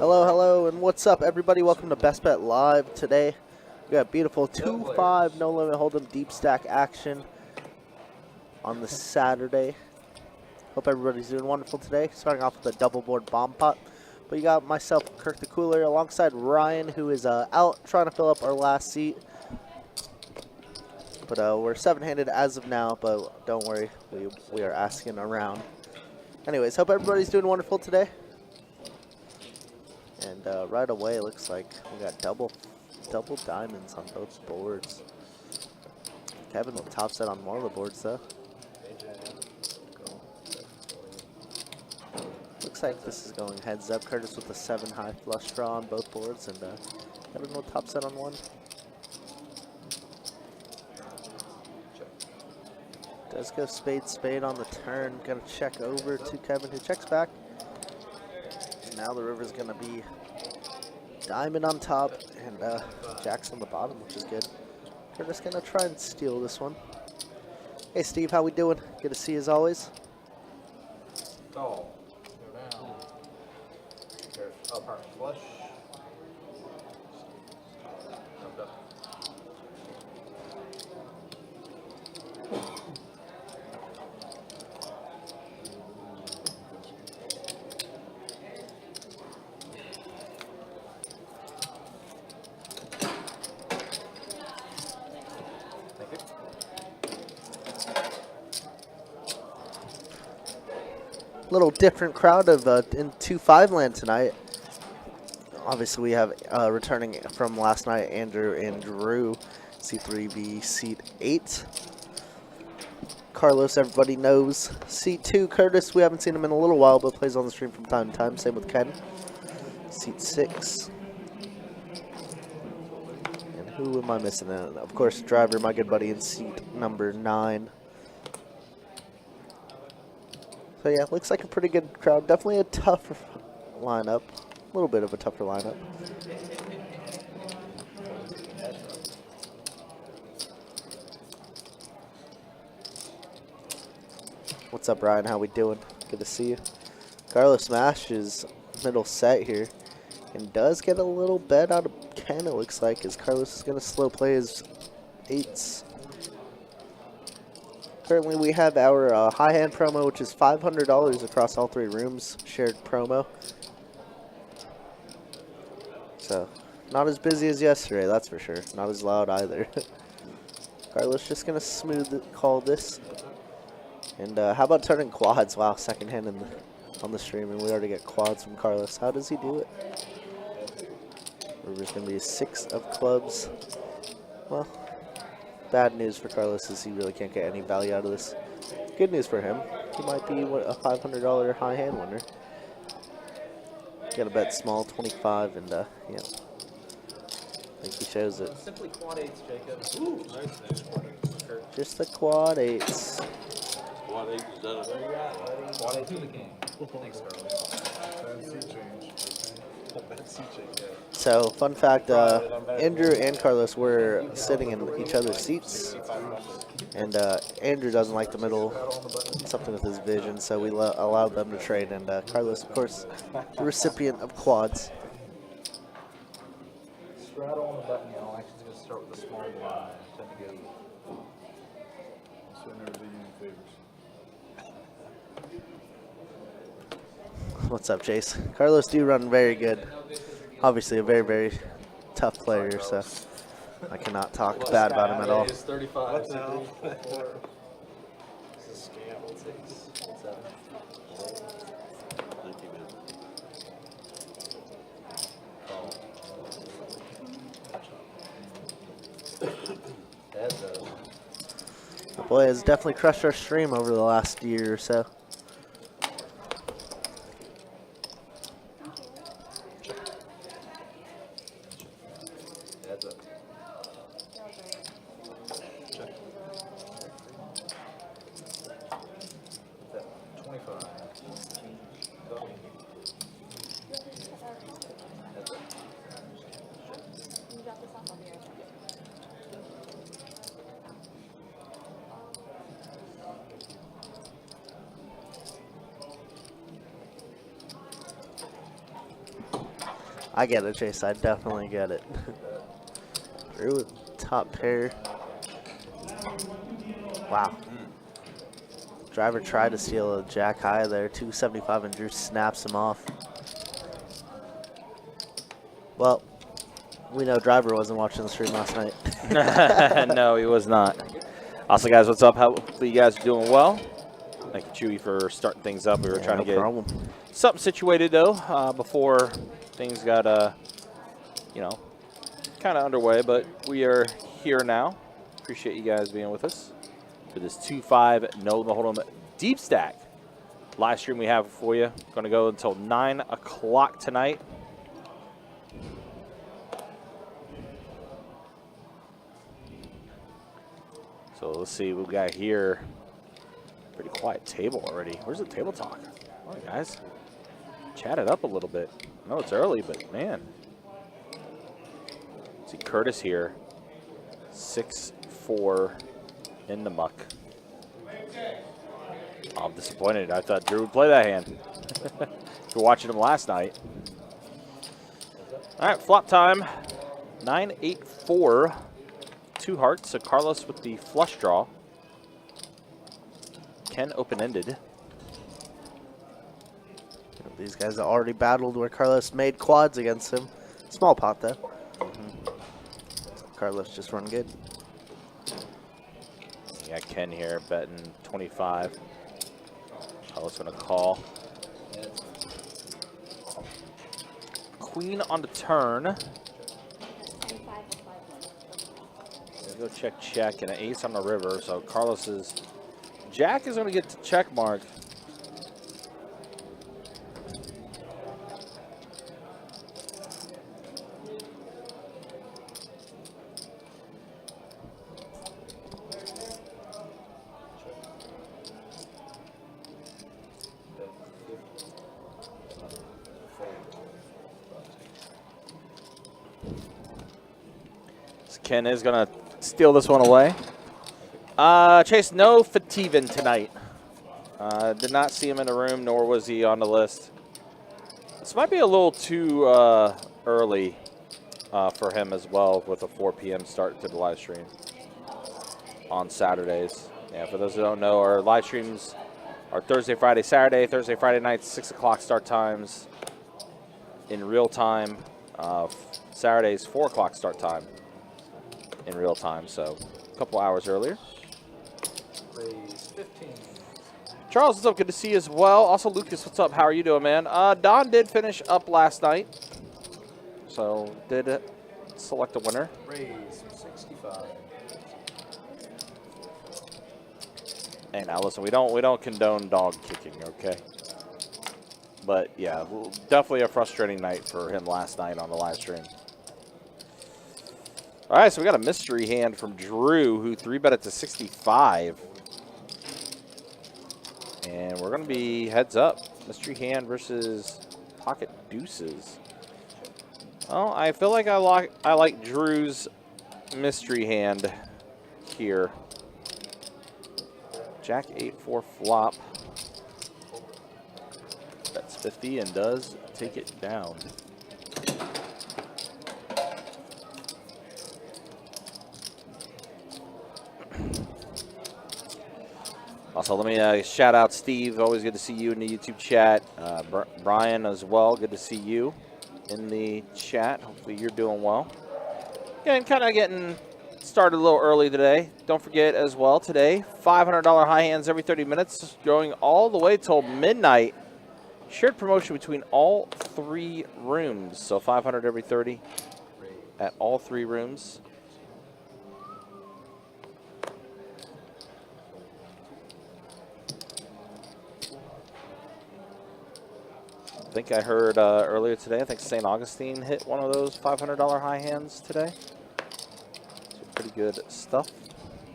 Hello, hello, and what's up, everybody? Welcome to Best Bet Live. Today, we got beautiful 2-5 no limit hold'em deep stack action on the Saturday. Hope everybody's doing wonderful today. Starting off with a double board bomb pot. But you got myself, Kirk the Cooler, alongside Ryan, who is out trying to fill up our last seat. But we're seven-handed as of now, but don't worry, we are asking around. Anyways, hope everybody's doing wonderful today. And right away, it looks like we got double diamonds on both boards. Kevin with top set on one of the boards, though. Looks like this is going heads up. Curtis with the 7 high flush draw on both boards, and Kevin with top set on one. Does go spade on the turn. Gonna check over to Kevin, who checks back. Now the river's gonna be diamond on top and jacks on the bottom, which is good. We're just gonna try and steal this one. Hey Steve, how we doing? Good to see you as always. Go down. There's upper flush. Up. Little different crowd of in 2-5 land tonight. Obviously, we have returning from last night, Andrew and Drew, C3V seat 8. Carlos, everybody knows, seat 2. Curtis, we haven't seen him in a little while, but plays on the stream from time to time. Same with Ken, seat 6. And who am I missing? Of course, Driver, my good buddy, in seat number 9. So yeah, looks like a pretty good crowd. Definitely a tougher lineup. A little bit of a tougher lineup. What's up, Ryan? How we doing? Good to see you. Carlos smashes middle set here and does get a little bet out of Ken, it looks like, as Carlos is going to slow play his 8s. Currently, we have our high hand promo, which is $500 across all 3 rooms, shared promo. So, not as busy as yesterday, that's for sure. Not as loud either. Carlos just going to smooth call this. And how about turning quads? Wow, second hand on the stream, and we already get quads from Carlos. How does he do it? River's going to be a 6 of clubs. Well, bad news for Carlos is he really can't get any value out of this. Good news for him, he might be a $500 high hand winner. Got to bet small, 25, and yeah, I think he shows it. Simply quad 8s, Jacob. Ooh, nice quad 8s. Just the quad 8s. Quad 8s, is that it? Quad 8 to the king. Thanks, Carlos. So, fun fact, Andrew and Carlos were sitting in each other's seats, and Andrew doesn't like the middle, something with his vision, so we allowed them to trade, and Carlos, of course, the recipient of quads. Straddle on the button, you know, actually going to start with a small blind. Tend to go. What's up, Chase? Carlos do run very good. Obviously a very, very tough player, so I cannot talk bad about him at all. He's 35. What now? This is a scam. What's up? Thank you, man. The boy has definitely crushed our stream over the last year or so. I get it, Chase. I definitely get it. Drew with top pair. Wow. Driver tried to steal a jack high there, 275, and Drew snaps him off. Well, we know Driver wasn't watching the stream last night. No, he was not. Also, guys, what's up? Hopefully you guys are doing well. Thank you, Chewy, for starting things up. We were trying to get something situated, though, before things got, you know, kind of underway. But we are here now. Appreciate you guys being with us for this 2-5 no hold 'em deep stack live stream we have for you. Going to go until 9 o'clock tonight. So let's see what we got here. Pretty quiet table already. Where's the table talk? All right, guys. Chat it up a little bit. I know it's early, but man. See Curtis here. 6-4 in the muck. I'm disappointed. I thought Drew would play that hand. If you're watching him last night. All right, flop time. 9-8-4. 2 hearts. So Carlos with the flush draw. Ken open-ended. These guys have already battled where Carlos made quads against him. Small pot, though. So Carlos just run good. You got Ken here betting 25. Carlos going to call. Queen on the turn. Go check, and an ace on the river. So Carlos's jack is going to get to check mark. So Ken is going to steal this one away. Chase, no Fativan tonight. Did not see him in the room, nor was he on the list. This might be a little too early for him as well, with a 4 p.m. start to the live stream on Saturdays. Yeah, for those who don't know, our live streams are Thursday, Friday, Saturday. Thursday, Friday nights, 6 o'clock start times in real time. Saturdays, 4 o'clock start time in real time, so a couple hours earlier. Raise 15. Charles, what's up? Good to see you as well. Also, Lucas, what's up? How are you doing, man? Don did finish up last night, so did select a winner. Raise 65. Hey, now listen, we don't condone dog kicking, okay? But yeah, definitely a frustrating night for him last night on the live stream. All right, so we got a mystery hand from Drew, who 3-bet it to 65. And we're going to be heads up. Mystery hand versus pocket deuces. Well, I feel like I like Drew's mystery hand here. Jack 8-4 flop. Bets 50 and does take it down. Also, let me shout out Steve. Always good to see you in the YouTube chat. Brian as well. Good to see you in the chat. Hopefully you're doing well. Again, kind of getting started a little early today. Don't forget as well today, $500 high hands every 30 minutes, going all the way till midnight. Shared promotion between all 3 rooms. So 500 every 30 at all 3 rooms. I think I heard earlier today, I think St. Augustine hit one of those $500 high hands today. So pretty good stuff.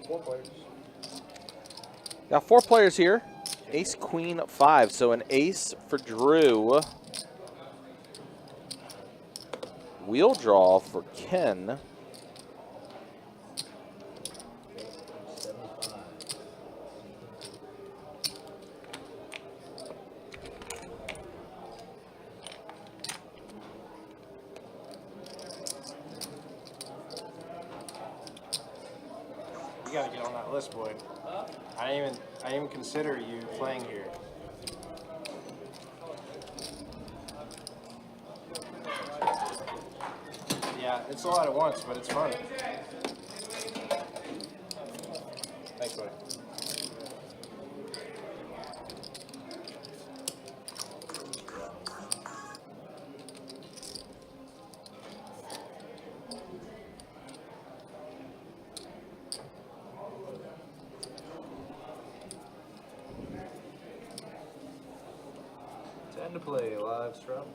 4 players. Got 4 players here. Ace, Queen, 5. So an ace for Drew. Wheel draw for Ken. You gotta get on that list, boy. I didn't even consider you playing here. Yeah, it's a lot at once, but it's fun. Thanks, buddy. Time to play live strap.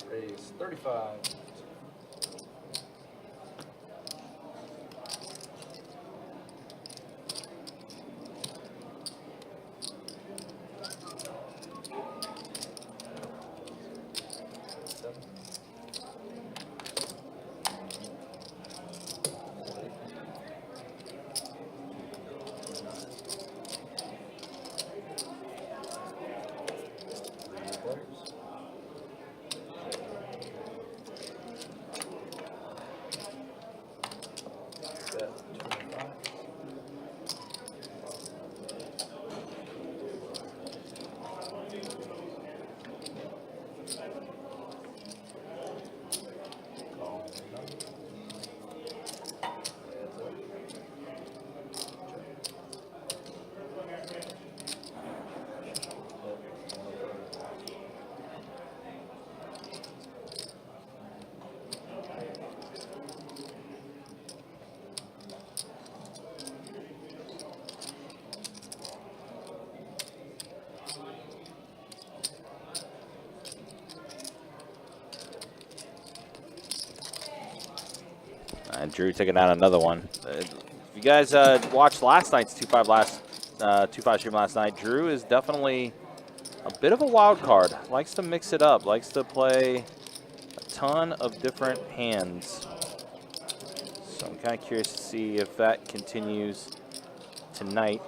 Raise 35. And Drew taking down another one. If you guys watched last night's 2-5 stream last night, Drew is definitely a bit of a wild card. Likes to mix it up. Likes to play a ton of different hands. So I'm kind of curious to see if that continues tonight.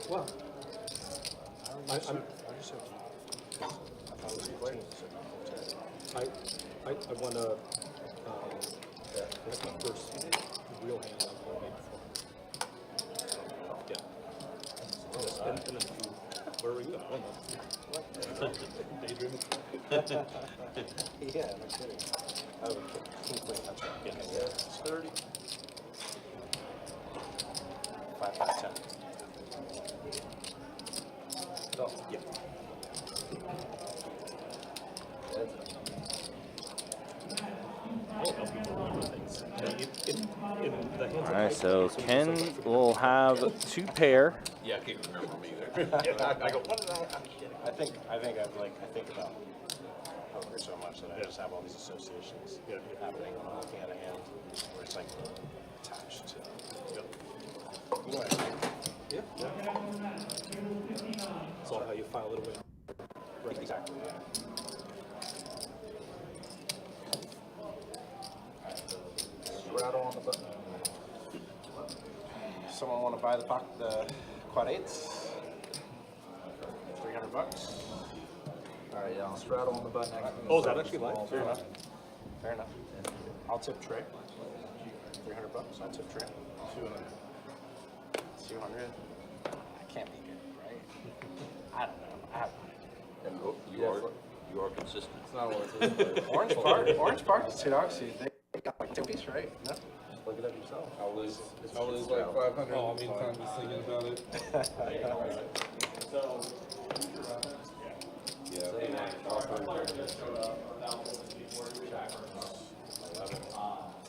Well, I won a that's my first real hand I've ever made before. Yeah. And then where were you? I don't know. Daydreaming. Yeah, no kidding. I would play touch. Yeah. 30. 5, 5, 10. Oh, Yeah. I'll help you remember things. In the hands All right, so Ken will have 2 pair. Yeah, I can't remember them either. I go, what did I think I think about poker so much that I just have all these associations happening when I'm looking at a hand where it's like attached to. You know what I mean? Yeah. It's all how you file it away. Right, exactly. Yeah. Rattle on the button. Someone want to buy the quad eights? $300. All right, yeah, I'll straddle on the button. Oh, is that actually live? Fair enough. Fair enough. I'll tip Trey. $300. I'll tip Trey. 200. I can't be good, right? I don't know. I have no idea. You are consistent. It's not Orange Park is $2. So they got like 2 piece, right? No. Look it up yourself. I was like 500. Oh, I mean, time just thinking about it.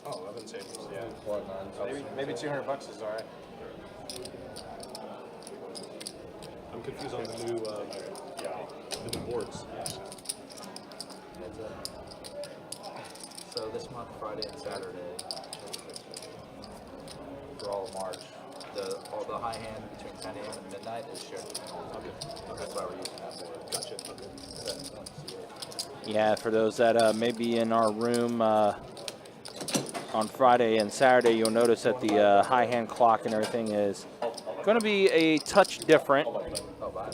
Oh, 11 savings, yeah. Maybe $200 is all right. I'm confused on the new boards. So this month, Friday and Saturday, for all of March, all the high hand between 10 a.m. and midnight is shared between all of them. Okay. That's why we're using that board. Gotcha. Okay. Yeah, for those that may be in our room on Friday and Saturday, you'll notice that the high hand clock and everything is going to be a touch different. Oh, bye.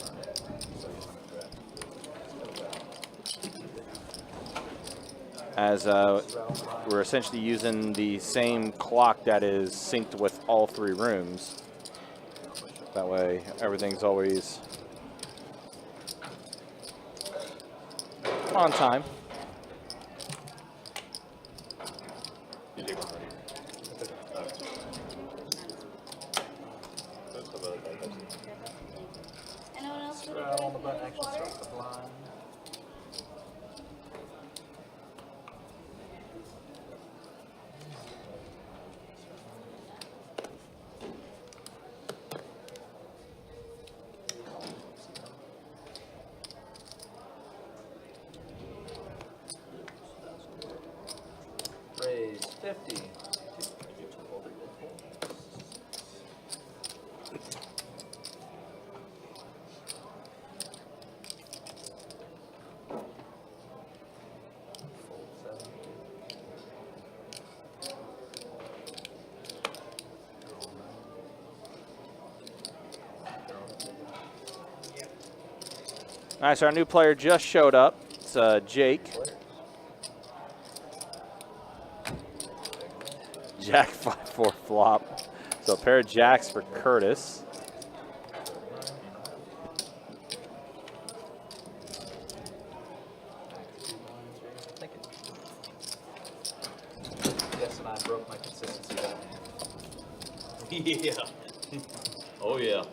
As we're essentially using the same clock that is synced with all 3 rooms. That way, everything's always on time. Anyone else? Straddle on the button actually starts the blind. Raise 50. All right, so our new player just showed up. It's Jake. Jack 5-4 flop. So a pair of jacks for Curtis. Yes, and I broke my consistency down. Yeah. Oh, yeah.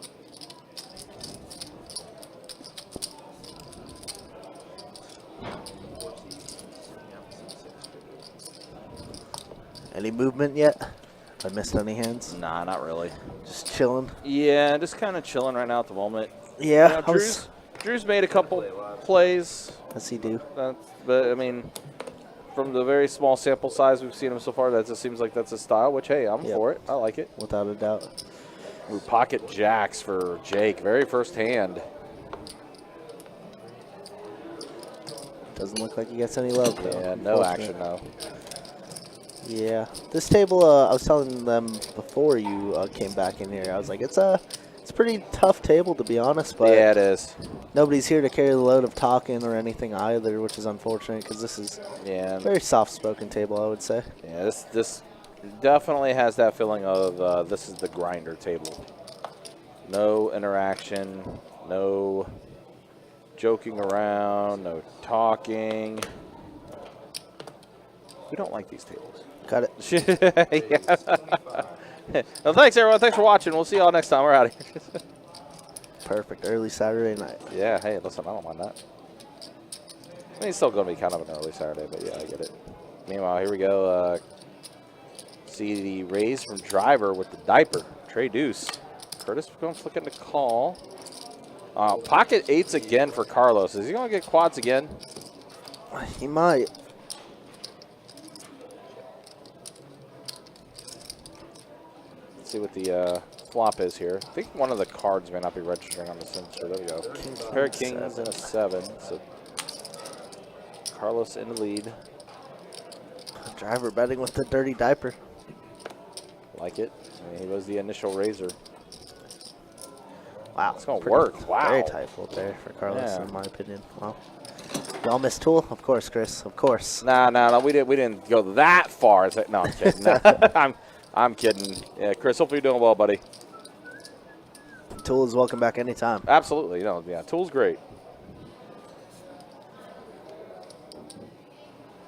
Any movement yet? I missed any hands? Nah, not really. Just chilling. Yeah, just kind of chilling right now at the moment. Yeah, You know, Drew's made a couple plays. What's he do? But, I mean, from the very small sample size we've seen him so far, that just seems like that's his style, which, hey, I'm for it. I like it. Without a doubt. Ooh, pocket jacks for Jake. Very first hand. Doesn't look like he gets any love, though. Yeah, no action, no. Yeah. This table, I was telling them before you came back in here, I was like, it's a pretty tough table, to be honest, but Yeah, it is. nobody's here to carry the load of talking or anything either, which is unfortunate because this is Yeah. a very soft-spoken table, I would say. Yeah, this definitely has that feeling of this is the grinder table. No interaction, no joking around, no talking. We don't like these tables. Got it. Yeah. Well, thanks, everyone. Thanks for watching. We'll see you all next time. We're out of here. Perfect. Early Saturday night. Yeah, hey, listen, I don't mind that. I mean, it's still going to be kind of an early Saturday, but yeah, I get it. Meanwhile, here we go. See the raise from driver with the diaper. Trey Deuce. Curtis going flicking the call. Pocket eights again for Carlos. Is he going to get quads again? He might. Let's see what the flop is here. I think one of the cards may not be registering on the sensor. There we go. Pair of kings and a 7. So Carlos in the lead. Driver betting with the dirty diaper. Like it. I mean, he was the initial raiser. Wow. It's going to work. Wow. Very tight fold there for Carlos, Yeah. in my opinion. Wow. Y'all missed Tool? Of course, Chris. Of course. No, we didn't go that far. No, I'm kidding. No, I'm kidding. Yeah, Chris, hopefully you're doing well, buddy. Tool is welcome back anytime. Absolutely. Yeah, Tool's great.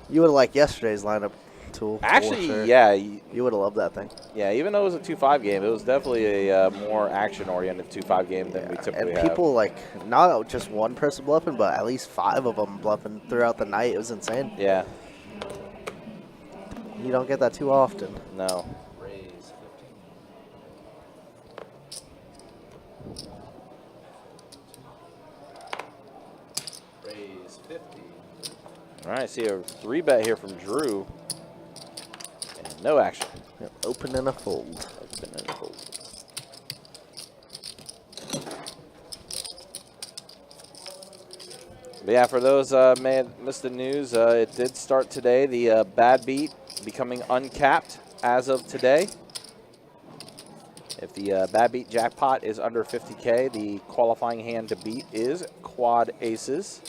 You would have liked yesterday's lineup, Tool. for Actually, sure. yeah. You would have loved that thing. Yeah, even though it was a 2-5 game, it was definitely a more action-oriented 2-5 game than we typically And have. people, not just one person bluffing, but at least 5 of them bluffing throughout the night. It was insane. Yeah, You don't get that too often. no. Raise 15. 50. All right, see a 3-bet here from Drew. And no action. Yep, open and a fold. Open and fold. But yeah, for those may have missed the news, it did start today. The bad beat becoming uncapped as of today. If the bad beat jackpot is under 50K, the qualifying hand to beat is quad aces.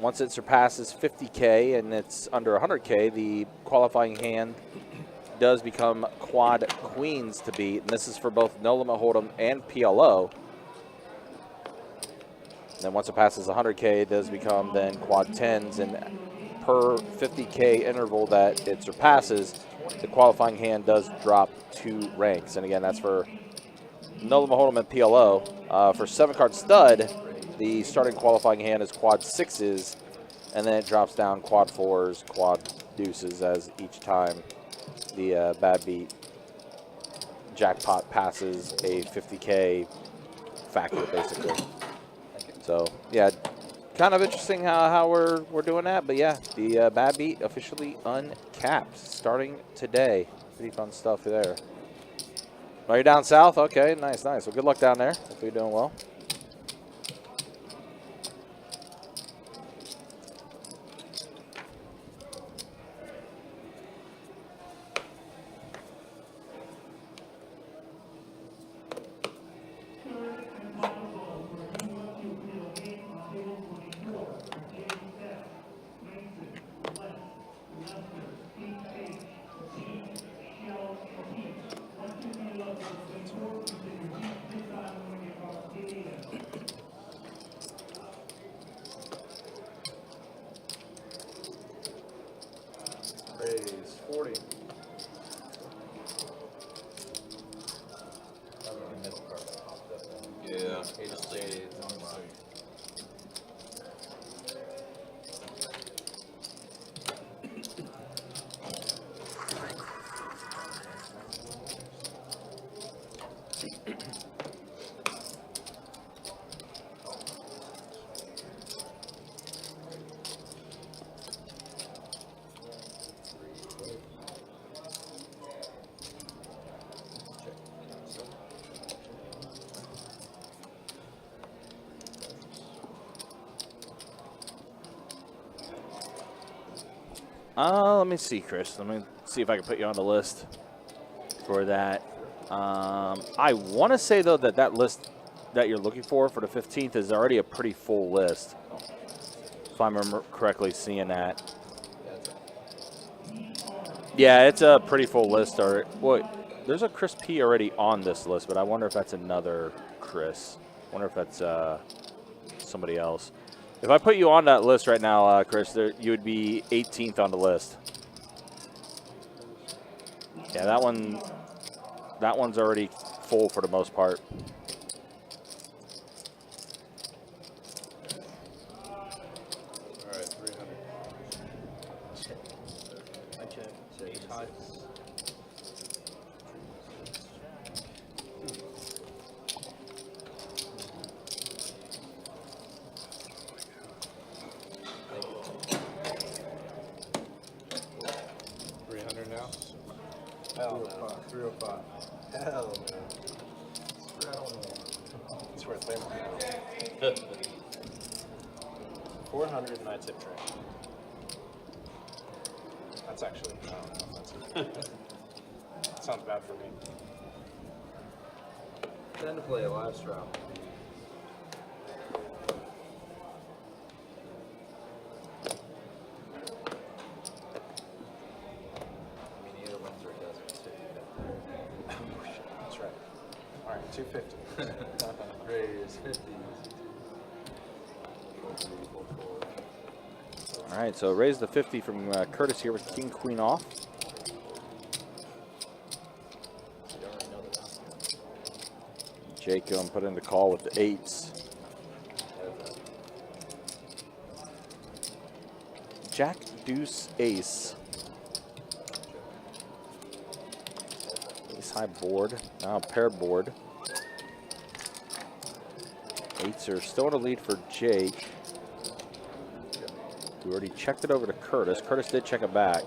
Once it surpasses 50K and it's under 100K, the qualifying hand does become quad queens to beat. And this is for both no limit hold'em and PLO. And then once it passes 100K, it does become then quad tens. And per 50K interval that it surpasses, the qualifying hand does drop 2 ranks. And again, that's for no limit hold'em and PLO. For 7-card stud, the starting qualifying hand is quad sixes, and then it drops down quad fours, quad deuces as each time the bad beat jackpot passes a 50K factor, basically. So yeah, kind of interesting how we're doing that. But yeah, the bad beat officially uncapped starting today. Pretty fun stuff there. Oh, you're down south? Okay, nice, nice. Well, good luck down there. Hopefully you're doing well. Raise 40. Yeah. Eight of spades on the line. Let me see, Chris. Let me see if I can put you on the list for that. I want to say, though, that list that you're looking for the 15th is already a pretty full list. If I remember correctly seeing that. Yeah, it's a pretty full list. Wait, there's a Chris P already on this list, but I wonder if that's another Chris. I wonder if that's somebody else. If I put you on that list right now, Chris, you would be 18th on the list. Yeah, that one's already full for the most part. All right, 300. I check. Ace high. Now? Hell no. 305. Hell no. It's worth way more. 400 and I tip tray. That's actually, I don't know if that's that sounds bad for me. Time to play a live straw. That's right. All right, 250. Raise 50. All right, so raise the 50 from Curtis here with King Queen off. Jake going put in the call with the 8s. Jack, deuce, ace. Ace high board, now pair board. Eights are still in the lead for Jake. We already checked it over to Curtis. Curtis did check it back.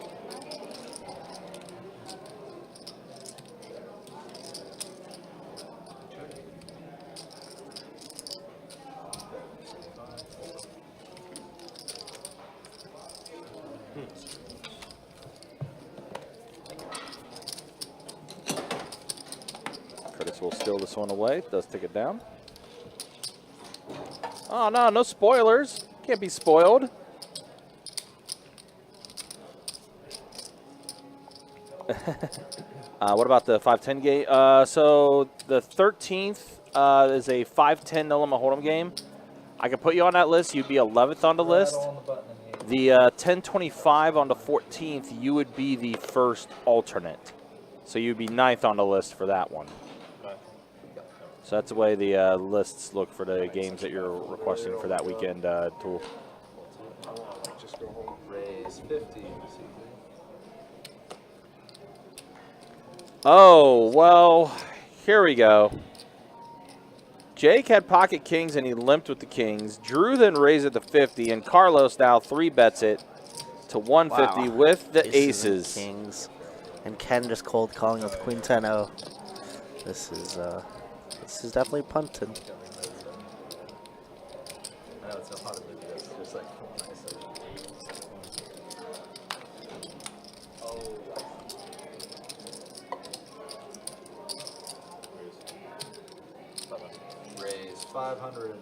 Curtis will steal this one away. Does take it down. Oh, no, no spoilers. Can't be spoiled. What about the 5-10 game? So the 13th is a 5-10 no limit hold'em game. I could put you on that list. You'd be 11th on the list. The 10-25 on the 14th, you would be the first alternate. So you'd be 9th on the list for that one. So that's the way the lists look for the games that you're requesting for that weekend, Tool. Just go home. Raise 50. Oh, well, here we go. Jake had pocket kings and he limped with the kings. Drew then raised it to 50, and Carlos now 3-bets it to 150 Wow. with the And aces. kings. And Ken just cold calling with Queen 10-0. This is definitely punting. I know it's so hard to do this. Just like nice. Raise 500.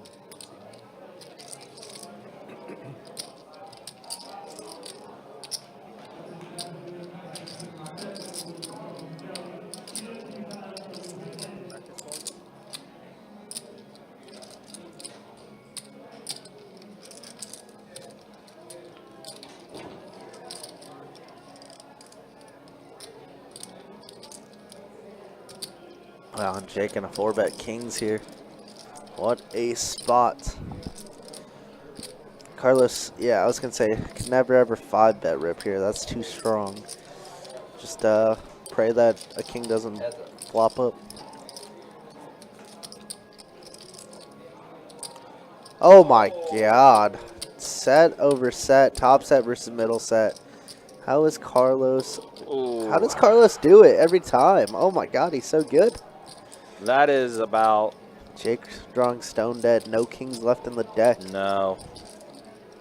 Wow, and Jake and a 4-bet kings here. What a spot. Carlos, yeah, I was going to say, could never ever 5-bet rip here. That's too strong. Just pray that a king doesn't flop up. Oh my god. Set over set, top set versus middle set. How is Carlos? Ooh. How does Carlos do it every time? Oh my god, he's so good. That is about, Jake drawing stone dead. No kings left in the deck. no.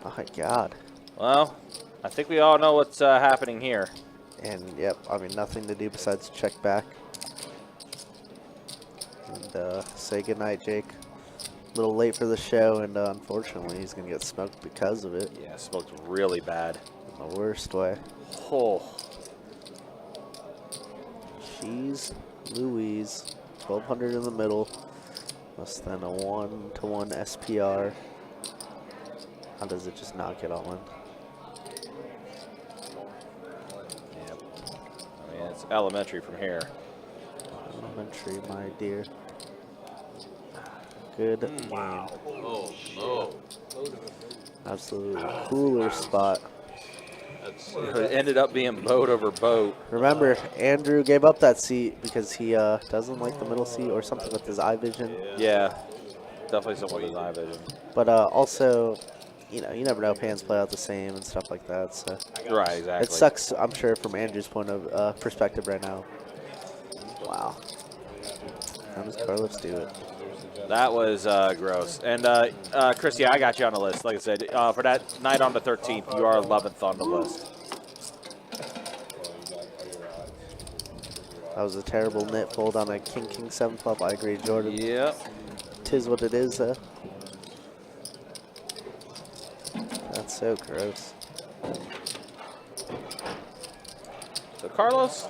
Oh my god. Well, I think we all know what's happening here. And yep, I mean nothing to do besides check back. And say goodnight, Jake. A little late for the show, and unfortunately he's gonna get smoked because of it. Yeah, smoked really bad. In the worst way. Oh. Jeez Louise. 1200 in the middle. Less than a 1-to-1 SPR. How does it just not get all in? Yep. I mean, it's elementary from here. Elementary, my dear. Good game. Oh, no. Absolutely cooler spot. It ended up being boat over boat. Remember, Andrew gave up that seat because he doesn't like the middle seat or something with his eye vision. Yeah, definitely something with his eye vision. But also, you know, you never know if hands play out the same and stuff like that. So Right, exactly. it sucks, I'm sure, from Andrew's point of perspective right now. Wow. How does Carlos do it? That was gross. And Chris, yeah, I got you on the list. Like I said, for that night on the 13th, you are 11th on the list. That was a terrible knit fold on a king 7 flop. I agree, Jordan. Yep. Tis what it is, though. That's so gross. So Carlos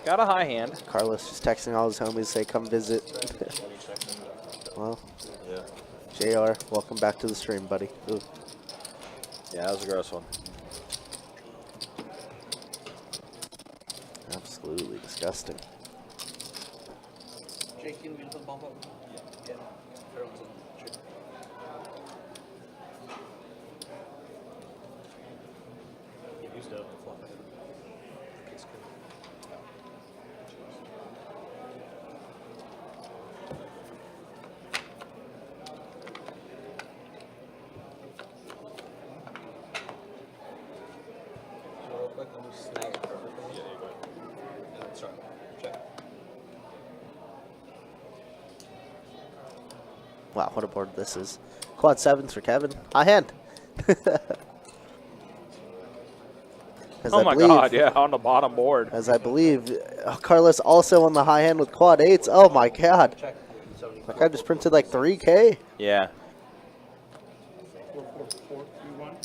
got a high hand. Carlos just texting all his homies, say come visit. Well, Yeah. JR, welcome back to the stream, buddy. Ooh. Yeah, that was a gross one. Absolutely disgusting. Jake, you need me to put the bump up? Yeah. Everyone's in. Sure. Get used to it. Flop ahead. Kicks good. Wow, what a board this is. Quad 7s for Kevin. High hand. As Oh I my believe- God, yeah, on the bottom board. As I believe, Carlos also on the high hand with quad 8s. Oh my God. Check. 74. That guy just printed like 3K. Yeah. 4-4-3-1.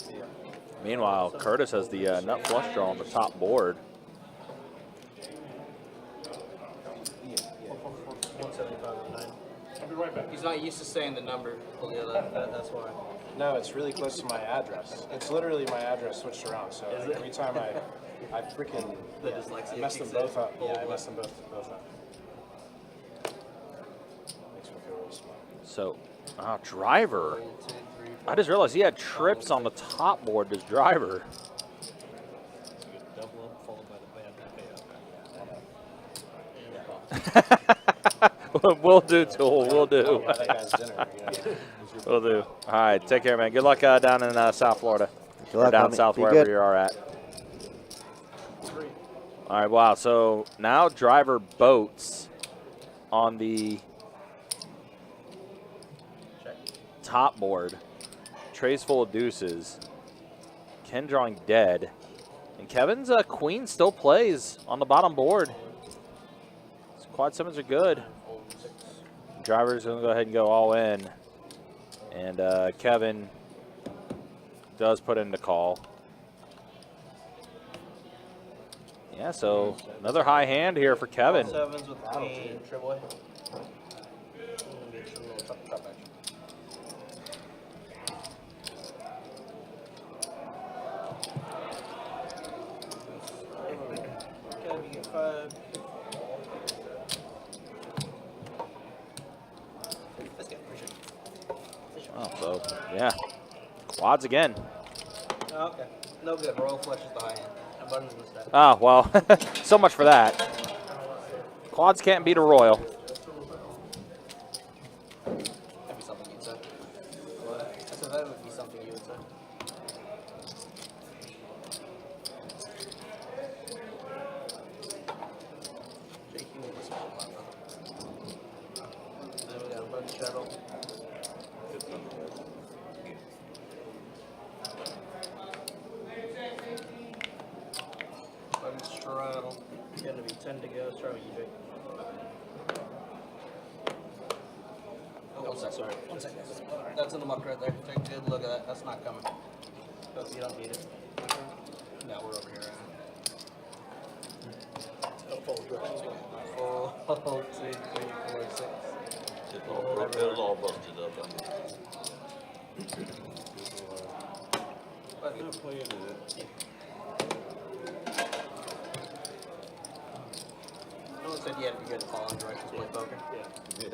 Meanwhile, Curtis has the nut flush draw on the top board. 175 I'll be right back. He's not used to saying the number, Julio. That's why. No, it's really close to my address. It's literally my address switched around. So Is like, it? every time I freaking The dyslexia I messed them kicks both in. up. Yeah, I messed them both up. Makes me feel really smart. So, driver. 1, 2, 3, 4. I just realized he had trips on the top board, this driver. Double up, followed by the band payout. We'll do, Tool. We'll do. Yeah, that guy's dinner. We'll do. All right, take care, man. Good luck down in South Florida. Good Or luck, down homie. south, Be wherever good. you are at. All right, wow. So now driver boats on the top board. Trays full of deuces. Ken drawing dead. And Kevin's queen still plays on the bottom board. His quad 7s are good. Driver's going to go ahead and go all in. And Kevin does put in the call. Yeah, so another high hand here for Kevin. 7s with queen, triple. Kevin, you get 5. Let's get appreciate it. Oh, so, yeah. Quads again. Oh, okay. No good. Royal flush is the high hand. Abundance in the stack. Oh, well, so much for that. Quads can't beat a royal. That'd be something you'd say. What? I said that would be something you would say. JQ with a small amount, brother. Then we got a bunch of shadow. Button straddle. Gonna be 10 to go. Start with you, Jake. Oh, 1 sec, sorry. 1 second. That's in the muck right there. Take a good look at that. That's not coming. But you don't need it. No, we're over here right now. Oh, 2, 3, 4, 6. It'll all busted up. But no play into it. No one said you had to be good at following directions to play poker. Yeah. If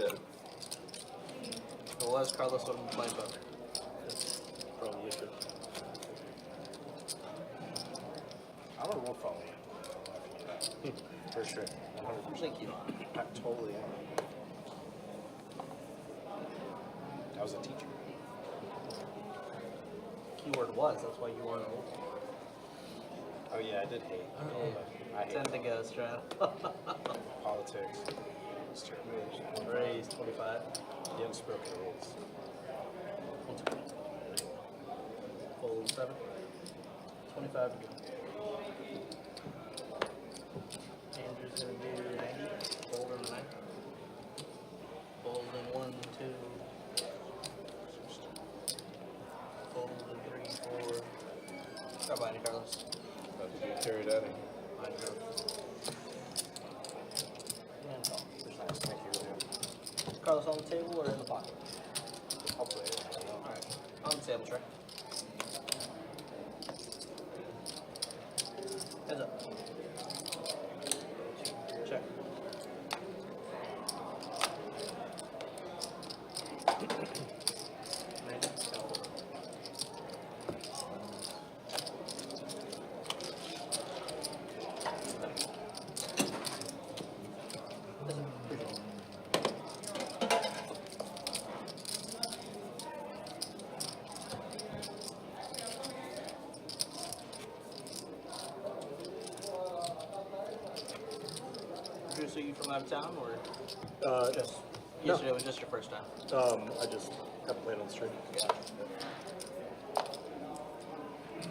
it was, Carlos wouldn't play poker. Probably issue. I'm a rule follower. For sure. 100%. Thank you. I totally am. I was a teacher. Keyword was, that's why you weren't old. Oh yeah, I did hate. I hate 10 to go, Strad. politics. It's terrible. Raise 25. The unspoken rules. Fold 7. 25 to go. Andrew's gonna do 90. Fold in 9. Fold in 1, 2. Fold in 3, 4. Stop by, Carlos. Carry that in. Mine go. And call. Nice, thank you. Carlos on the table or in the pocket? I'll play it. I don't know. Alright. On the table tray. Heads up. Check. Bruce, are you from out of town or just Yesterday was just your first time. I just haven't played on the stream.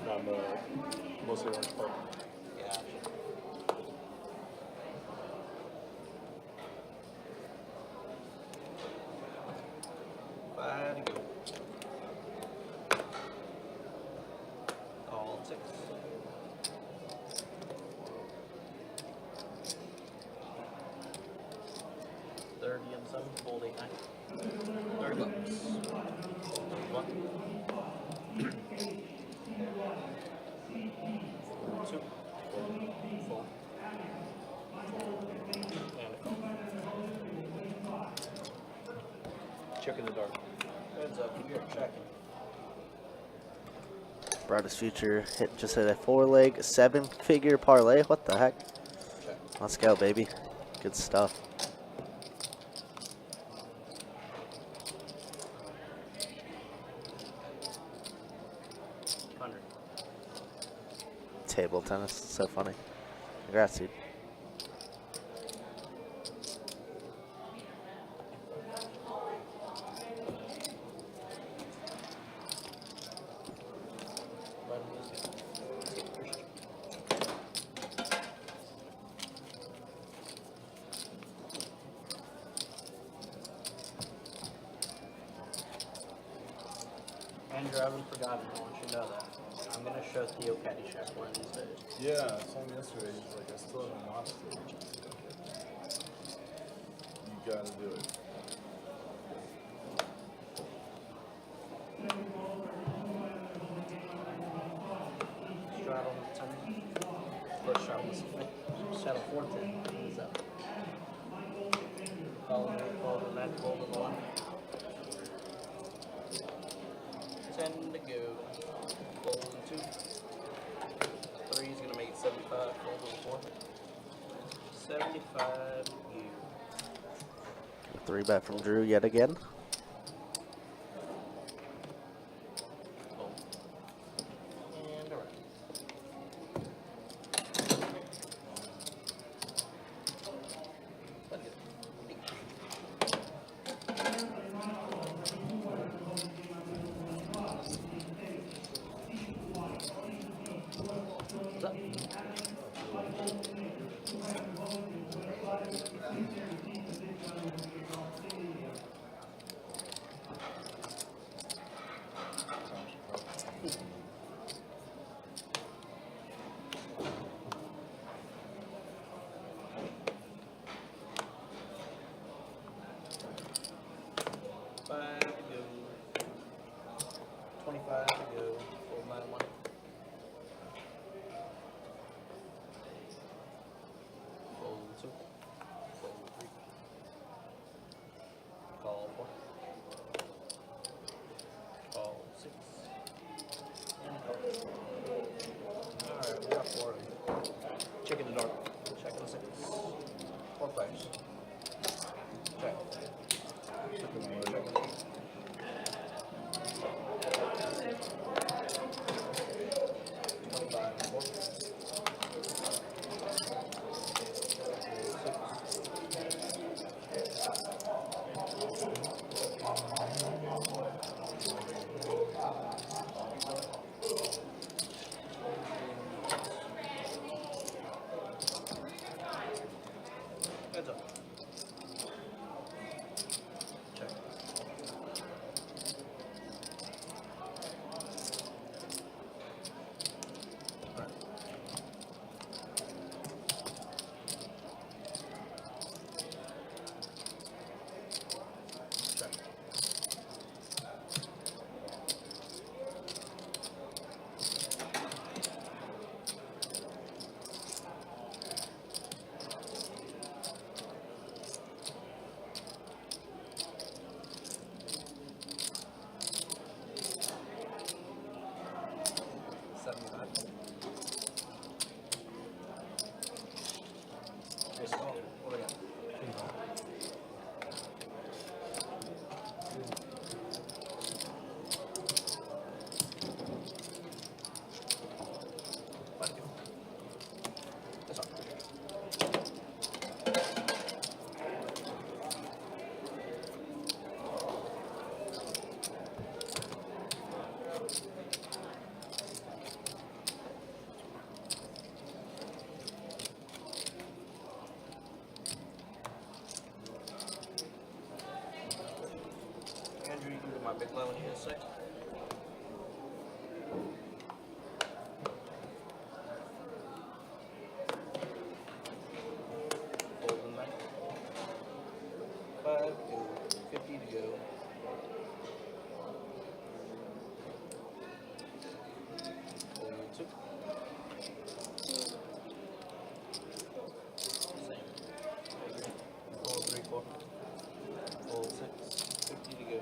I'm mostly Orange Park. Yeah. Five to go. Call 6. 30 and some, fold 8, 9. 30 bucks. One. Two. Fold. And a call. Check in the dark. Heads up, you're checking. Brightest Future just hit a 4-leg 7-figure parlay. What the heck? Check. Let's go, baby. Good stuff. Table tennis, so funny. Congrats, dude. Andrew, I haven't forgotten. I want you to know that. I'm going to show Theo Caddyshack one of these days. Yeah, I saw him yesterday. He's like, I still haven't watched it. You gotta do it. Straddle 10. First straddle 14. He's up. Follow the net, fold the 1. 10 to go. Fold 2. 3 is going to make it 75. Fold 4. 75 you. 3-bet from Drew yet again. Fold. And around. Let's go. Five to go. 25 to go. Fold 9 1. Fold 2. Fold 3. Call 4. Call 6. And call. Alright, we got 4 of you. Check in the dark. Check in the 6. 4 players. Check. Check in the 8. 25 and 4. 6. Heads up. Check. Check. Big low when you hit 6. Fold the 9. 5 to 50 to go. Fold 2. Same. Fold 3, 4. Fold 6. 50 to go.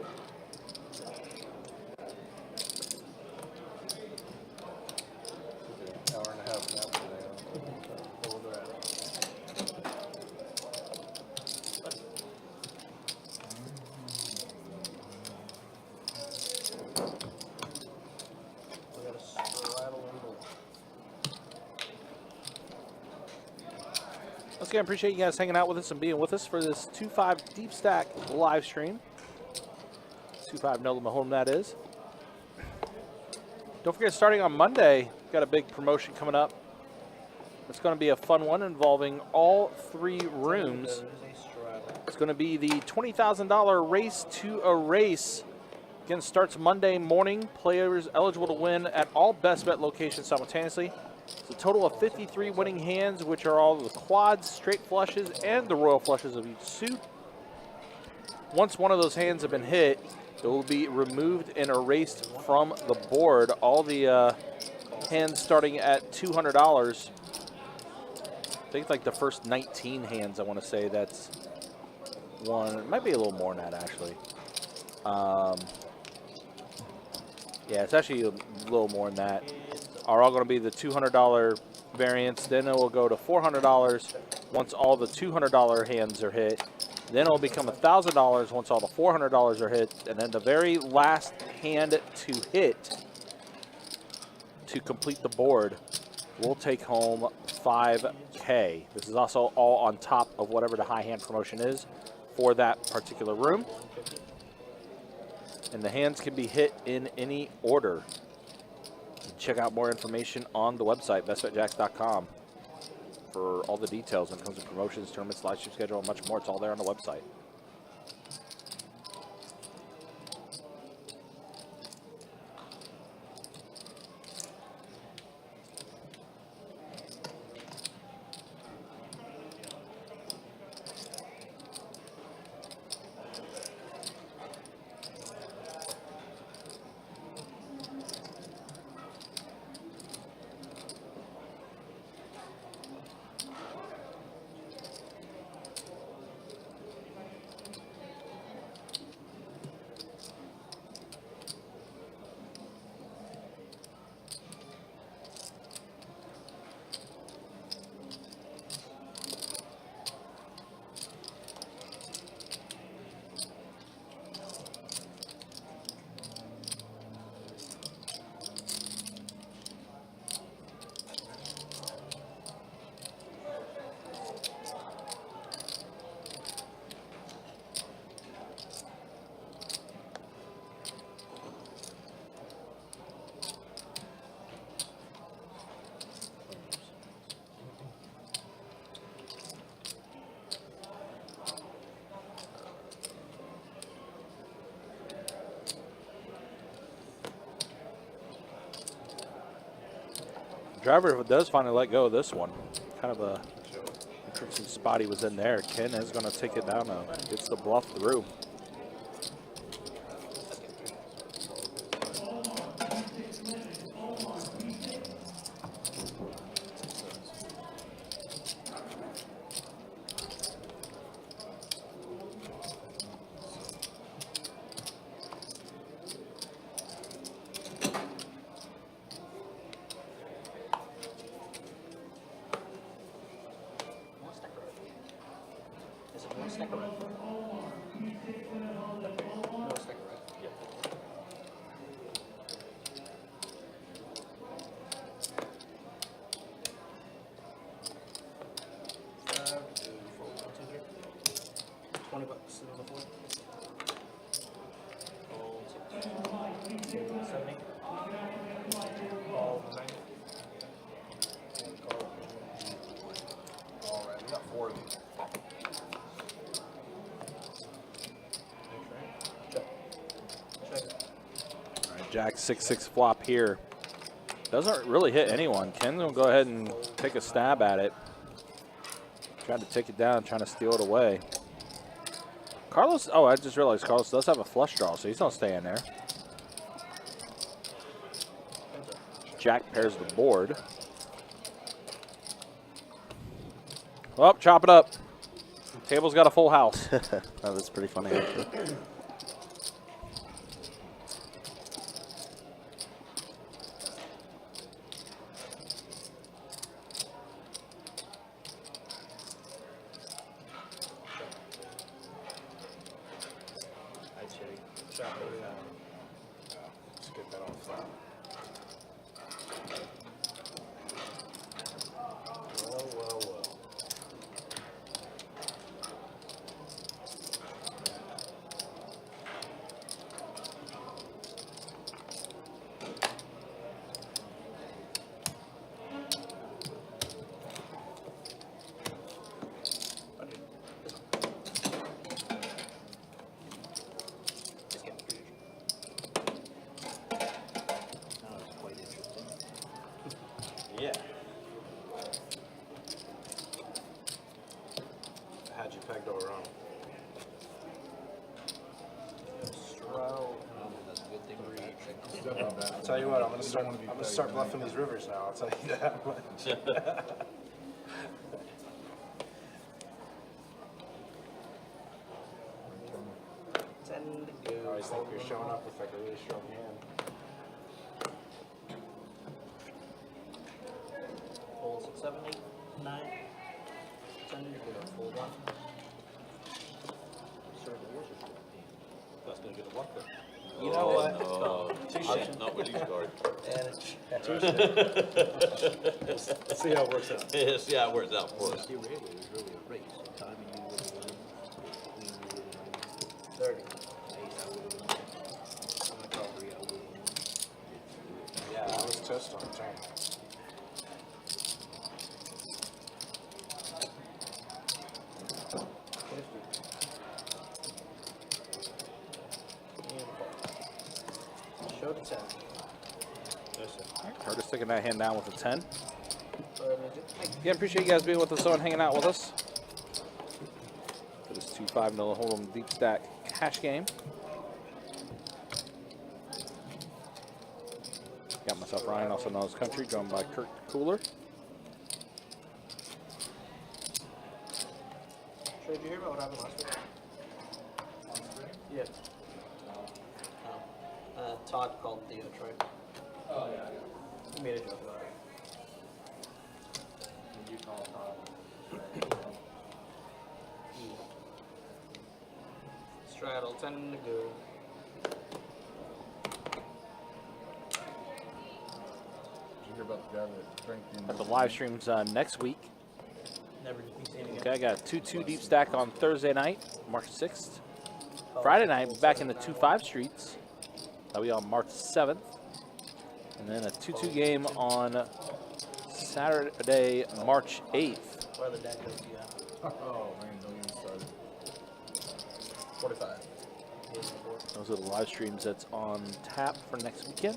Hour and a half nap today. Fold around. We got a straddle and roll. Once again, appreciate you guys hanging out with us and being with us for this 2-5 Deep Stack live stream. 2-5 No Limit Hold'em, that is. Don't forget, starting on Monday, we've got a big promotion coming up. It's going to be a fun one involving all 3 rooms. There's a straddle. It's going to be the $20,000 Race to a Race. Again, starts Monday morning. Players eligible to win at all Best Bet locations simultaneously. It's a total of 53 winning hands, which are all the quads, straight flushes, and the royal flushes of each suit. Once one of those hands have been hit, it will be removed and erased from the board. All the hands starting at $200. I think like the first 19 hands, I want to say that's one. It might be a little more than that, actually. Yeah, it's actually a little more than that. Are all going to be the $200 variants. Then it will go to $400 once all the $200 hands are hit. Then it will become $1,000 once all the $400 are hit. And then the very last hand to hit to complete the board will take home $5K. This is also all on top of whatever the high hand promotion is for that particular room. And the hands can be hit in any order. Check out more information on the website, bestbetjacks.com, for all the details when it comes to promotions, tournaments, live stream schedule, and much more. It's all there on the website. Driver does finally let go of this one. Kind of a interesting spot he was in there. Ken is going to take it down now. Gets the bluff through. Is it one stack or red? No stack or red. Yep. $20 sit on the floor. Fold 6. 70. All 90. All right, we got 4 of these. Check. Check. Jack 6-6 flop here. Doesn't really hit anyone. Ken will go ahead and take a stab at it. Trying to take it down, trying to steal it away. Carlos, oh, I just realized Carlos does have a flush draw, so he's not staying there. Jack pairs the board. Oh, chop it up. Table's got a full house. Oh, that's pretty funny, actually. I check. Shot it down. Just get that on flat. Well, well, well. Just get the Now it's quite interesting. Yeah. I had you pegged all wrong. That's a good thing we're It's definitely bad. I'll tell you what, I'm gonna You start. don't wanna be I'm gonna pegged, start man. bluffing these rivers now. I'll tell you that much. Ten to I go. always think you're showing up with like a really strong hand. Full 6, 7, 8, 9. 10 to go. Full 1. That's going to get a what then? You know what? No, Touche. not with these cards. And it's Let's see how it works out. Yeah, see how it works out for us. It was really a race. Timing you would have won. Queen you would have won. 30. Ace I would have won. I'm gonna call 3 I would have won. Yeah, I was toast on the turn. Show to 10. Curtis taking that hand down with a 10. Midget. Yeah, appreciate you guys being with us and hanging out with us for this 2-5 no hold'em deep stack cash game. Got myself Ryan, also known as Country, joined by Kurt Cooler. Sure, did you hear about what happened last week? Yeah. Todd called Theo Troy. Oh, yeah. He made a joke about it. Did you call Straddle, 10 to go. Did you hear about the guy that drank the Got the live streams next week. Never defeat anything. Okay, I got a 2-2 deep stack on Thursday night, March 6th. Friday night, we'll be back in the 2-5 streets. That'll be on March 7th. And then a 2-2 game on Saturday, March 8th. Where the deck goes, yeah. Oh, man, don't even start. 45. Those are the live streams that's on tap for next weekend.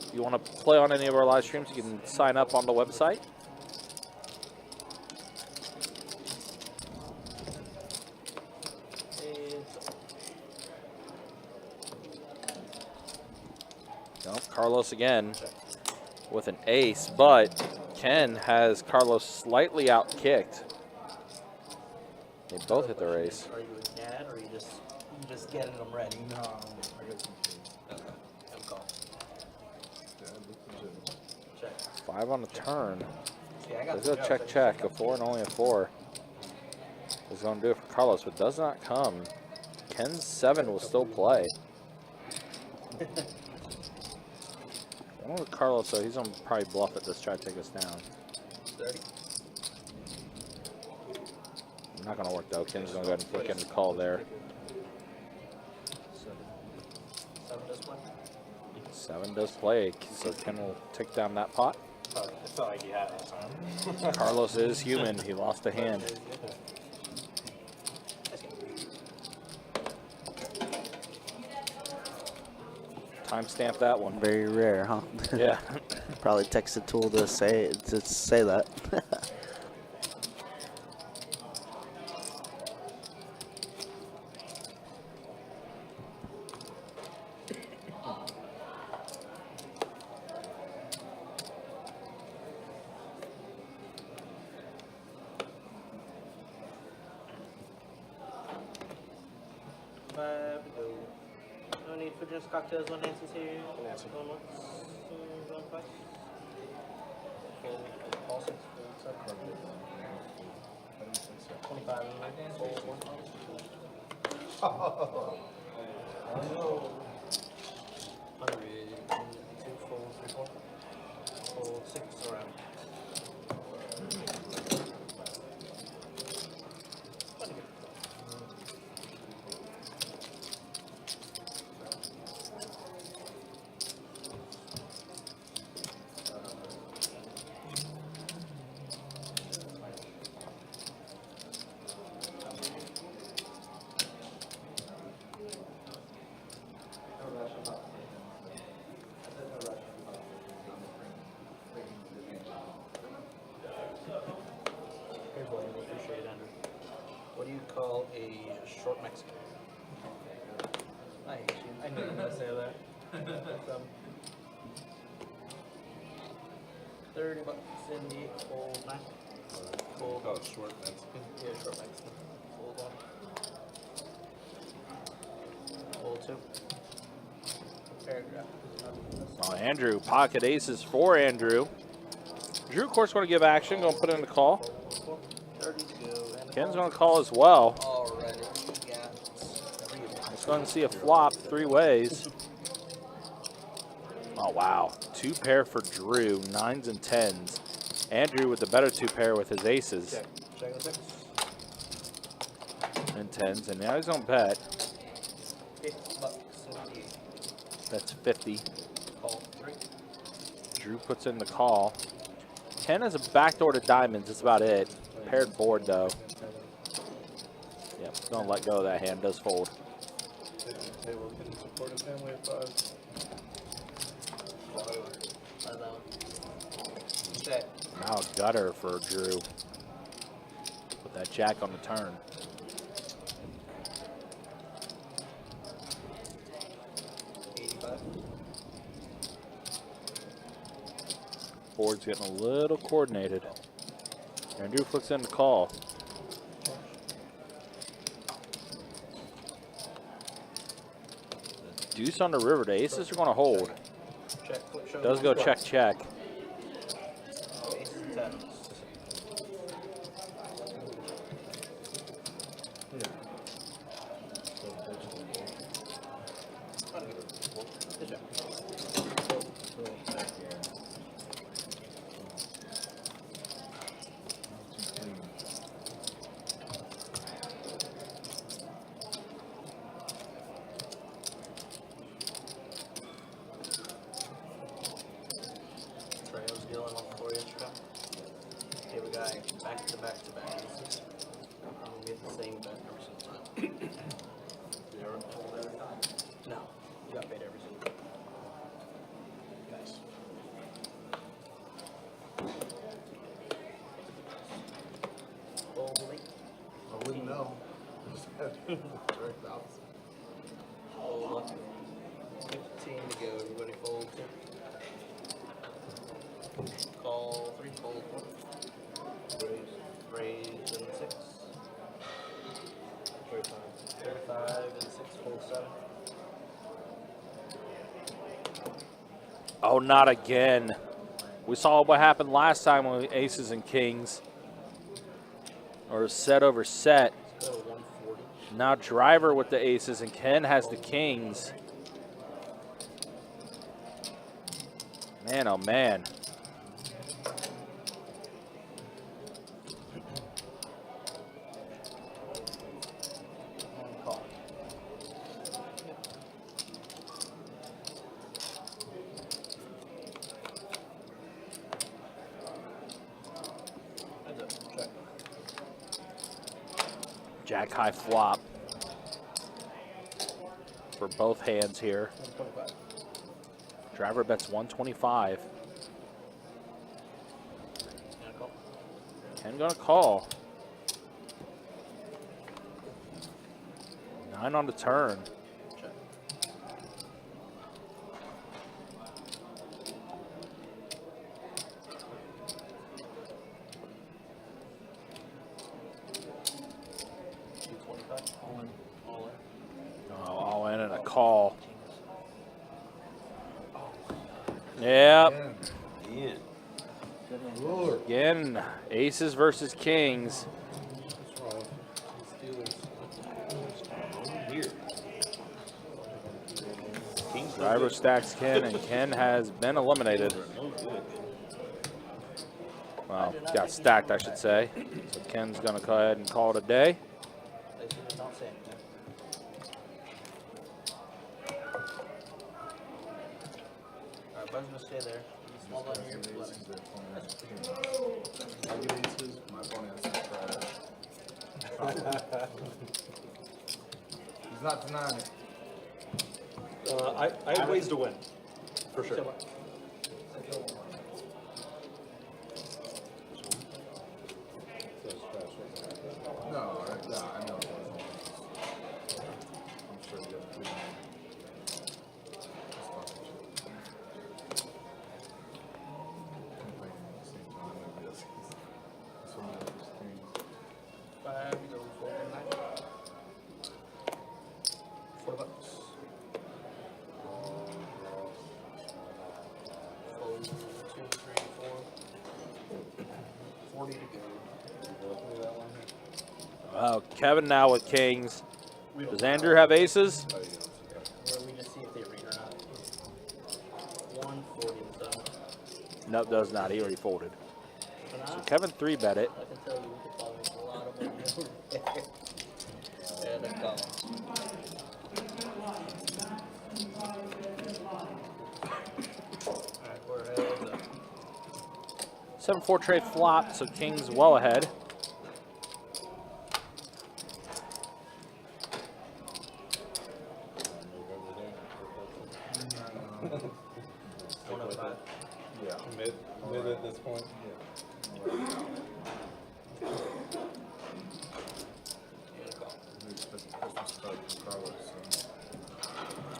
If you want to play on any of our live streams, you can sign up on the website. Well, Carlos again with an ace, but Ken has Carlos slightly outkicked. They both hit their ace. Are you a dad or are you just getting them ready? No, I got some kids. Have a call. Dad, look legit. Check. 5 on the turn. See, I got There's the a jokes, I check, just check. check A 4 and only a 4. Is going to do it for Carlos, but does not come. Ken's 7 will still play. I don't know Carlos, though. He's going to probably bluff at this, try to take us down. 30. Not going to work, though. Ken's going to go ahead and flick in the call there. 7 does play. 7 does play, so Ken will take down that pot. It felt like he had it that time. Carlos is human. He lost a hand. Timestamp that one. Very rare, huh? Yeah. Probably texted Tool to say that. No need for drinks, cocktails, no Nancy's here. Nancy. Going once, going twice. All six. 25 and like that. Oh. 100, 2, 4, 3, 4. 4, 6 around. Here's what I really appreciate, Andrew. What do you call a short Mexican? I hate you. I knew you were going to say that. That's, 30 bucks in the old nine. Full. Oh, short Mexican. Yeah, short Mexican. Full one. Full 2. Paragraph. Oh, Andrew, pocket aces for Andrew. Drew, of course, going to give action. Going to put in the call. 30 to go. And Ken's going to call as well. already got 3 of them. Let's go and see a flop 3 ways. Oh, wow. 2 pair for Drew, 9s and 10s. Andrew with the better 2 pair with his aces Check. Check the 6. and 10s. And now he's going to bet. 50 bucks. 78. That's 50. Call 3. Drew puts in the call. Ken has a backdoor to diamonds. That's about it. Paired board, though. Yep, don't let go of that hand. Does fold. Table can support a family of 5. Check. Now a gutter for Drew. Put that jack on the turn. Board's getting a little coordinated. Andrew puts in the call. Deuce on the river. The aces are going to hold. Check. Show Does go check, check. Aces and 10s. Good job. Trejo's dealing on 4-inch cup. Here we got back to back to back. We get the same bet every single time. You ever hold every time? No, you got paid every single time. Nice. Fold late. I wouldn't know. Direct opposite. Fold up. 15 to go. Everybody fold 2. Call 3. Fold 4. Raise and 6. 35 and 6. Fold 7. Oh, not again. We saw what happened last time with aces and kings. Or set over set. Let's go to 140. Now driver with the aces and Ken has the kings. Man, oh man. Call. Heads up. Check. Jack high flop for both hands here. 125. Driver bets 125. Gonna call. Ken gonna call. 9 on the turn. Check. All in. All in. Oh, all in and a call. Yep. Ian. Again, aces versus kings. What's wrong? Steelers. Here. King's no Driver good. stacks Ken, and Ken has been eliminated. No good. Well, got stacked, I should say. So Ken's going to go ahead and call it a day. They did not say anything. Alright, Bud's gonna stay there. Small button here. 11. I'll give aces. My opponent has to try. He's not denying it. I have ways to win, for sure. No, I know it wasn't. I'm sure you have three. Five, you go four, nine. $4. Fold, 2, 3, 4. 40 to go. Wow, Kevin now with kings. Does Andrew have aces? Where we just see if they read or not. 140 is done. Nope, does not. He already folded. So So now, Kevin 3-bet it. I can tell you we could probably make a lot of money over there. Yeah, the column. Alright, we're ahead. 7-4 trade flop, so king's well ahead. Yeah. Mid at this point.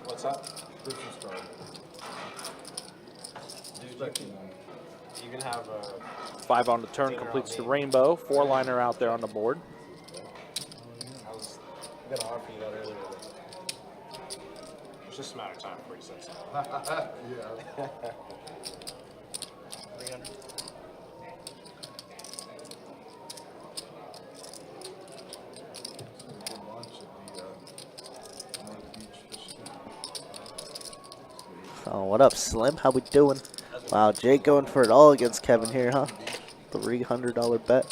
What's that? You can have 5 on the turn completes the rainbow. 4-liner out there on the board. I was gonna offer you that earlier. It's just a matter of time before you said something. Yeah. 300. Oh, what up, Slim? How we doing? Wow, Jake going for it all against Kevin here, huh? $300 bet.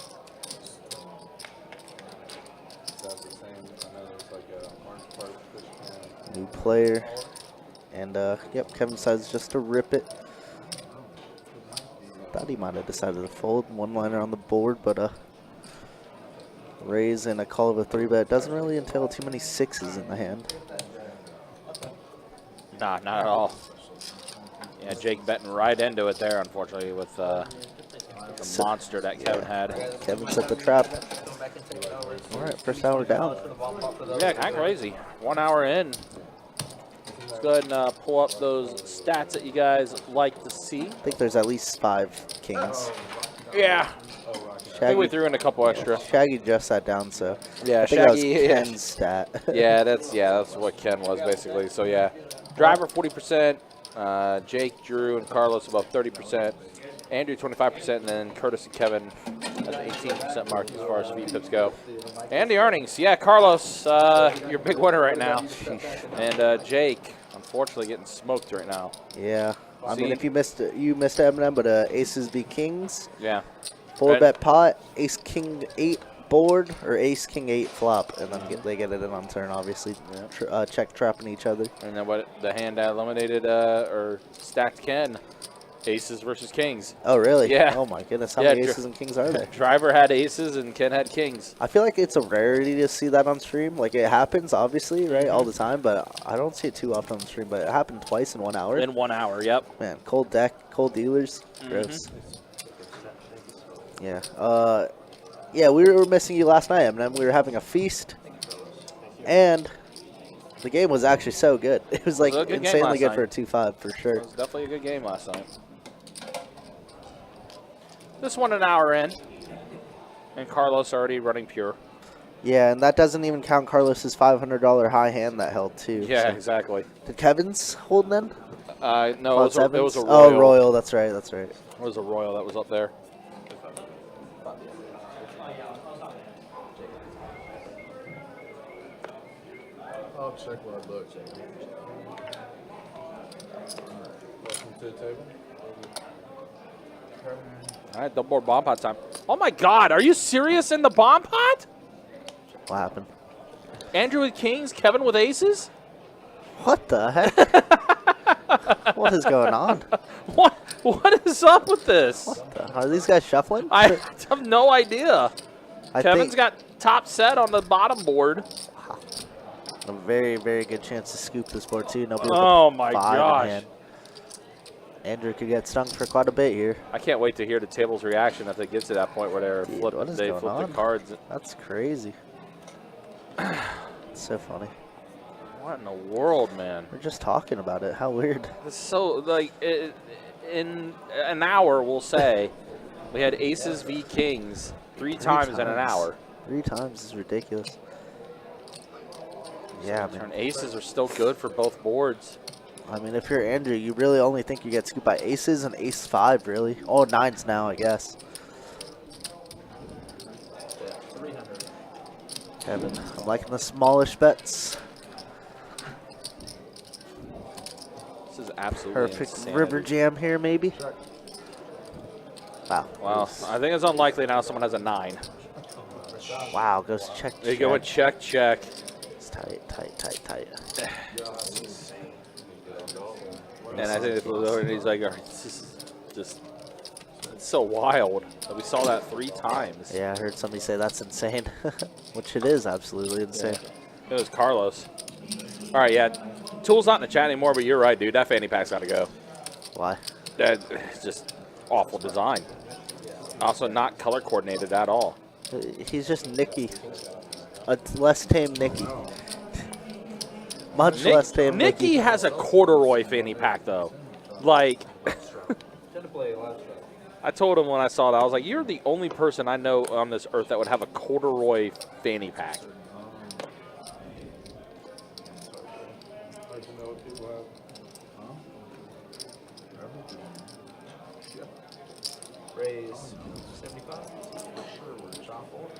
New player. And, yep, Kevin decides just to rip it. Thought he might have decided to fold. 1-liner on the board, but, raise and a call of a 3-bet doesn't really entail too many 6s in the hand. Nah, not at all. Yeah, Jake betting right into it there, unfortunately, with the monster that Kevin had. Kevin set the trap. Come back and take it over. All right, first hour down. For the ball pop for those. Yeah, kind of crazy. 1 hour in. Let's go ahead and pull up those stats that you guys like to see. I think there's at least 5 kings. Yeah, I think we threw in a couple extra. Shaggy just sat down, so Yeah, I think that was Shaggy. Ken's stat. Yeah, that's what Ken was basically. So yeah, driver 40%, Jake, Drew, and Carlos above 30%, Andrew 25%, and then Curtis and Kevin at the 18% mark as far as speed pips go. And the earnings, yeah, Carlos, you're a big winner right now, and Jake, unfortunately, getting smoked right now. Yeah, I mean, See? if you missed Eminem, but aces be kings. Yeah. 4-bet pot, ace king 8 board, or ace king 8 flop, and then they get it in on turn, obviously. Check trapping each other. And then what the hand that eliminated or stacked Ken. Aces versus kings. Oh, really? Yeah. Oh, my goodness. How Yeah, many aces and kings are there? Driver had aces and Ken had kings. I feel like it's a rarity to see that on stream. Like, it happens, obviously, right, all the time, but I don't see it too often on stream. But it happened twice in 1 hour. In 1 hour, yep. Man, cold deck, cold dealers. Gross. Yeah. Yeah, we were missing you last night, Eminem. We were having a feast, and the game was actually so good. It was like It was a good game insanely last good night. for a 2-5 for sure. It was definitely a good game last night. This one an hour in, and Carlos already running pure. Yeah, and that doesn't even count Carlos's $500 high hand that held too. Yeah, so. exactly. Did Kevin's hold then? No, it Klutz was a Evans? royal. Oh, Royal. That's right. That's right. It was a royal that was up there. I'll check where I look. Welcome to the table. All right, double board bomb pot time. Oh my God, are you serious in the bomb pot? What happened? Andrew with kings, Kevin with aces? What the heck? What is going on? What is up with this? What the? Are these guys shuffling? I have no idea. I Kevin's think got top set on the bottom board. a very, very good chance to scoop this board too. Nobody with Oh a my 5 in gosh. hand. Andrew could get stung for quite a bit here. I can't wait to hear the table's reaction if it gets to that point where Dude, what is they going flip on? the cards. That's crazy. It's so funny. What in the world, man? We're just talking about it. How weird. It's so, like, in an hour, we'll say, we had aces v kings three times in an hour. 3 times is ridiculous. Yeah, man. And aces are still good for both boards. I mean, if you're Andrew, you really only think you get scooped by aces and ace-5, really. Oh, 9s now, I guess. Kevin, I'm liking the smallish bets. This is absolutely Perfect insanity. river jam here, maybe. Wow. Wow, I think it's unlikely now someone has a 9. Wow, goes check, They go with check, check. It's tight, tight, tight, tight. And I think he's like, it's just it's so wild that we saw that 3 times. Yeah, I heard somebody say that's insane, which it is absolutely insane. It was Carlos. All right, yeah. Tool's not in the chat anymore, but you're right, dude. That fanny pack's got to go. Why? That's just awful design. Also not color coordinated at all. He's just Nicky. A less tame Nicky. Much less tame Nicky Nicky. has a corduroy fanny pack, though. Like, I told him when I saw that, I was like, you're the only person I know on this earth that would have a corduroy fanny pack. Hard to know what people have. Raise 75. Shuffle.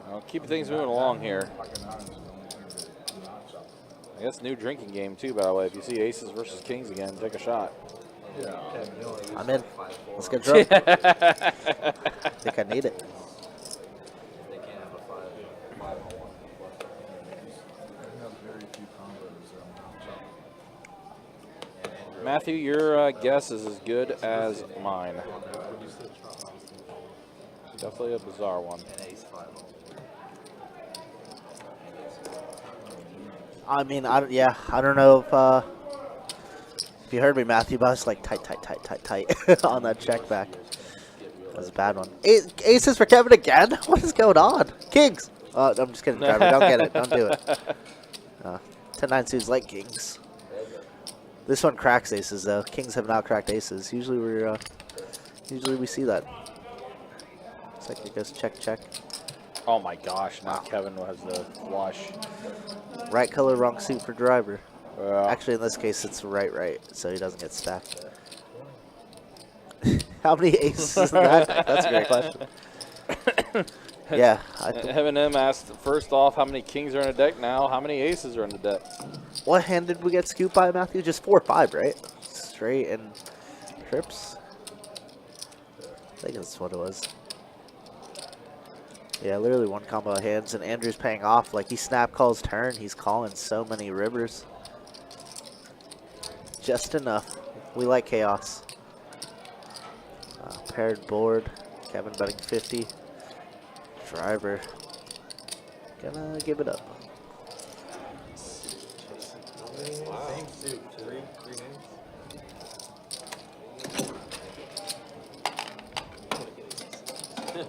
I'll keep things moving along here. I guess new drinking game, too, by the way. If you see aces versus kings again, take a shot. I'm in. Let's get drunk. I think I need it. They can't have a 5-on-1. Matthew, your guess is as good as mine. Definitely a bizarre one. And ace-5. I mean, I don't know if you heard me, Matthew, but I was like tight, tight, tight, tight, tight on that check back. That was a bad one. Aces for Kevin again? What is going on? Kings. I'm just kidding, Driver. Don't get it. Don't do it. 10-9 suits like kings. This one cracks aces though. Kings have not cracked aces. Usually we see that. Looks like it goes check, check. Oh my gosh, now Kevin has the flush. Right color, wrong suit for Driver. Well, Actually, in this case, it's right, so he doesn't get stacked. How many aces is that? That's a great question. Yeah. Heaven M asked, first off, how many kings are in a deck now? How many aces are in the deck? What hand did we get scooped by, Matthew? Just 4 or 5, right? Straight trips. I think that's what it was. Yeah, literally one combo of hands, and Andrew's paying off. Like, he snap calls turn. He's calling so many rivers. Just enough. We like chaos. Paired board. Kevin betting 50. Driver. Gonna give it up. Wow. Same suit, three names. The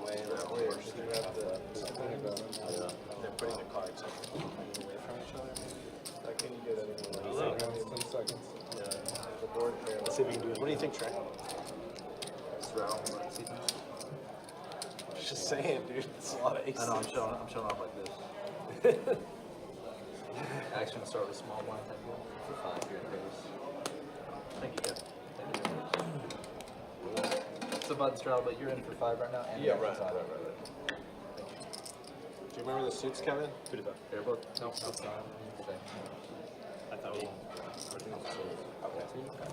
way that Wait, works. you have the thing about it. They're putting the cards like away from each other. How can you get anyone? Hello. 10 seconds. Yeah. The board pair. Let's see if we can do it. What do you think, Trey? Just saying, dude. It's a lot of aces. I know, I'm showing off like this. Actually, gonna start with a small blind type deal for 5 here in Vegas. Thank you, Kevin. Thank you. It's a button straddle, but you're in for 5 right now. And Yeah, you're right. outside. Do you remember the suits, Kevin? They're both. No, that's not. Okay. I thought we. Okay.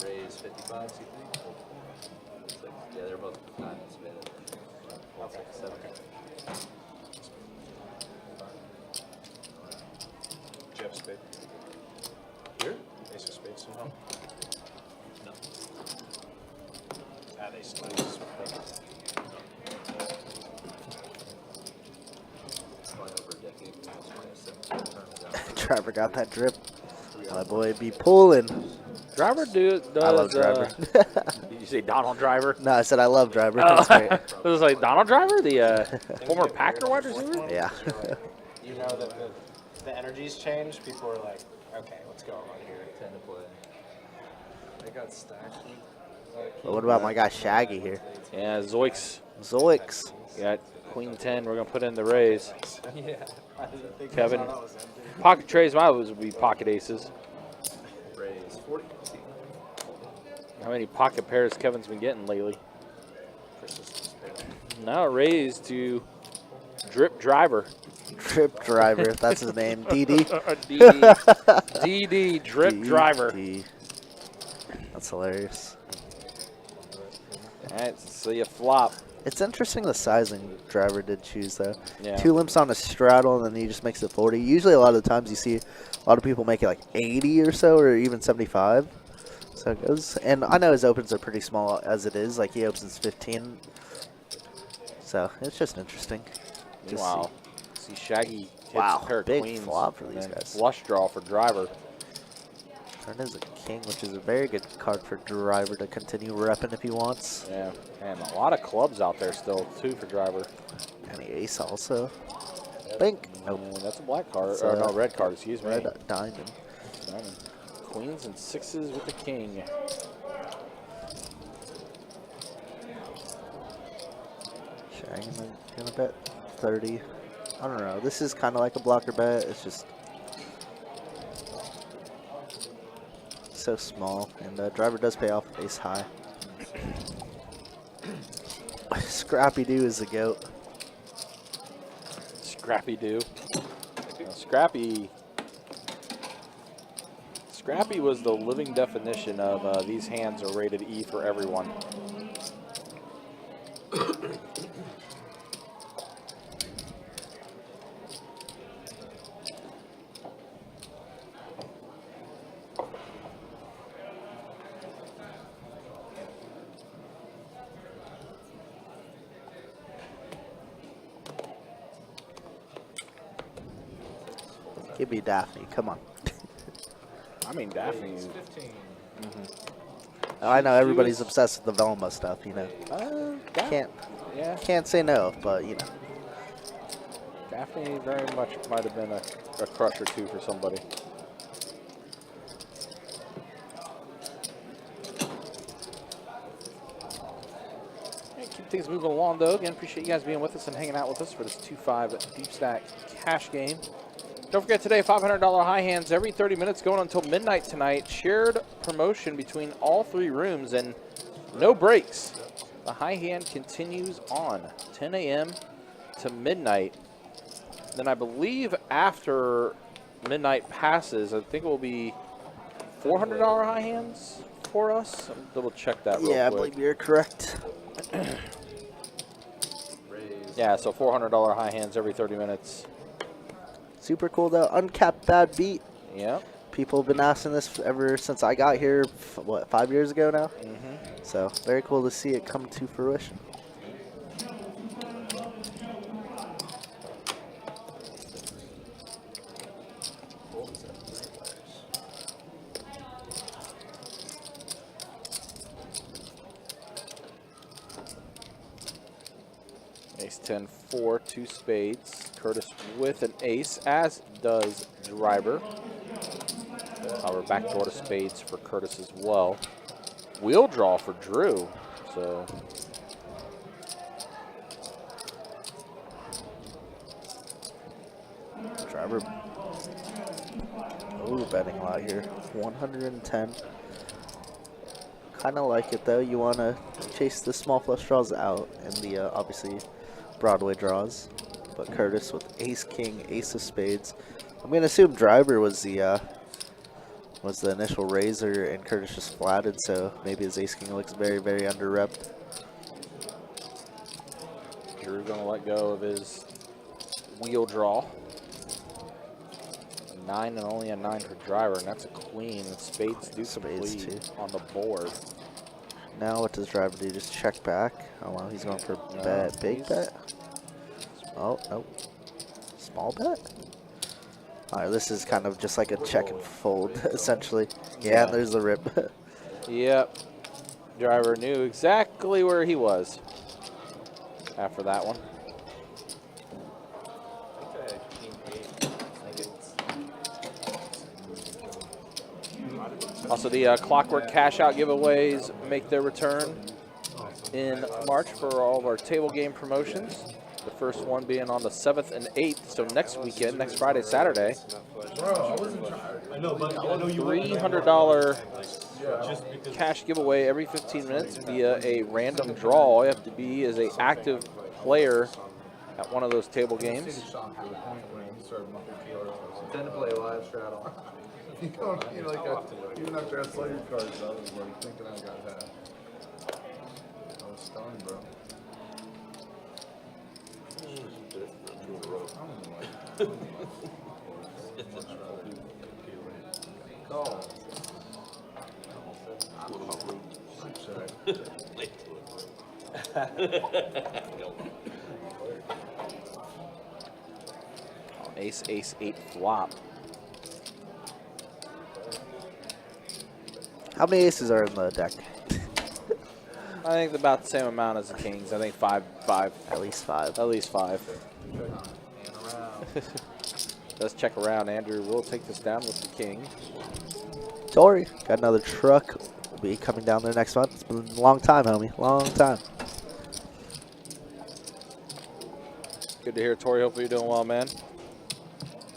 Raise 55, C3. It's like, yeah, they're both 9 and spade. Okay. 7. Do you have a spade? Here? Ace of spades somehow? No. Add ace of spades. Probably over a decade. It's 7 turns. Driver got that drip. My boy be pulling. Driver does. I love Driver. Did you say Donald Driver? No, I said I love Driver. Oh. That's great. It was like Donald Driver, the former Packer wide receiver. Yeah. You know that the energies change. People are like, okay, what's going on here? 10 to play. I got stacked. But what about my guy Shaggy here? Yeah, Zoiks. Zoiks. Got Queen 10. We're gonna put in the raise. Yeah. I didn't think Kevin. that's how that was ended. Pocket trays. Mine would be pocket aces. Raise 40. How many pocket pairs Kevin's been getting lately? Now raised to Drip Driver. Drip Driver. That's his name. DD. DD Drip Driver. DD. That's hilarious. All right, so you flop. It's interesting the sizing Driver did choose, though. Yeah. 2 limps on a straddle, and then he just makes it 40. Usually, a lot of the times you see a lot of people make it like 80 or so, or even 75. So it goes. And I know his opens are pretty small as it is. Like, he opens 15. So it's just interesting. to Wow. See Shaggy hits Wow, a pair of big queens. flop for and these then guys. Flush draw for Driver. Turn is a king, which is a very good card for Driver to continue repping if he wants. Yeah, and a lot of clubs out there still, too, for Driver. And the ace also. Bink. Nope. That's a black card, It's or a no, red card, excuse me. Red diamond. Diamond. Queens and 6s with the king. Shaggy gonna bet 30. I don't know. This is kind of like a blocker bet. It's just so small. And Driver does pay off with ace high. Scrappy Doo is the GOAT. Scrappy Doo. Scrappy was the living definition of these hands are rated E for everyone. Give me Daphne. Come on. I mean, Daphne. 15. I know everybody's obsessed with the Velma stuff, you know. Daphne, Can't say no, but you know. Daphne very much might have been a crush or two for somebody. Hey, keep things moving along, though. Again, appreciate you guys being with us and hanging out with us for this 2-5 deep stack cash game. Don't forget today, $500 high hands every 30 minutes going until midnight tonight. Shared promotion between all 3 rooms and no breaks. The high hand continues on 10 a.m. to midnight. Then I believe after midnight passes, I think it will be $400 high hands for us? I'll double check that real Yeah, I quick. believe you're correct. Yeah, so $400 high hands every 30 minutes. Super cool though. Uncapped bad beat. Yeah. People have been asking this ever since I got here, what, 5 years ago now? Mm-hmm. So very cool to see it come to fruition. Ace 10, 4, 2 spades. Curtis with an ace, as does Driver. Our backdoor to spades for Curtis as well. Wheel draw for Drew. So Driver. Ooh, betting a lot here. 110. Kind of like it though. You want to chase the small flush draws out and the obviously Broadway draws. But Curtis with ace king, ace of spades. I'm gonna assume Driver was the initial raiser and Curtis just flatted, so maybe his ace king looks very, very under-repped. Drew gonna let go of his wheel draw. A 9 and only a 9 for Driver, and that's a queen. And spades do Spades complete too. on the board. Now what does Driver do? Just check back? Oh wow, he's going for No, bet, big he's- bet. Oh, no. Small bet? Alright, this is kind of just like a check and fold, essentially. Yeah, there's the rip. Yep. Driver knew exactly where he was after that one. Also, the Clockwork Cash Out giveaways make their return in March for all of our table game promotions. The first one being on the 7th and 8th, so next weekend, next Friday, Saturday. $300 cash giveaway every 15 minutes via a random draw. All you have to be is an active player at one of those table games. Tend to play live straddle. Even after I saw your cards, I was like thinking I got that. I was stunned, bro. Call. Ace, ace, 8 flop. How many aces are in the deck? I think about the same amount as the kings. I think five. At least 5. At least 5. Let's check around. Andrew will take this down with the king. Tori, got another truck. Will be coming down there next month. It's been a long time, homie. Long time. Good to hear, Tori. Hopefully you're doing well, man.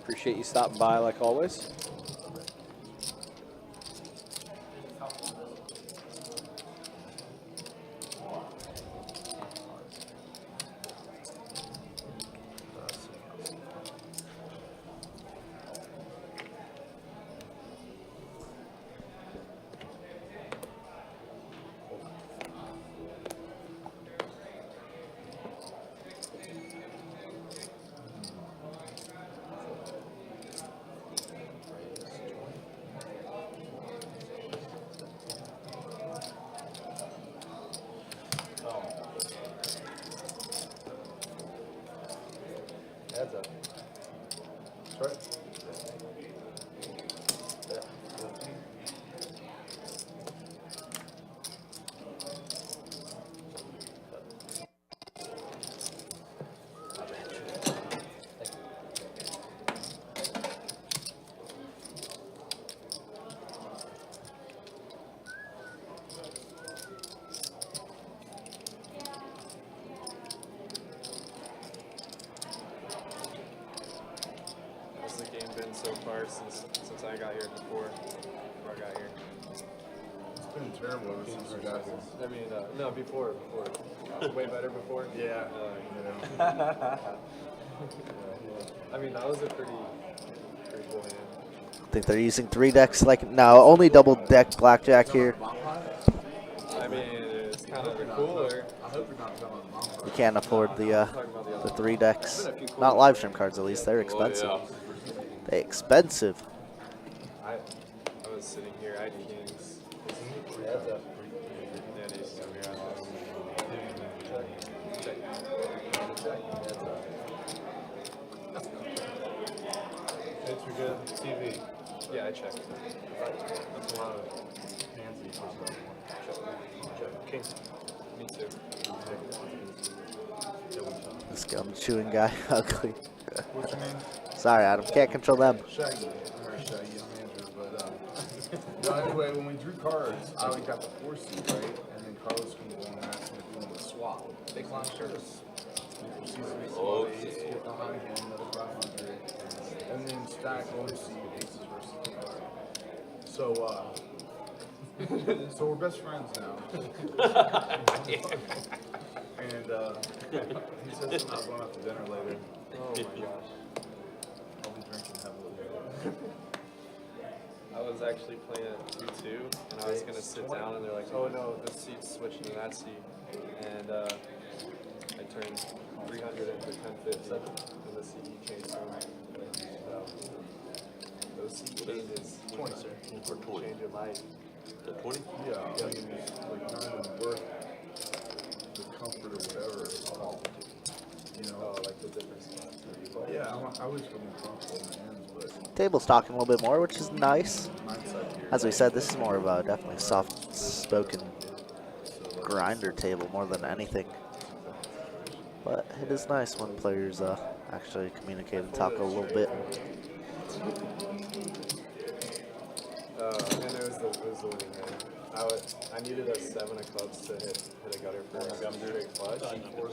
Appreciate you stopping by like always. Heads up. That's right. How's the game been so far since I got here before I got here? It's been terrible ever since I got here. I mean, no, before. Way better before? Yeah. I mean, that was a pretty cool hand. I think they're using 3 decks. Like, no, only double deck blackjack here. can't afford the 3 decks. Not live stream cards, at least. They're expensive. Oh, They expensive. I was sitting here, I had kings. Yeah, these over here. It's for good TV. Yeah, I checked. That's a lot of handsy for someone. King. Me too. This gum chewing guy, ugly. What's your name? Sorry, Adam. Can't control them. Shaggy. Alright, Shaggy, I'm Andrew. But, no, anyway, when we drew cards, I always got the 4 seed, right? And then Carlos can go on and ask me if we want to swap. Big line shirts. Okay. Get the high hand, another 500. And then stack on seed aces versus kings. So, so we're best friends now. And he says I'm not going out to dinner later. Oh my gosh. I'll be drinking heavily. I was actually playing at 2-2, and I was going to sit down, and they're like, oh no, this seat's switching to that seat. And I turned 300 into 1050, and the seat changed so much. Those seat changes 20, sir. For 20. Change your life. The 20? Yeah, I mean, like not even worth the comfort or whatever it's called. You know? Oh, like the difference. Yeah, I always feel more comfortable in my hands, but Table's talking a little bit more, which is nice. mindset here. As we said, this is more of a definitely soft-spoken grinder table more than anything. But it is nice when players actually communicate and talk a little bit. And it was the winning hand. I needed a 7 of clubs to hit a gutter for a straight flush,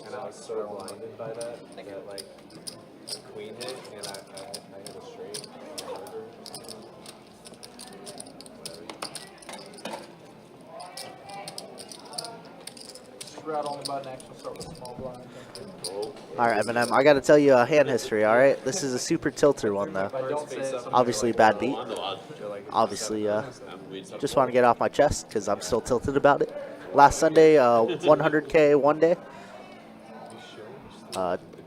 and I was so blinded by that like the queen hit, and I hit a straight. Right on the button, actually start with small blind. All right, Eminem, I got to tell you a hand history, all right? This is a super tilter one, though. If I don't say it, Obviously, bad beat. I know. Obviously, I'm weird. just want to get off my chest because I'm still tilted about it. Last Sunday, 100K one day.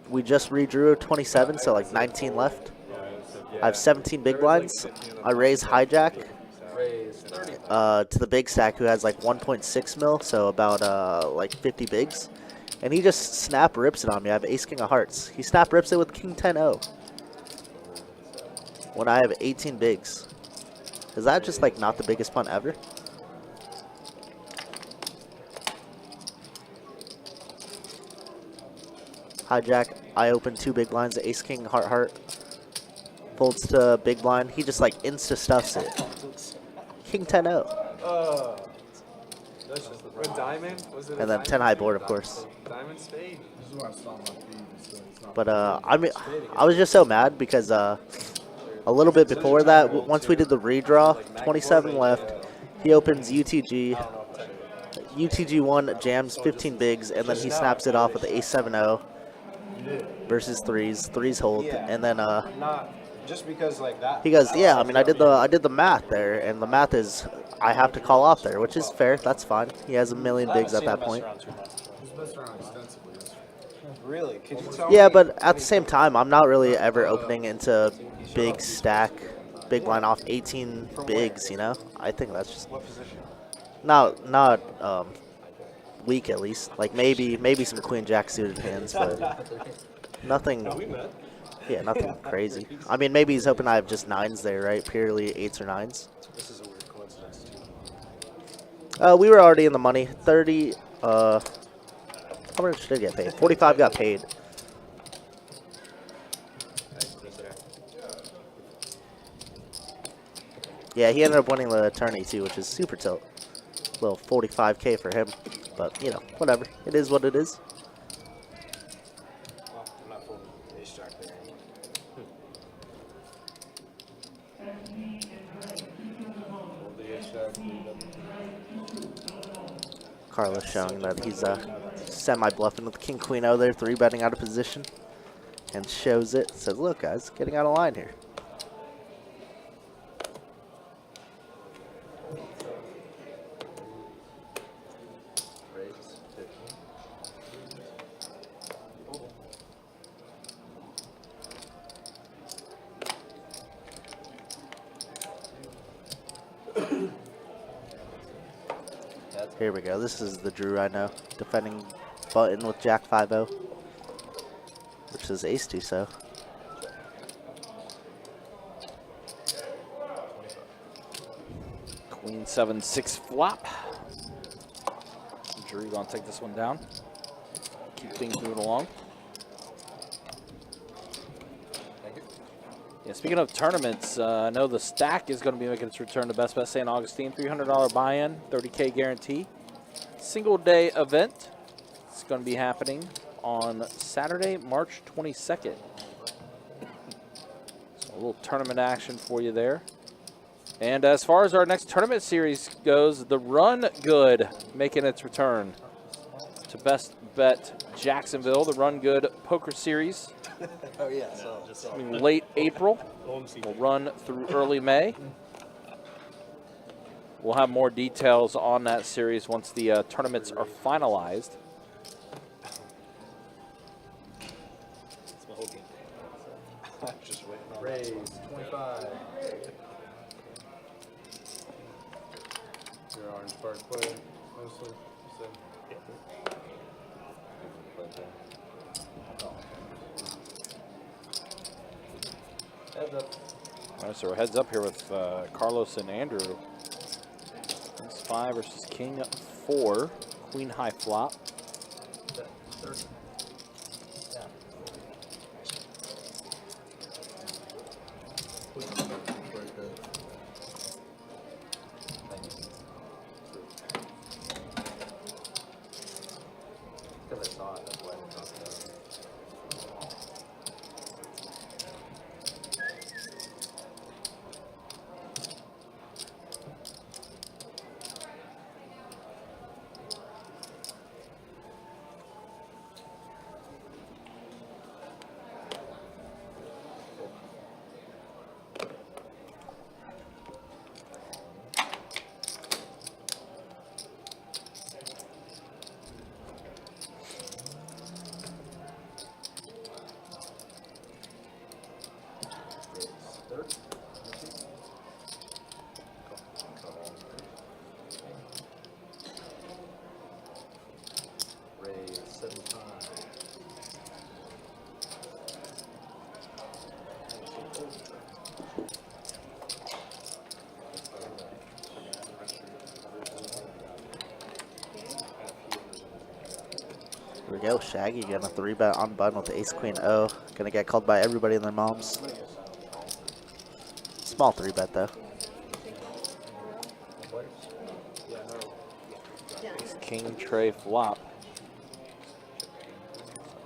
We just redrew 27, so like 19 left. I have 17 big blinds. I raise hijack raise 30. to the big stack, who has like 1.6 mil, so about like 50 bigs. And he just snap rips it on me. I have ace king of hearts. He snap rips it with king 10-0 when I have 18 bigs. Is that just like not the biggest punt ever? Hijack, I open 2 big blinds, ace king heart heart. Folds to big blind. He just like insta stuffs it. King 10-0. With diamond was it? And then 10 high board, of course. Diamond spade. This is why it's not my feed. It's not But I mean, I was just so mad because a little bit before that, once we did the redraw, 27 left, he opens UTG. UTG1 jams 15 bigs, and then he snaps it off with the ace 7-0 versus threes. Threes hold, and then Not just because like that. he goes, yeah. I mean, I did the math there, and the math is I have to call off there, which is fair. That's fine. He has a million bigs at that point. He's messed around extensively. Really? Could you tell Yeah, me? but at the same time, I'm not really ever opening into big stack, big line off 18 bigs. You know, I think that's just What position? not weak, at least. Like maybe some queen jack suited hands, but nothing. Yeah, nothing crazy. I mean, maybe he's hoping I have just 9s there, right? Purely 8s or 9s. This is a weird coincidence too. We were already in the money. 30. How much did I get paid? 45 got paid. Yeah, he ended up winning the tourney too, which is super tilt. Little 45K for him, but you know, whatever. It is what it is. Well, I'm not full ace jack there anymore. Carlos showing that he's semi-bluffing with King Queen O there, 3-betting out of position, and shows it. Says, look guys, getting out of line here. Here we go. This is the Drew I know. Defending button with Jack 5-0. Which is Ace 2 so. Queen 7-6 flop. Drew gonna take this one down. Keep things moving along. Yeah, speaking of tournaments, I know the stack is going to be making its return to Best Bet St. Augustine. $300 buy-in, 30K guarantee. Single day event. It's going to be happening on Saturday, March 22nd. So a little tournament action for you there. And as far as our next tournament series goes, the Run Good making its return to Best Bet Jacksonville, the Run Good Poker Series. Oh yeah, so just Late April. We'll run through early May. We'll have more details on that series once the tournaments are finalized. just waiting on Raise 25. Your orange part player, mostly. Heads up. All right, so we're heads up here with Carlos and Andrew. Ace 5 versus King 4. Queen high flop. Because I saw it, that's why I didn't talk about it. Raise 75. Here we go. Shaggy getting a 3-bet on button with the Ace Queen O. Gonna get called by everybody and their moms. Small 3-bet though. Ace King tray flop.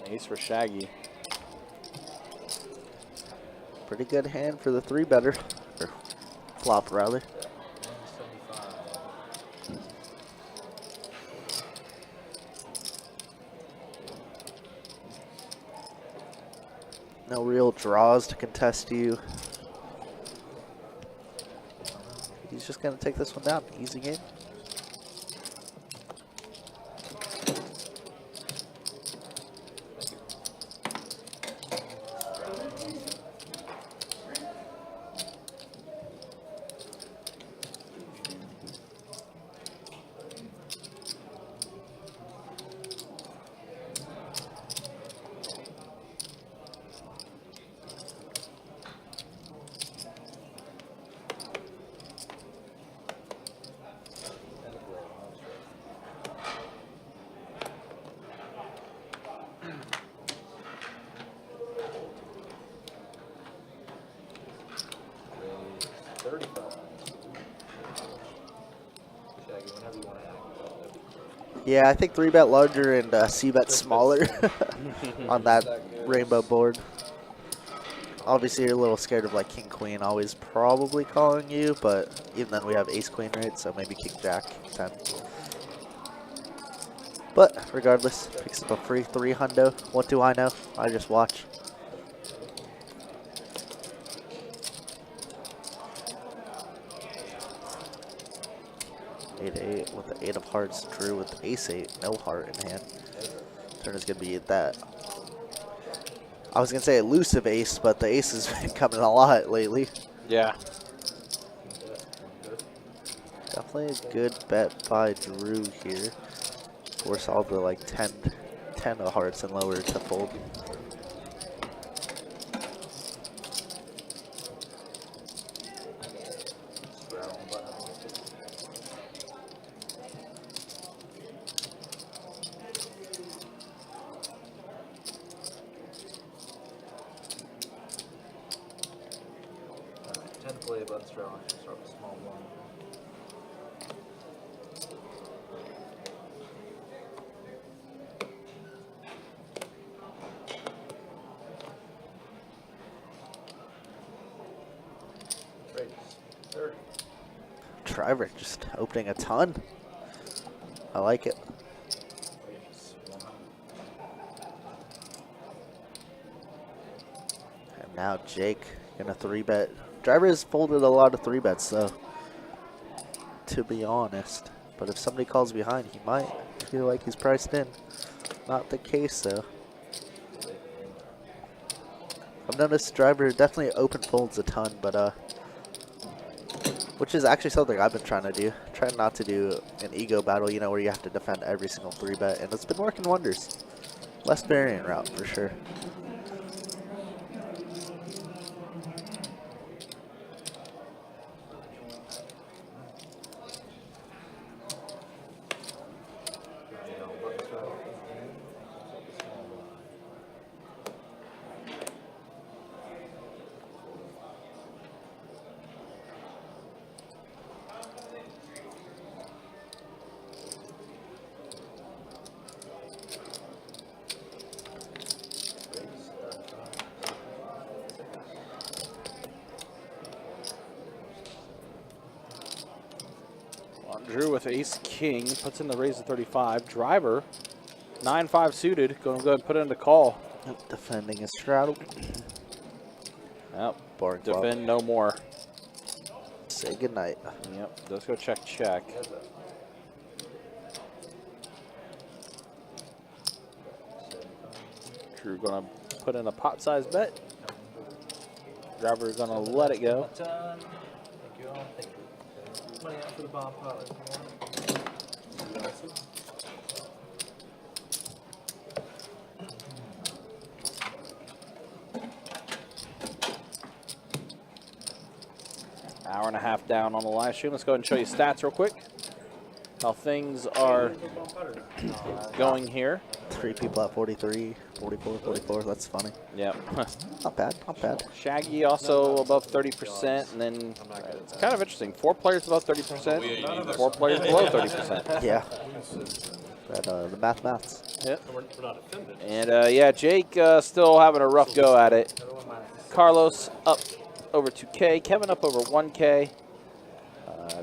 Ace for Shaggy. Pretty good hand for the 3-better. Or flop rather. No real draws to contest you. He's just gonna take this one down. Easy game. Yeah, I think 3-bet larger and C-bet smaller on that rainbow board. Obviously, you're a little scared of like King Queen always probably calling you, but even then we have Ace Queen, right? So maybe King Jack 10. But regardless, picks up a free 3 hundo. What do I know? I just watch. Eight with the 8 of hearts. Drew with the Ace 8, no heart in hand. Turn is gonna be at that. I was gonna say elusive ace, but the ace has been coming a lot lately. Yeah. Definitely a good bet by Drew here. Force all the like 10 of hearts and lower to fold. Tend to play button straddle. I should start with a small one. Raise 30. Driver just opening a ton. I like it. Raise 100. And now Jake gonna 3-bet. Driver has folded a lot of 3-bets, so to be honest. But if somebody calls behind, he might feel like he's priced in. Not the case, though. I've noticed Driver definitely open folds a ton, but which is actually something I've been trying to do. Trying not to do an ego battle, you know, where you have to defend every single 3-bet, and it's been working wonders. Less variant route for sure. Button straddle. Drew with ace king puts in the raise to 35. Driver 9-5 suited. Going to go ahead and put in the call. Yep, defending is straddled. Yep. Boring flop. Defend no more. Say goodnight. Yep. Let's go check. Drew going to put in a pot size bet. Driver going to let it go. Thank you all. Thank you. Money out for the bomb pot. Hour and a half down on the live stream. Let's go ahead and show you stats real quick. How things are going here. 3 people at 43, 44, 44. That's funny. Yep. Not bad, not bad. Shaggy also above 30%, and then it's kind of interesting. 4 players above 30%, 4 players below 30%. Yeah. But, the maths. Yep. We're not offended. And yeah, Jake still having a rough go at it. Carlos up over 2K, Kevin up over 1K.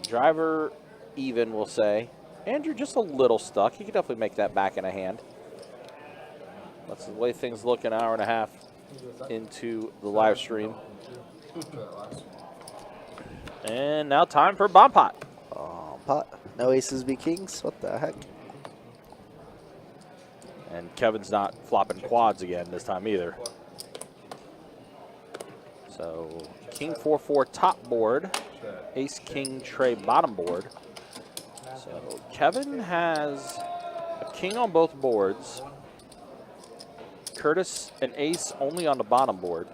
Driver even, we'll say. Andrew just a little stuck. He could definitely make that back in a hand. That's the way things look an hour and a half into the live stream. And now time for bomb pot. Pot. No aces be kings. What the heck? And Kevin's not flopping quads again this time either. So king 4-4 top board, ace king tray bottom board. So Kevin has a king on both boards. Curtis an ace only on the bottom board.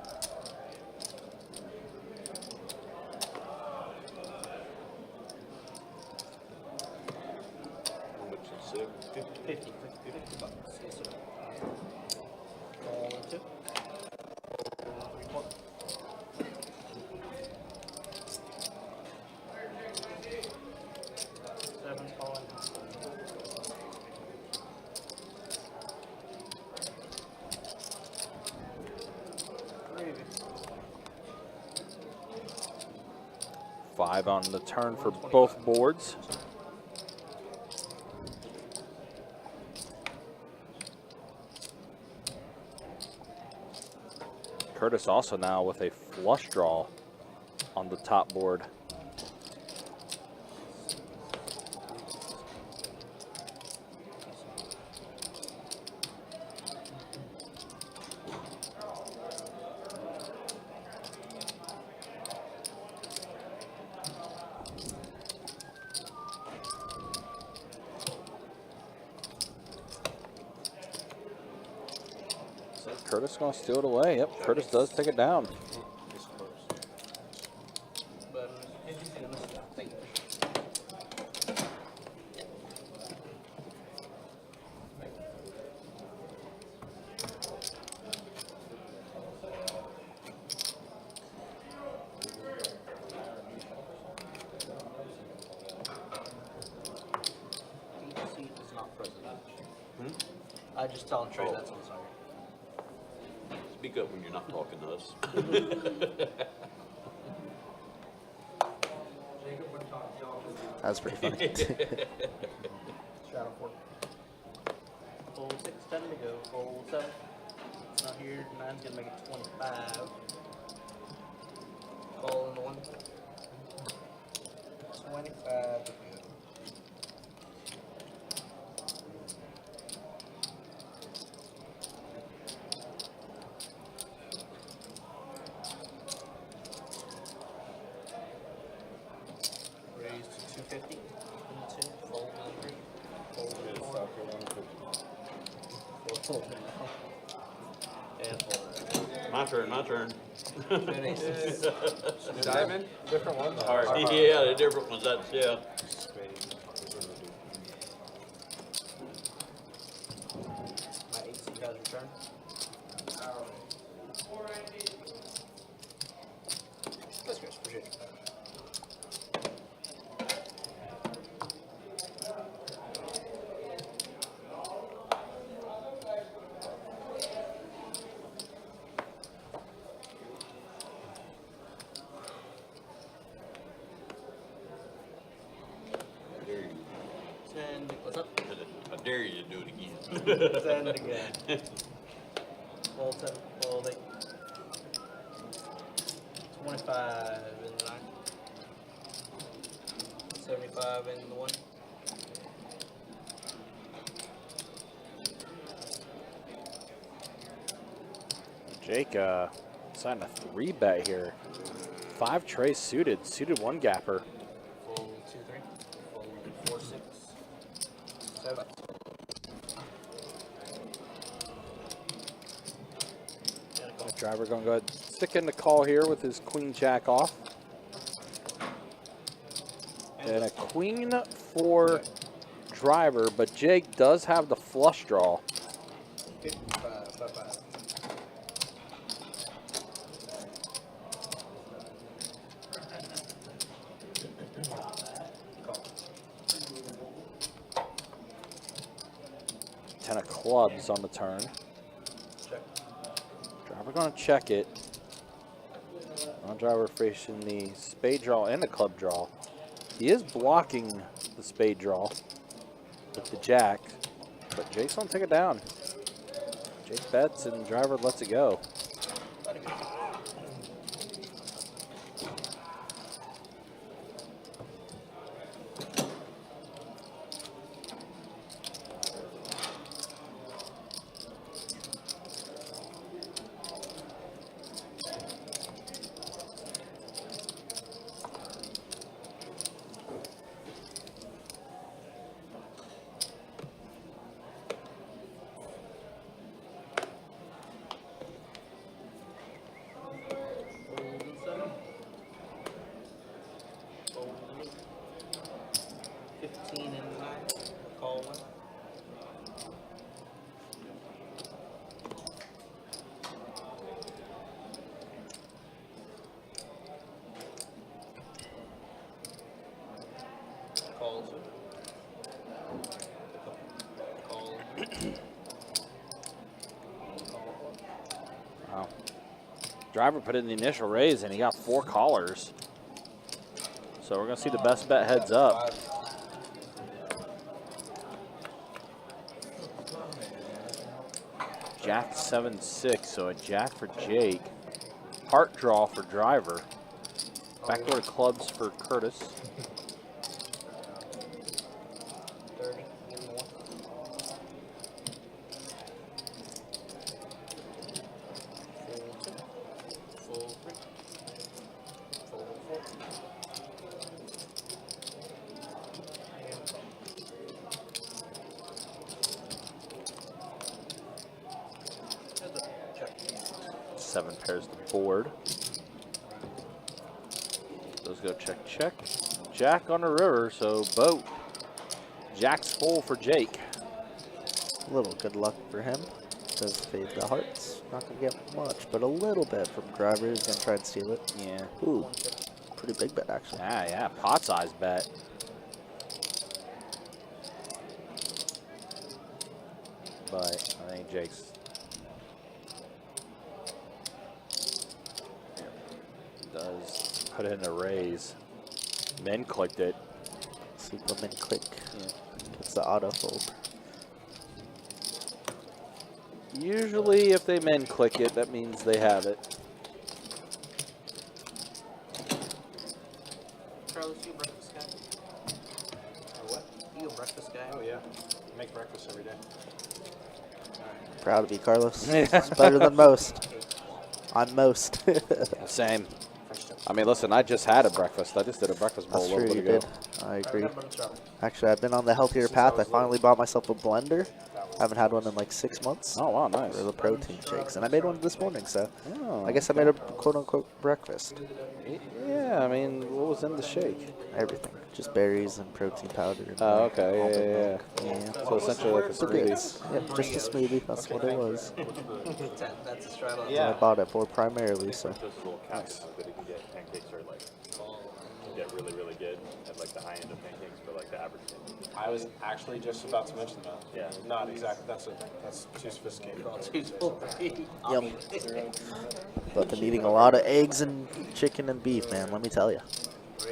Five on the turn for both boards. Curtis also now with a flush draw on the top board. Curtis going to steal it away. Yep, Curtis does take it down. It's close. But thank you. Seat is not present. I just tell him Trey that's what's on here. Speak up when you're not talking to us. That's pretty funny. Shadow 4. Full 6, 10 to go. Full 7. It's not here. 9's gonna make it 25. Call in the 1. 25 to go. Raise to 250. In 2. Fold in 3. Fold in 4. Fold in 1. And fold. My turn, my turn. Finish. Diamond? Different one? Yeah, the different ones, that's, yeah. My 8 has returned. That's good. Appreciate it. I dare you. Send. What's up? I dare you to do it again. Send again. Fold 7. Fold 8. 25 in the 9. 75 in the 1. Jake signed a 3-bet here. 5 trays suited. Suited 1 gapper. Fold 2, 3. Fold 4, 6. 7. Driver going to go ahead and stick in the call here with his queen jack off. And a queen for driver, but Jake does have the flush draw. 55, 55. Ten of clubs on the turn. Check. Driver going to check it. Non-driver facing the spade draw and the club draw. He is blocking the spade draw with the jack, but Jake's going to take it down. Jake bets and driver lets it go. Wow. Driver put in the initial raise and he got 4 callers. So we're going to see the best bet heads up. Jack 7-6, so a jack for Jake. Heart draw for driver. Backdoor clubs for Curtis. 30, give me 1. Full 2. Full 3. Full 4. And call. Heads up. Check. 7 pairs to board. Those go check, check. Jack on the river, so boat. Jack's full for Jake. A little good luck for him. Does fade the hearts. Not gonna get much, but a little bit from driver. He's gonna try and steal it. Yeah. Ooh, pretty big bet actually. Yeah, pot size bet. But I think Jake's does put in a raise. Men clicked it. Superman click. Yeah. Gets the auto fold. Usually, if they men click it, that means they have it. Carlos, you a breakfast guy? What? You a breakfast guy? Oh yeah, I make breakfast every day. Proud to be Carlos. It's better than most. I'm most. Same. I mean, listen, I just had a breakfast. I just did a breakfast bowl That's a true, little you bit ago. did. I agree. Actually, I've been on the healthier path. I finally bought myself a blender. Haven't had one in like 6 months. Oh, wow, nice. For the protein shakes. And I made one this morning, so Oh, I guess I made a quote-unquote breakfast. yeah, I mean, what was in the shake? Everything. Just berries and protein powder. And Oh, okay, almond yeah. milk. Yeah. So essentially like a It's good. smoothie. Yep, just a smoothie. That's what it was. That's a stride on. I bought it for primarily, so. Those little capsules, but you can get pancakes are like, you get really, really good at like the high end of pancakes for like the average thing. I was actually just about to mention that. Yeah. Not exactly. That's too sophisticated. Yum. But been eating a lot of eggs and chicken and beef, man. Let me tell you. I'm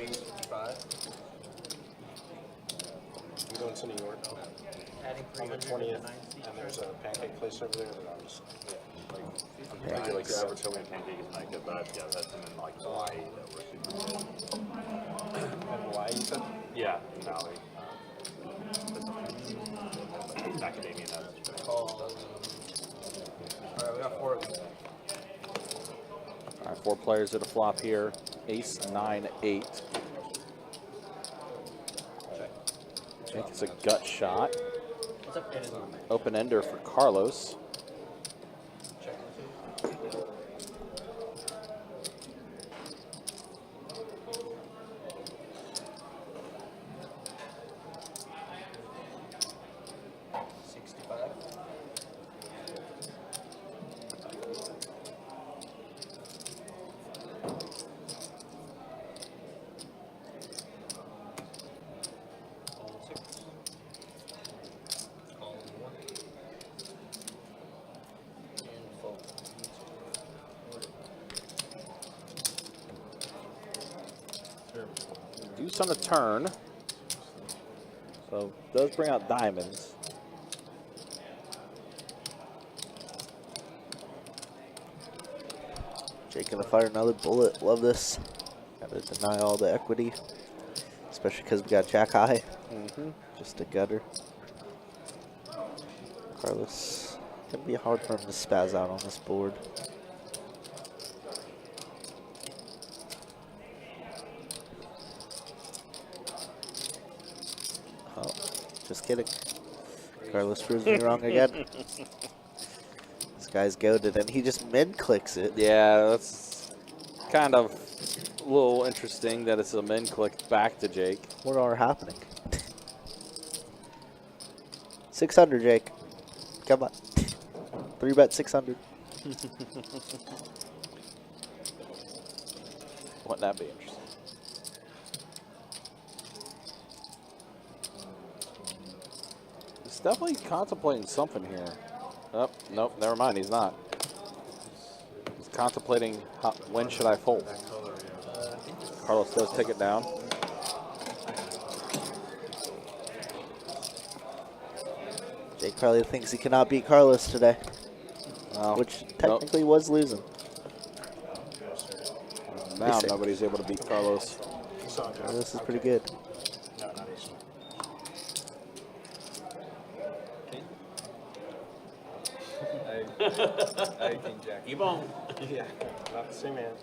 going to New York Adding on the 20th, and there's a pancake place over there that I'm just. I feel like the average homemade pancake is not good, but yeah, that's in like Hawaii that were super good. In Hawaii, you said? Yeah, in Maui. Macadamia nuts. Alright, we got 4 of them. All right, 4 players at a flop here. Ace, 9, 8. I think it's a gut shot. What's up, Dennis? Open ender for Carlos. Check. Deuce on the turn. So does bring out diamonds. Jake gonna fire another bullet. Love this. Gotta deny all the equity. Especially because we got Jack high. Just a gutter. Carlos. Gonna be hard for him to spaz out on this board. Oh, just kidding. Carlos proves me wrong again. This guy's goated, and he just mid-clicks it. Yeah, that's kind of a little interesting that it's a min click back to Jake. What are happening? 600, Jake. Come on. 3-bet 600. Wouldn't that be interesting? He's definitely contemplating something here. Oh, nope, never mind, he's not. He's contemplating when should I fold. Carlos does take it down. Jake probably thinks he cannot beat Carlos today, Well, which technically was losing. now basic. nobody's able to beat Carlos. This is pretty good. No, not ace. I King Jack. Keep on. Yeah, not the same man.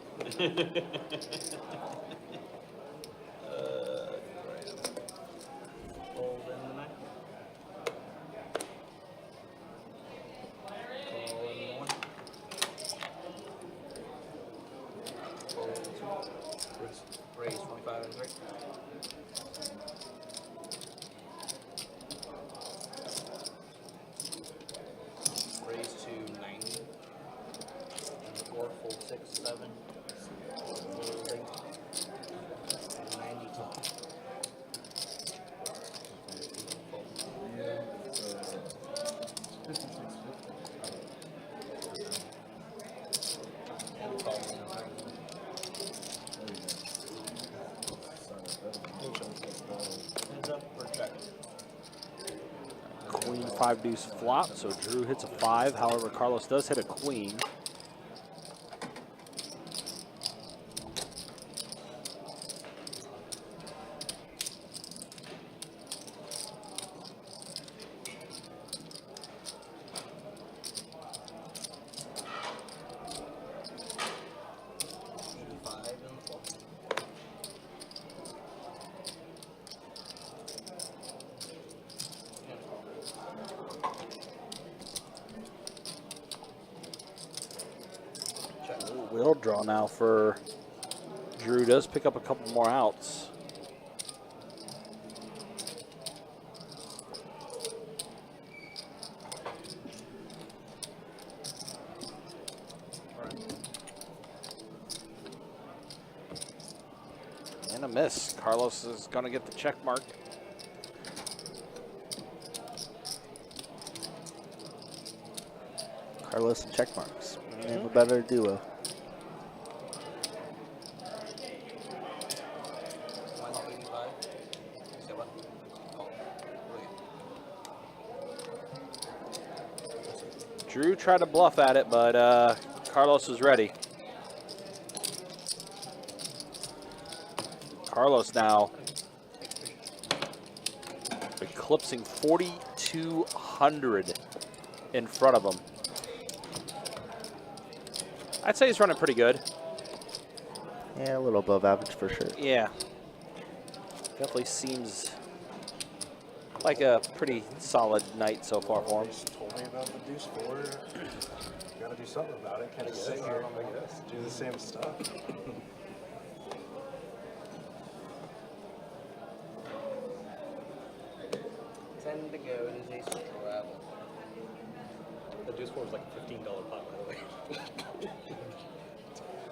Fold in the 9. Call in the 1. Raise 25 and 3. Raise to 90. And the 4, full 6, 7. Folding. And 90 top. And call in 90. Heads up or check? Queen 5 deuce flop, so Drew hits a 5. However, Carlos does hit a queen. Wheel draw now for Drew. Does pick up a couple more outs. And a miss. Carlos is going to get the check mark. Carlos and check marks. We have a better duo. Drew tried to bluff at it, but Carlos was ready. Carlos now eclipsing 4,200 in front of him. I'd say he's running pretty good. Yeah, a little above average for sure. Yeah. Definitely seems like a pretty solid night so far for him. Told me about the deuce 4. You gotta do something about it. Can't just sit here and do the same stuff. 10 to go. It is ace to travel. The deuce 4 was like a $15 pot, by the way.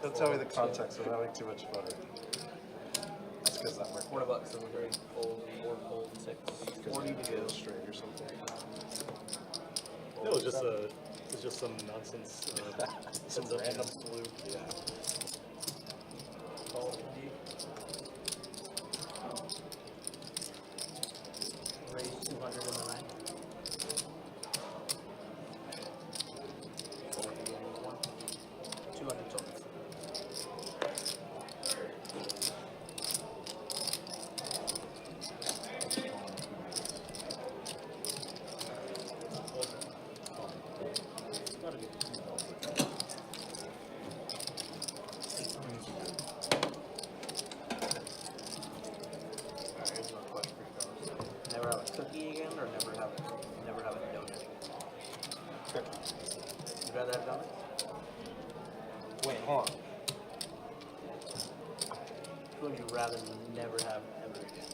Don't tell me the context of having too much butter. That's because that worked. $4 in the grade. Fold, 4, fold, 6. 40 to go. Straight or something. No, it was just some nonsense. Some random fluke. Yeah. Call D. Raise 200 in the 9. Fold again with 1. 200 total. Never have a cookie again, or never have a donut? Cookie. You'd rather have donut? Wait, hold on. Who would you rather never have ever again?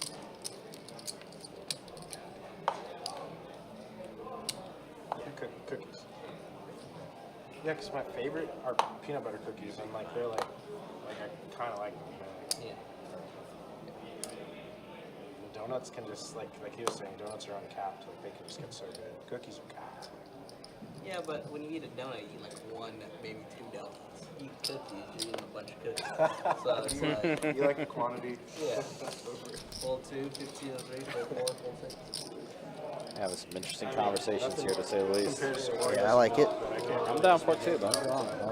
Cookies. Yeah, because my favorite are peanut butter cookies, and like they're like I kind of like them. Yeah. Donuts can just like he was saying, donuts are uncapped. Like they can just get so good. Cookies are capped. Yeah, but when you eat a donut, you eat like 1, maybe 2 donuts. You eat cookies, you're eating a bunch of cookies. So it's like, You like the quantity? yeah. Full 2, 15 and 3, full 4, full 6. Having some interesting conversations here, to say the least. Yeah, I like it. I'm down for it too, though. I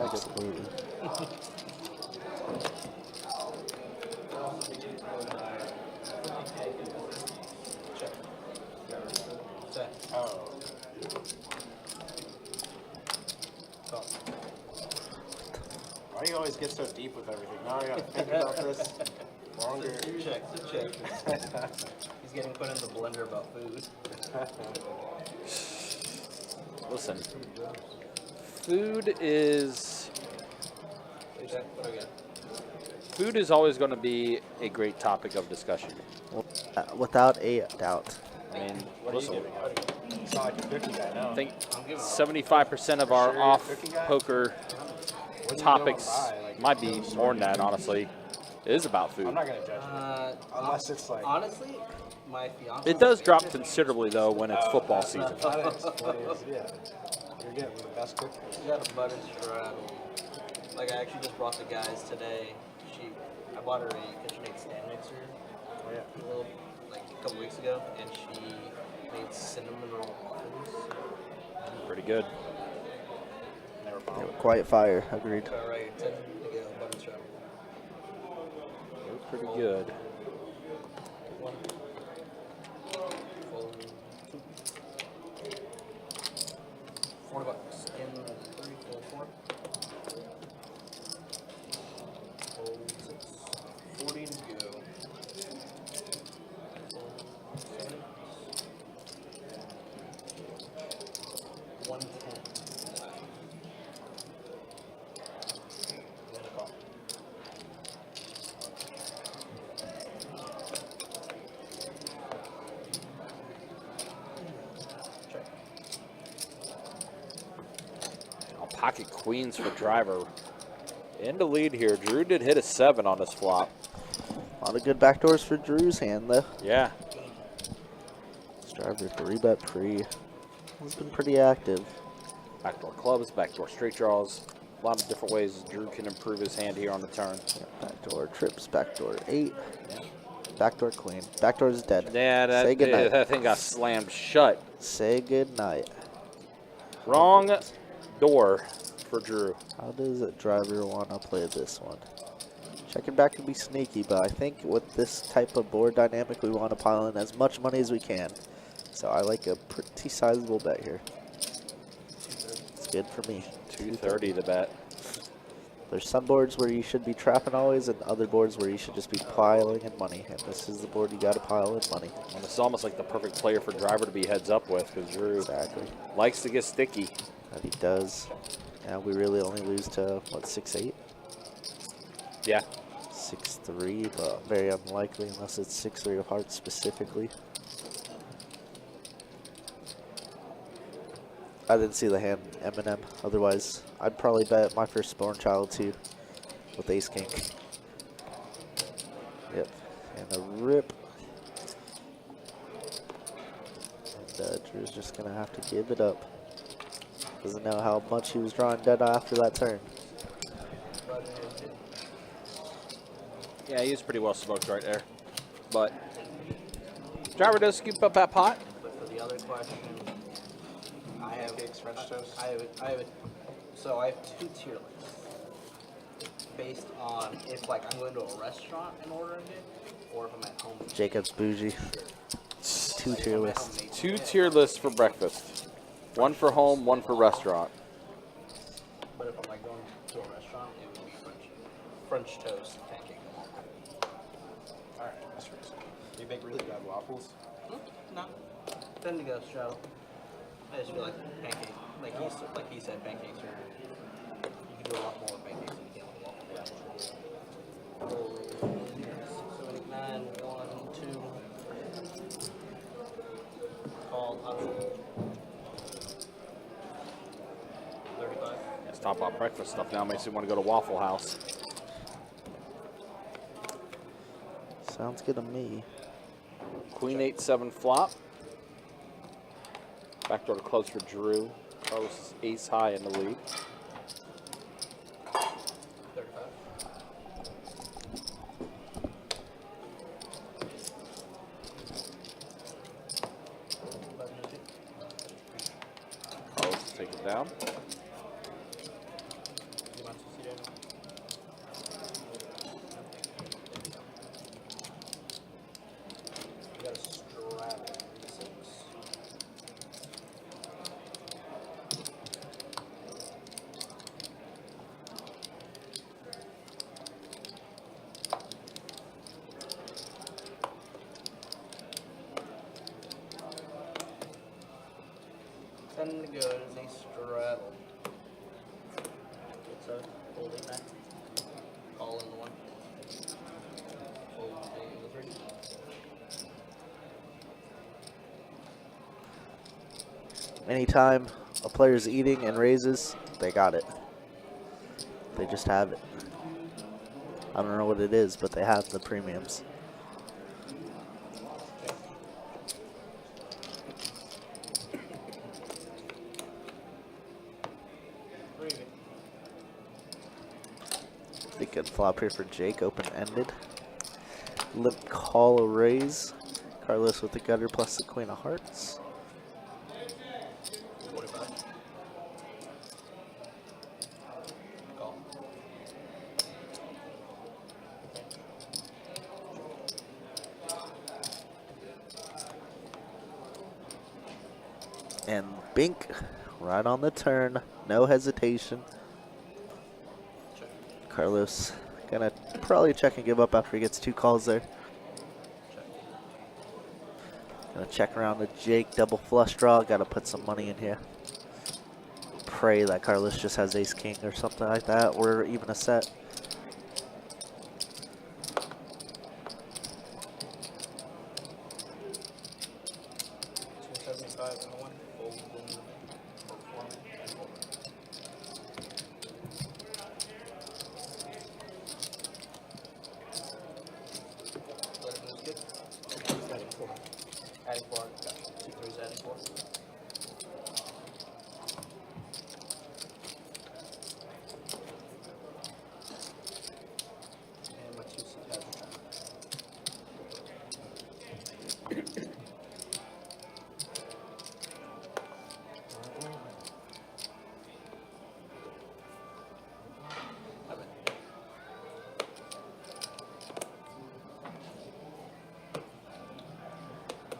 like it. Check. Oh. Why do you always get so deep with everything? Now I gotta think about this longer. Check. He's getting put in the blender about food. Listen, food is Check. What do we got? Food is always going to be a great topic of discussion. Without a doubt. I mean, What listen, are you giving? It's not like a cookie guy, no. I think 75% of our off poker topics might be more than that, honestly. It is about food. I'm not gonna judge you. Unless it's like Honestly, my fiance. It does drop considerably, though, when it's football season. yeah. You're getting the best cookies. We got a butter straddle. Like I actually just brought the guys today. I bought her a KitchenAid stand mixer. Oh yeah. A little, like a couple weeks ago, and she made cinnamon roll waffles. Pretty good. Never They found were quite fire. Agreed. All right, 10 to go, butter straddle. It was pretty good. One. Fold. $40. In 3, fold 4. Fold 6. 40 to go. Fold 7. 110. And a call. Check. Pocket queens for driver. In the lead here. Drew did hit a 7 on this flop. A lot of good backdoors for Drew's hand, though. Yeah. This driver 3-bet pre. He's been pretty active. Backdoor clubs, backdoor straight draws. A lot of different ways Drew can improve his hand here on the turn. Yeah, backdoor trips, backdoor 8. Backdoor queen. Backdoor is dead. Yeah, Say goodnight. that thing got slammed shut. Say goodnight. Wrong door for Drew. How does a driver want to play this one? Checking back can be sneaky, but I think with this type of board dynamic, we want to pile in as much money as we can. So I like a pretty sizable bet here. It's good for me. 230 to bet. There's some boards where you should be trapping always, and other boards where you should just be piling in money. And this is the board you got to pile in money. And it's almost like the perfect player for driver to be heads up with, because Drew Exactly. likes to get sticky. That he does. Yeah, we really only lose to, what, 6-8? Yeah. 6-3, but very unlikely unless it's 6-3 of hearts specifically. I didn't see the hand Eminem. Otherwise, I'd probably bet my firstborn child too with ace king. Yep, and a rip. And Drew's just gonna have to give it up. Doesn't know how much he was drawing dead after that turn. Yeah, he was pretty well smoked right there. But driver does scoop up that pot. But for the other question, I have Pancakes, French toast? So I have 2 tier lists based on if like I'm going to a restaurant and ordering it, or if I'm at home. Jacob's bougie. 2 tier If I'm at lists. home making 2 it. tier lists for breakfast. 1 for home, 1 for restaurant. But if I'm like going to a restaurant, it would be French toast, pancake. Alright, that's reasonable. Do you make really bad waffles? No, tend to go straddle. I just feel like pancakes, like he said, pancakes are. You can do a lot more with pancakes than you can with waffles. 79, 1, 2. Call option. 35. Let's talk about breakfast stuff now. Makes me want to go to Waffle House. Sounds good to me. Queen 8-7 flop. Backdoor to clubs for Drew. Carlos is ace high in the lead. 35. Carlos will take it down. You got a straddle 6. Ten to go is a straddle. So, hold it back. All in the one. Anytime a player's eating and raises, they got it. They just have it. I don't know what it is, but they have the premiums. Big good flop here for Jake, open-ended. Limp call a raise. Carlos with the gutter plus the queen of hearts. 45. Call. And bink, right on the turn, no hesitation. Carlos gonna probably check and give up after he gets 2 calls there. Gonna check around with Jake, double flush draw, gotta put some money in here. Pray that Carlos just has ace king or something like that, or even a set. Adding 4. Got 2 threes, adding 4. And my 2 seat has returned.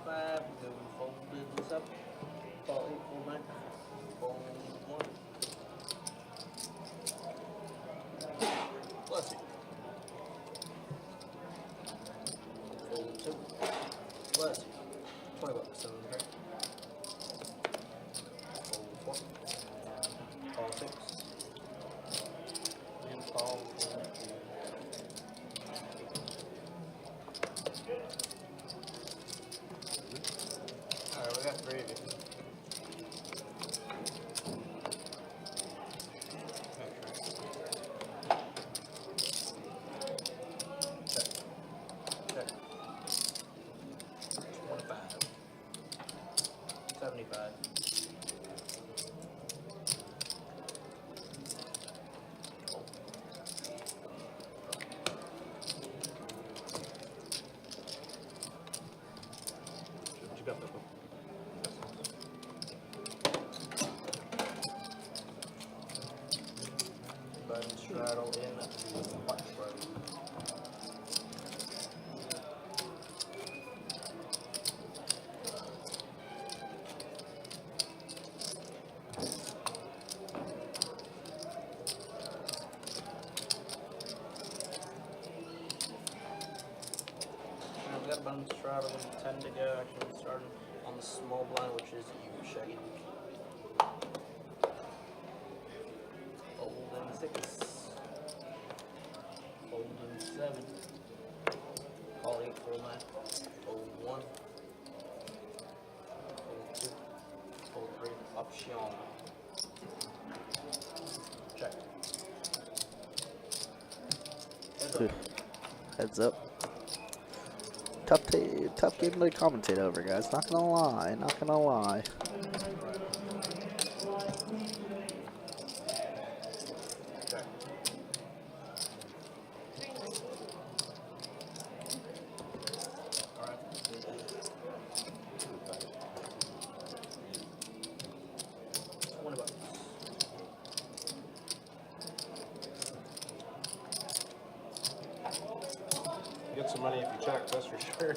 Five, go fold business up. Fall 8, fold 9. Fold 1. Bless you. Fold 2. Bless you. 20 bucks, 7 right. Fold 4. Call 6. And call 4. Alright, we got 3 of you. Check. Check. 25. 75. What you got there, bro? Button straddle in the white straddle. We got a button straddle with 10 to go. Actually, starting on the small blind, which is you, Shaggy. Fold in 6. Fold in 7. Call 8, fold 9. Fold 1. Fold 2. Fold 3. Option. Check. Heads up. Heads up. Tough game to commentate over, guys. Not gonna lie, not gonna lie. Check. Alright. 20 bucks. Get some money if you check, that's for sure.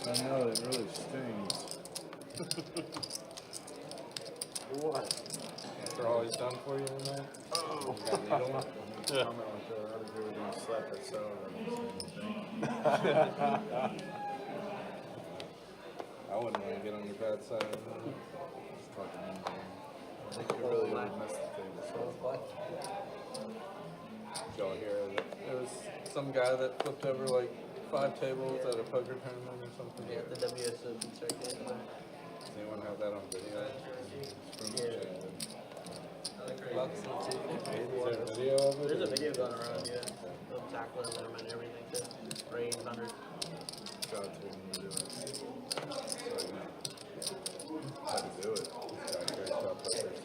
I know, it really stings. What? After all he's done for you tonight? Oh. Got needle? Yeah. Comment like the other day we're gonna slap that soda or the same thing. I wouldn't want to get on your bad side. fucking in-game. I think it really would mess the table. Y'all hear it? There was some guy that flipped over like 5 tables at a poker tournament or something. Yeah, the WSOP circuit. Does anyone have that on video? Lots of Is there a video of it? There's a or- video going around, yeah. They'll tackle them and everything too. Range 100. Shout out to him when you do it. So, yeah. How to do it. This guy carries top players.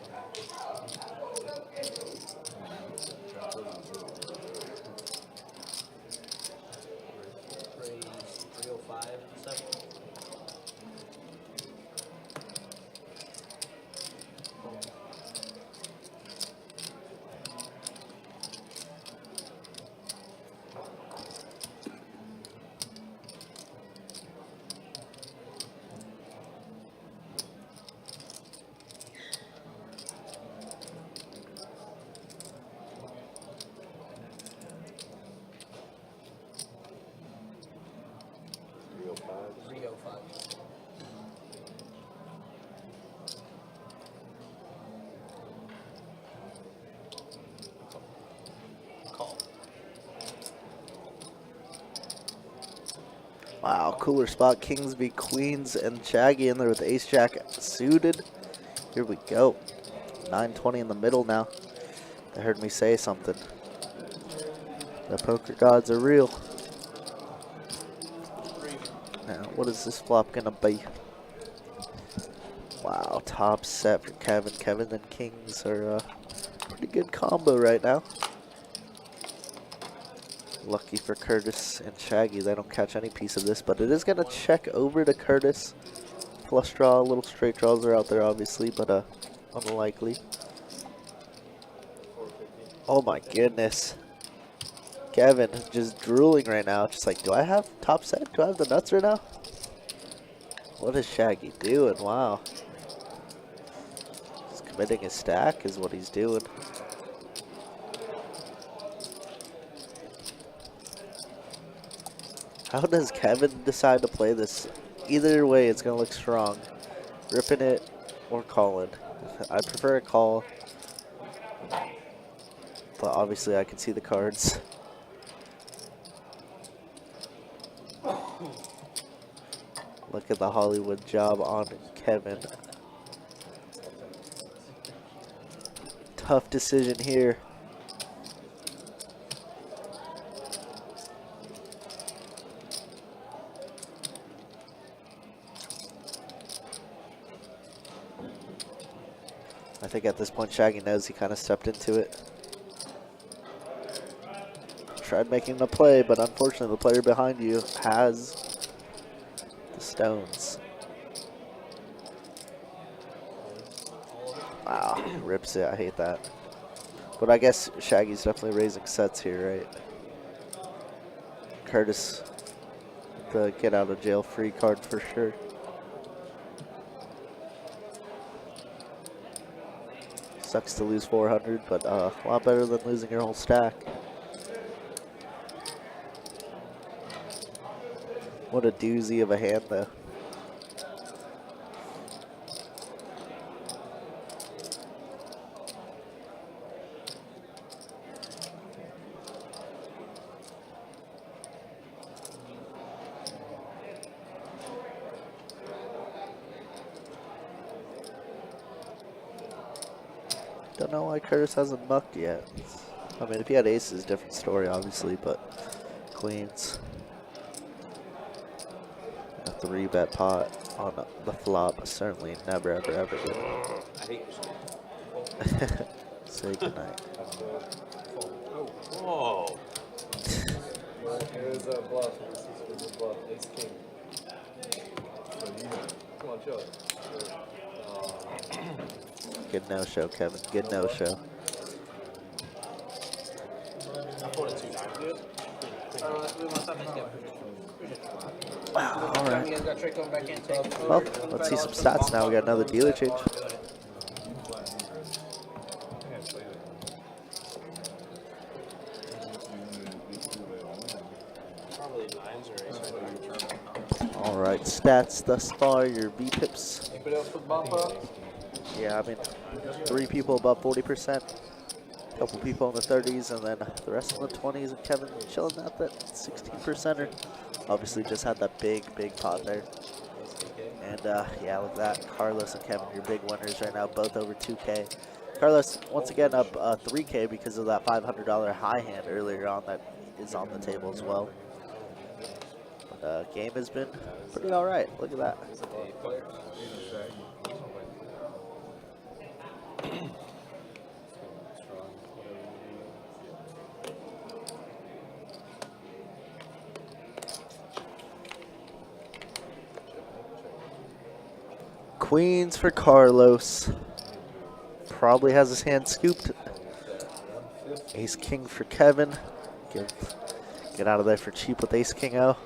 Raise 305 second. Real five. 305. Call. Wow, cooler spot. Kings v Queens and Shaggy in there with Ace Jack suited. Here we go. 920 in the middle now. They heard me say something. The poker gods are real. Now, what is this flop gonna be? Wow, top set for Kevin. Kevin and Kings are a pretty good combo right now. Lucky for Curtis and Shaggy, they don't catch any piece of this, but it is gonna check over to Curtis. Flush draw, little straight draws are out there obviously, but unlikely. Oh my goodness. Kevin just drooling right now. Just like, do I have top set? Do I have the nuts right now? What is Shaggy doing? Wow. Just committing his stack is what he's doing. How does Kevin decide to play this? Either way, it's going to look strong. Ripping it or calling. I prefer a call. But obviously I can see the cards. Look at the Hollywood job on Kevin. Tough decision here. I think at this point Shaggy knows he kind of stepped into it. Tried making a play, but unfortunately the player behind you has the stones. Wow, rips it. I hate that. But I guess Shaggy's definitely raising sets here, right? Curtis, the get out of jail free card for sure. Sucks to lose 400, but a lot better than losing your whole stack. What a doozy of a hand, though. Don't know why Curtis hasn't mucked yet. I mean, if he had aces, different story, obviously, but queens. A 3-bet pot on the flop, certainly never, ever, ever good. I hate you. Say goodnight. Oh. It was a bluff. This is a bluff. Ace king. So you know. Come on, chill. Good no-show, Kevin. Good no-show. Wow, all right. You guys got tricked on backhand take. Well, let's see some stats now. We got another dealer change. Probably nines or aces. All right, stats thus far. Your V-pips. Anybody else with bump up? Yeah, I mean, 3 people above 40%, a couple people in the 30s, and then the rest in the 20s, and Kevin chilling at that 16%er. Obviously just had that big pot there. And yeah, look at that. Carlos and Kevin, your big winners right now, both over 2K. Carlos, once again, up 3K because of that $500 high hand earlier on that is on the table as well. But game has been pretty all right. Look at that. Queens for Carlos. Probably has his hand scooped. Ace King for Kevin. Get out of there for cheap with Ace King O.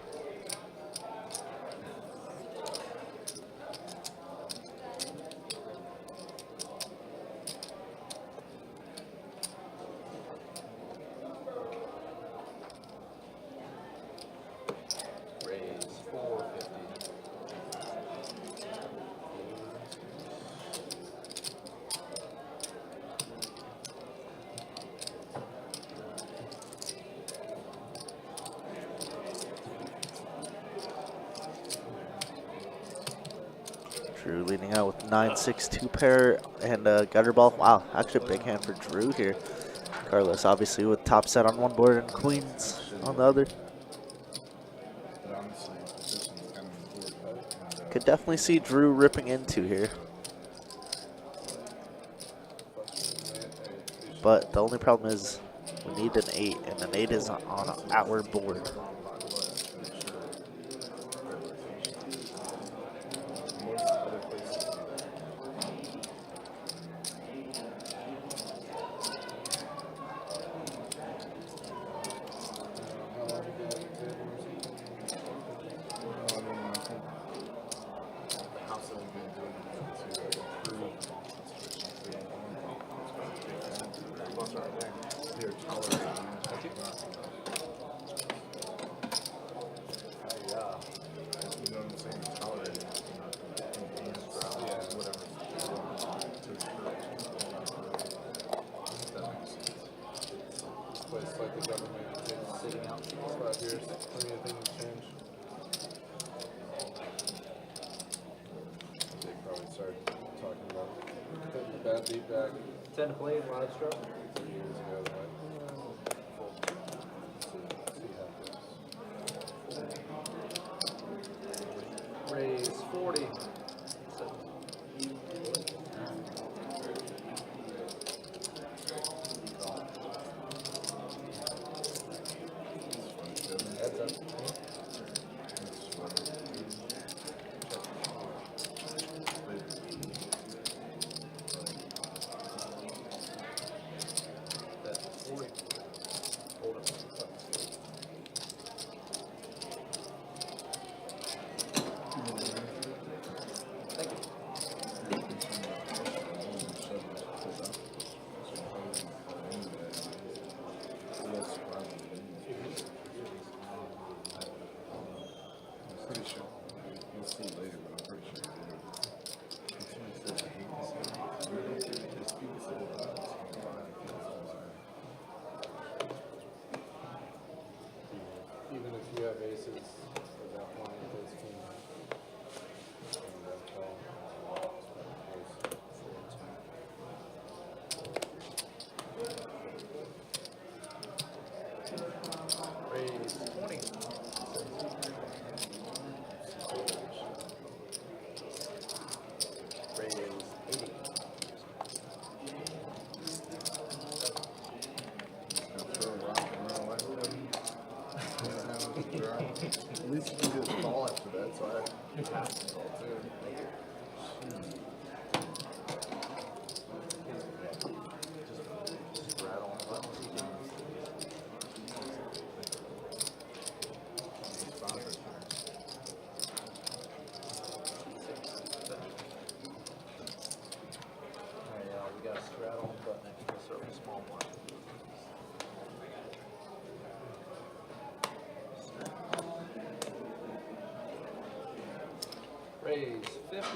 Drew leading out with 9-6-2 pair and a gutter ball. Wow, actually a big hand for Drew here. Carlos obviously with top set on one board and queens on the other. Could definitely see Drew ripping into here. But the only problem is we need an 8, and an 8 is on our board. Feedback. 10 to play, live stroke. 3 years ago, right? Raise 40. Heads up. Even if you have aces, that one with ace king. Raise 20. Raise 80. At least you can just call after that, so I have to call too. Just rattle on the button. We got a straddle on the button next to the circle small one. Raise 50.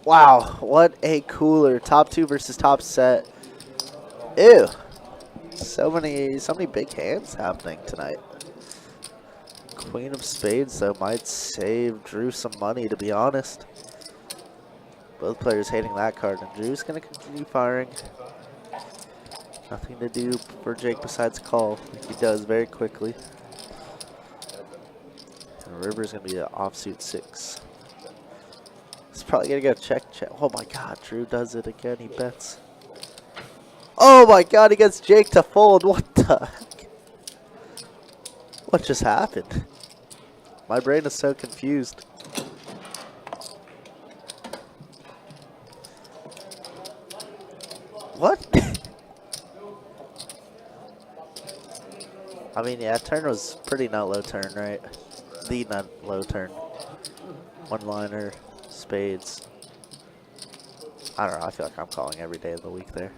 Wow, what a cooler. Top 2 versus top set. Ew. So many big hands happening tonight. Queen of spades, though, might save Drew some money, to be honest. Both players hating that card, and Drew's going to continue firing. Nothing to do for Jake besides call, like he does very quickly. And River's going to be an offsuit 6. He's probably going to go check. Oh my god, Drew does it again. He bets. Oh my god, he gets Jake to fold. What the heck? What just happened? My brain is so confused. What? I mean, yeah, turn was pretty nut low turn, right? The nut low turn. One-liner, spades. I don't know, I feel like I'm calling every day of the week there.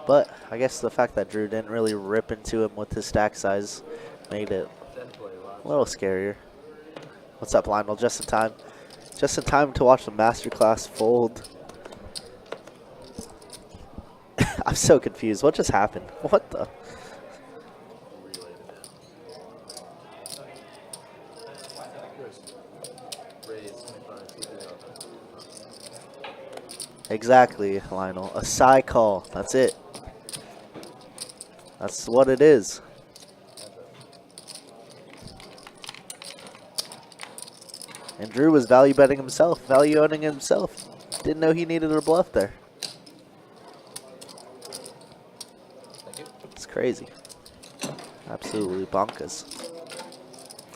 But I guess the fact that Drew didn't really rip into him with his stack size made it a little scarier. What's up, Lionel? Just in time. Just in time to watch the masterclass fold. I'm so confused. What just happened? What the? Exactly, Lionel. A side call. That's it. That's what it is. And Drew was value betting himself, value owning himself. Didn't know he needed a bluff there. It's crazy. Absolutely bonkers.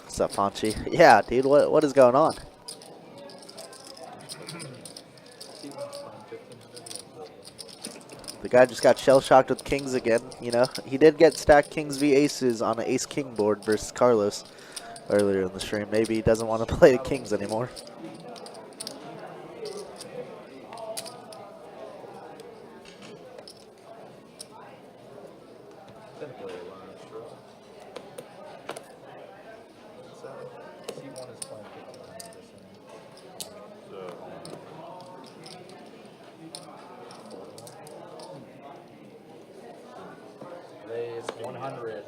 What's up, Ponchi? Yeah, dude, what is going on? The guy just got shell-shocked with kings again, you know. He did get stacked kings v aces on an ace-king board versus Carlos earlier in the stream. Maybe he doesn't want to play the kings anymore. It's 100.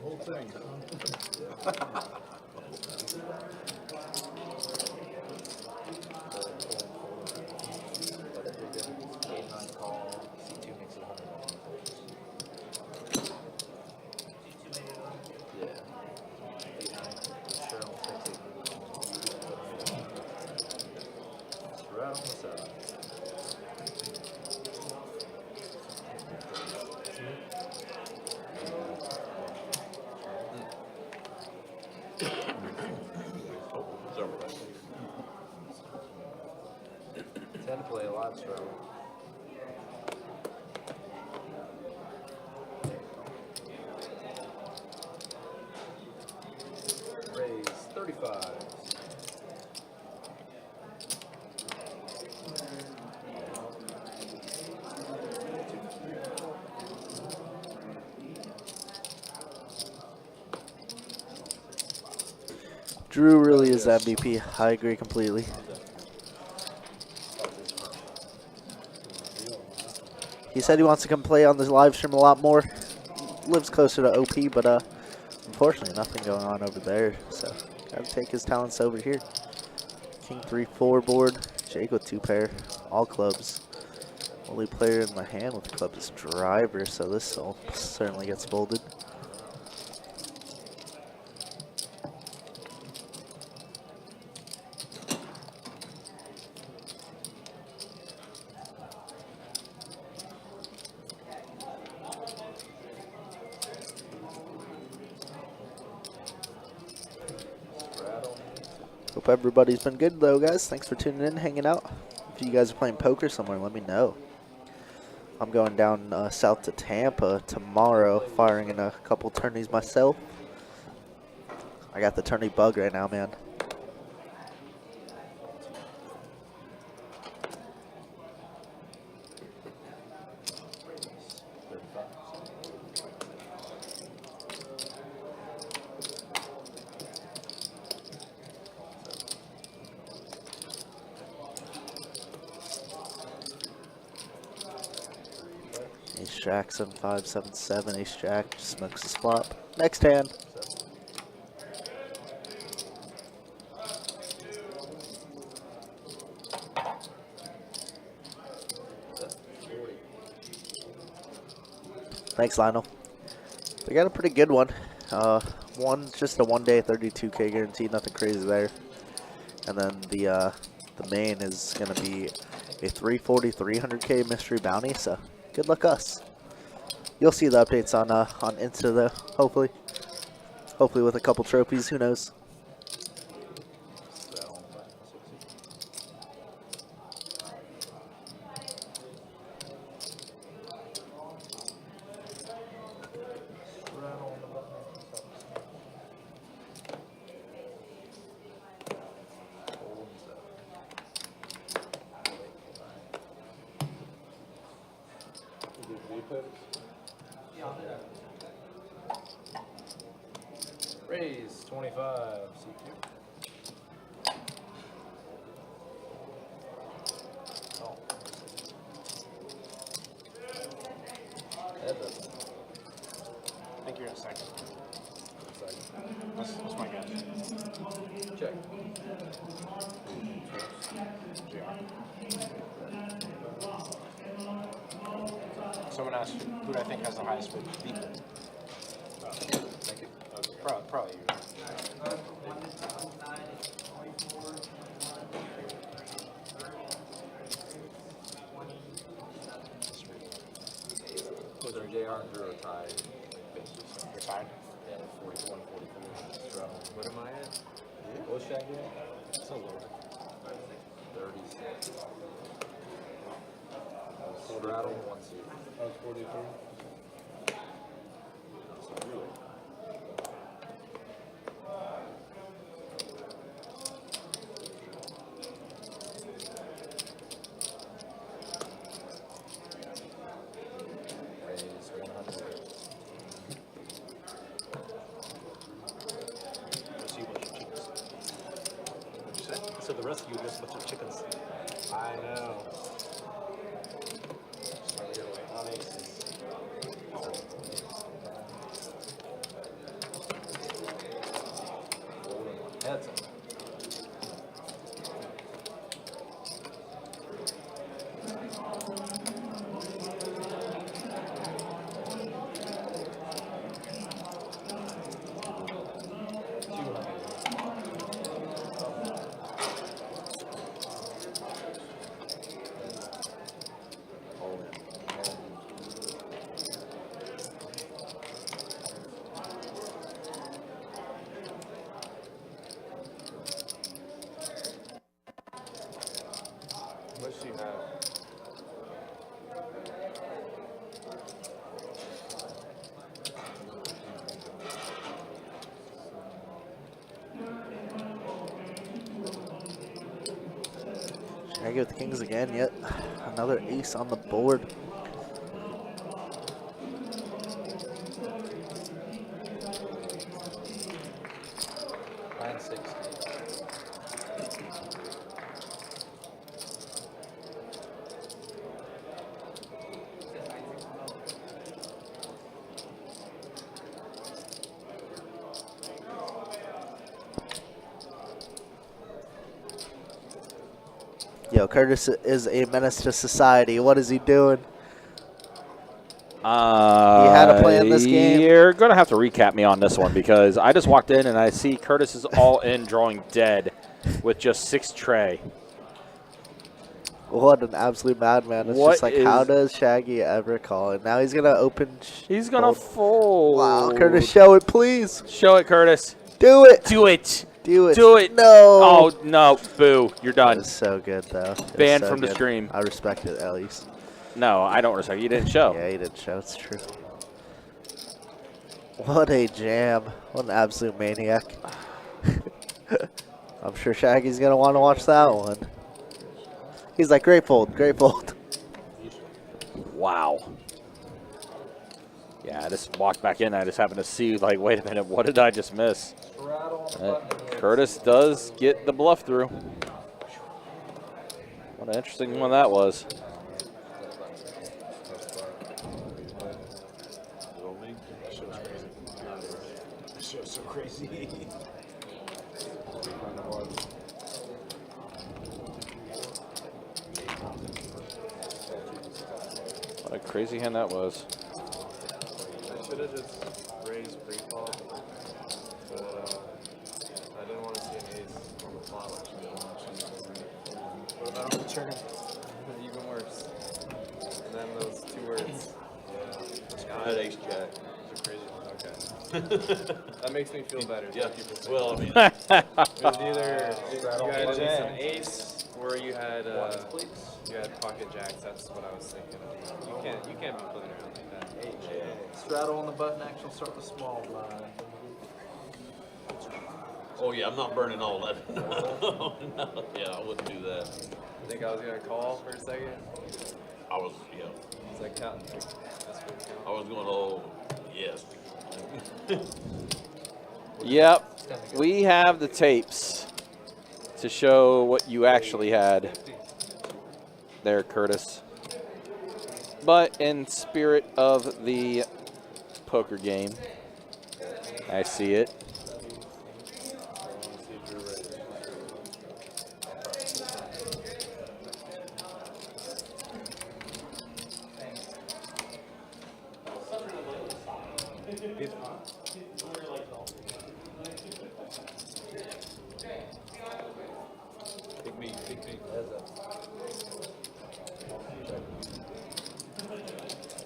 Whole thing. Tend to play a lot strong. Raise 35. Drew really is the MVP. I agree completely. He said he wants to come play on this live stream a lot more. Lives closer to OP, but unfortunately nothing going on over there. So gotta take his talents over here. King 3-4 board. Jake with 2 pair. All clubs. Only player in the hand with the club is driver, so this certainly gets folded. Hope everybody's been good though, guys. Thanks for tuning in, hanging out. If you guys are playing poker somewhere, let me know. I'm going down south to Tampa tomorrow, firing in a couple tourneys myself. I got the tourney bug right now, man. Ace jack, 7-5, 7-7, ace jack, smokes his flop. Next hand. Thanks, Lionel. We got a pretty good one. One's just a 1 day 32K guarantee, nothing crazy there. And then the main is gonna be a 340 300K mystery bounty. So good luck us. You'll see the updates on Insta though. Hopefully with a couple trophies. Who knows? Raise 25. CQ. Oh. I think you're in second. That's my guess. Check. Someone asked who do I think has the highest bid. Thank you. Probably you. Was there JR or tie? You're tied. Yeah, 41, 43. So, What am I at? what's Shaggy at? It's a lower. 36. Straddle, 1 seat. I was 43. Raise 100. Let's see what your chickens. What'd you say? So the rest of you list what's your chickens. I know. So you're waiting on aces. Heads. What she have? Shaggy with the kings again. Yet another ace on the board. Nine 60. Yo, Curtis is a menace to society. What is he doing? He had a play in this game. You're going to have to recap me on this one because I just walked in and I see Curtis is all in drawing dead with just 6 tray. What an absolute madman. It's What just like, how does Shaggy ever call it? Now he's going to open. He's going to fold. Wow, Curtis, show it, please. Show it, Curtis. Do it. Do it. Do it. Do it. No. Oh, no. Boo. You're That done. was so good, though. It was Banned so from the good. stream. I respect it, at least. No, I don't respect. You didn't show. Yeah, he didn't show. It's true. What a jam. What an absolute maniac. I'm sure Shaggy's going to want to watch that one. He's like, great fold, great fold. Wow. Yeah, I just walked back in. I just happened to see, like, wait a minute, what did I just miss? Curtis does get the bluff through. What an interesting one that was. so crazy. What a crazy hand that was. I should have just raised pre-flop, but I didn't want to see an ace on the flop. What about on the turn? Even worse. And then those 2 words. I had ace jack. Those are crazy. Okay. That makes me feel better. Yeah. Thank you for saying Well, I that. mean, It was either you had at least an ace or you had pocket jacks. That's what I was thinking of. You can't be playing around like that. Straddle on the button action, start with small blind. oh yeah, I'm not burning all that. No, yeah, I wouldn't do that. I think I was gonna call for a second. I was, yeah, It's like counting. That's what I was going, oh, yes. Yep, we have the tapes to show what you actually had there, Curtis. But in spirit of the poker game, I see it. Big me.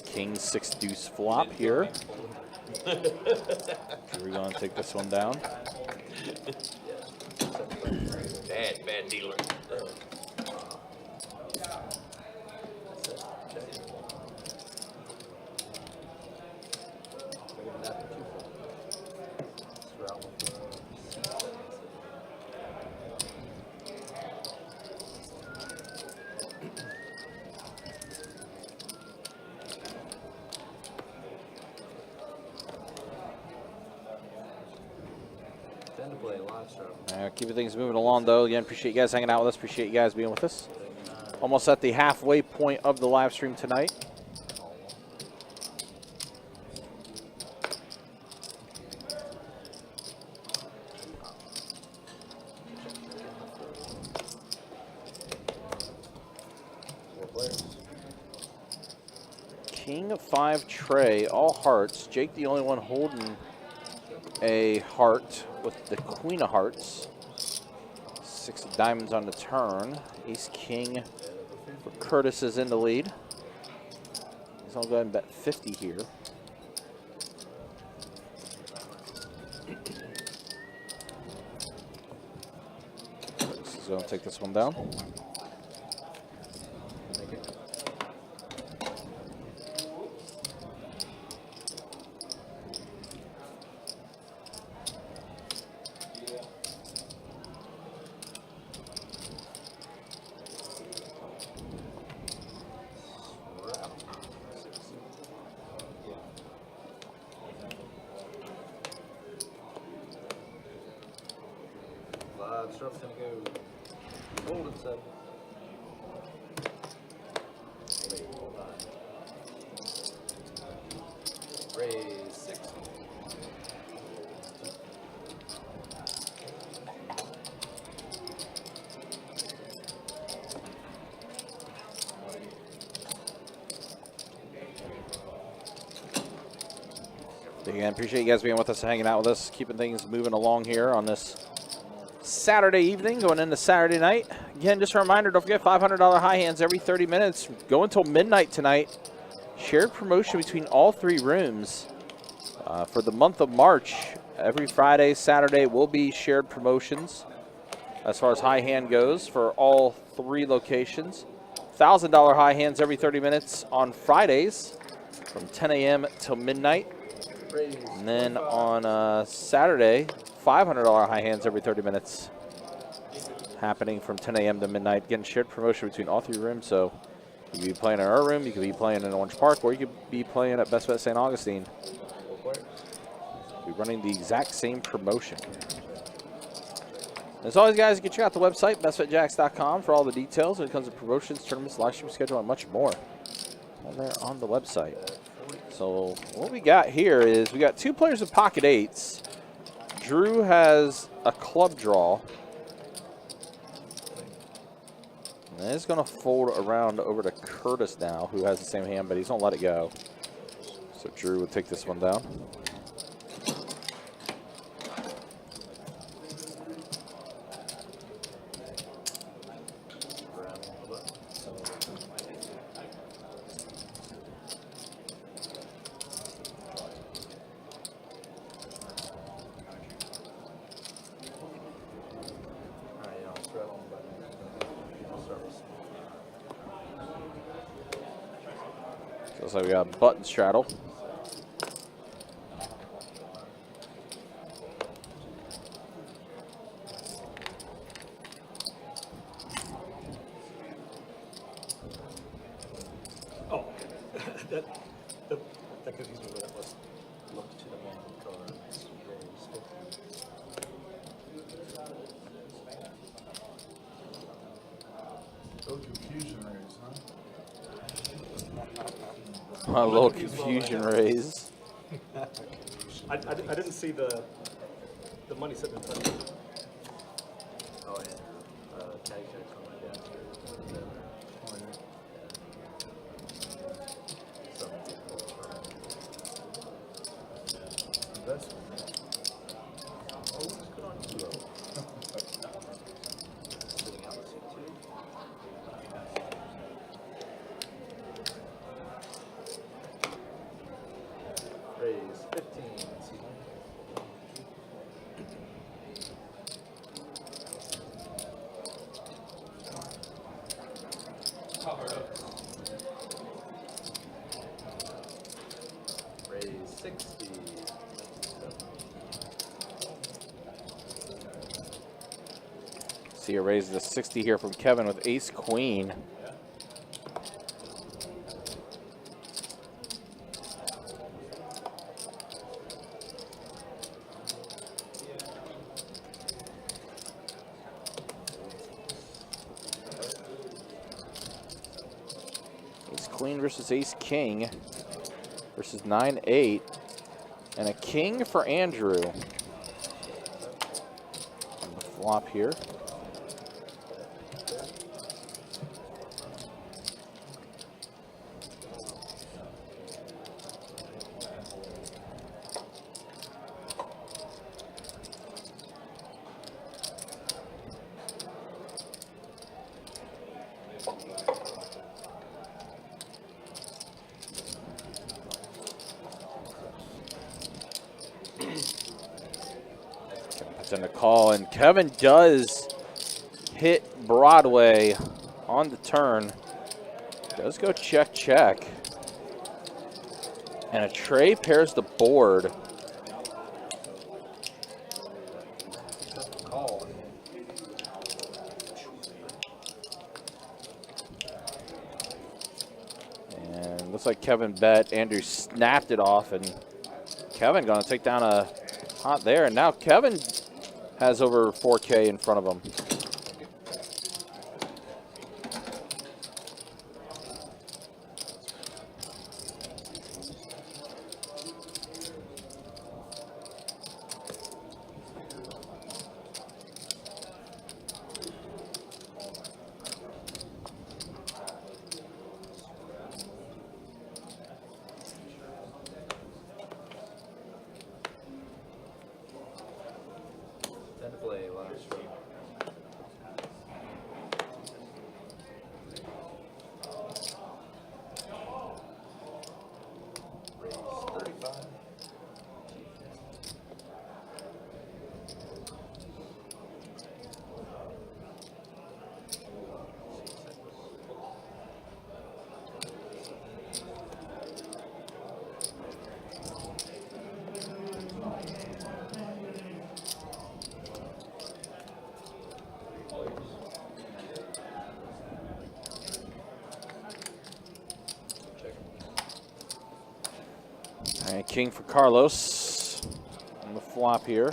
King 6 deuce flop here. We're going to take this one down. Bad dealer. Keeping things moving along, though. Again, appreciate you guys hanging out with us. Appreciate you guys being with us. Almost at the halfway point of the live stream tonight. King of 5 tray, all hearts. Jake the only one holding a heart with the queen of hearts. 6 of diamonds on the turn. Ace king for Curtis is in the lead. He's going to go ahead and bet 50 here. Curtis is going to take this one down. Struck's gonna go golden 7. Raise 6. Again, appreciate you guys being with us and hanging out with us, keeping things moving along here on this Saturday evening, going into Saturday night. Again, just a reminder, don't forget $500 high hands every 30 minutes. Go until midnight tonight. Shared promotion between all 3 rooms for the month of March. Every Friday, Saturday will be shared promotions as far as high hand goes for all 3 locations. $1,000 high hands every 30 minutes on Fridays from 10 a.m. till midnight. And then on Saturday, $500 high hands every 30 minutes happening from 10 a.m. to midnight. Again, shared promotion between all 3 rooms. So you could be playing in our room, you could be playing in Orange Park, or you could be playing at Best Bet St. Augustine. We're running the exact same promotion. As always, guys, you can check out the website, bestbetjacks.com, for all the details when it comes to promotions, tournaments, live stream schedule, and much more. All there on the website. So what we got here is we got 2 players with pocket 8s. Drew has a club draw. And it's going to fold around over to Curtis now, who has the same hand, but he's going to let it go. So Drew will take this one down. So we got button straddle. Oh, that confused me when that was. Look to the man cards. Oh, confusion raise, huh? A little confusion raise. I didn't see the money sitting in front of me. Oh, yeah. Tag checks on my desk. That's Oh, what's good on you, though? Sitting out with C2. Raise 15. C1. Raise 60. See a raise to 60 here from Kevin with ace queen. Ace queen versus ace king versus 9-8. And a king for Andrew. On the flop here. It's in the call, and Kevin does hit Broadway on the turn. Does go check, check. And a tray pairs the board. Call. And looks like Kevin bet. Andrew snapped it off, and Kevin going to take down a hot there. And now Kevin has over 4K in front of him. Ten to play, last stream. Raise 35. All right, king for Carlos on the flop here.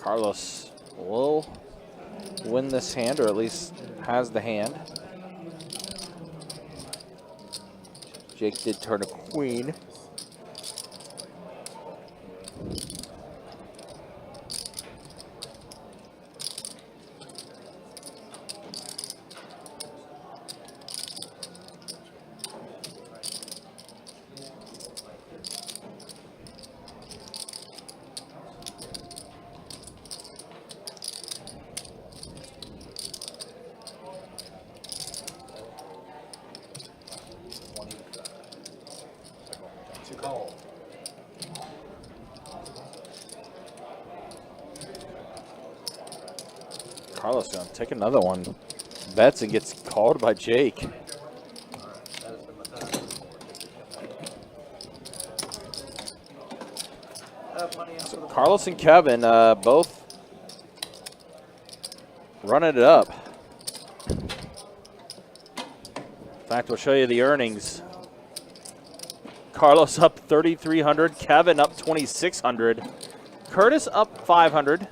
Carlos will win this hand, or at least has the hand. Jake did turn a queen. Carlos gonna take another one. Bets and gets called by Jake. So Carlos and Kevin both running it up. In fact, we'll show you the earnings. Carlos up 3,300, Kevin up 2,600, Curtis up 500.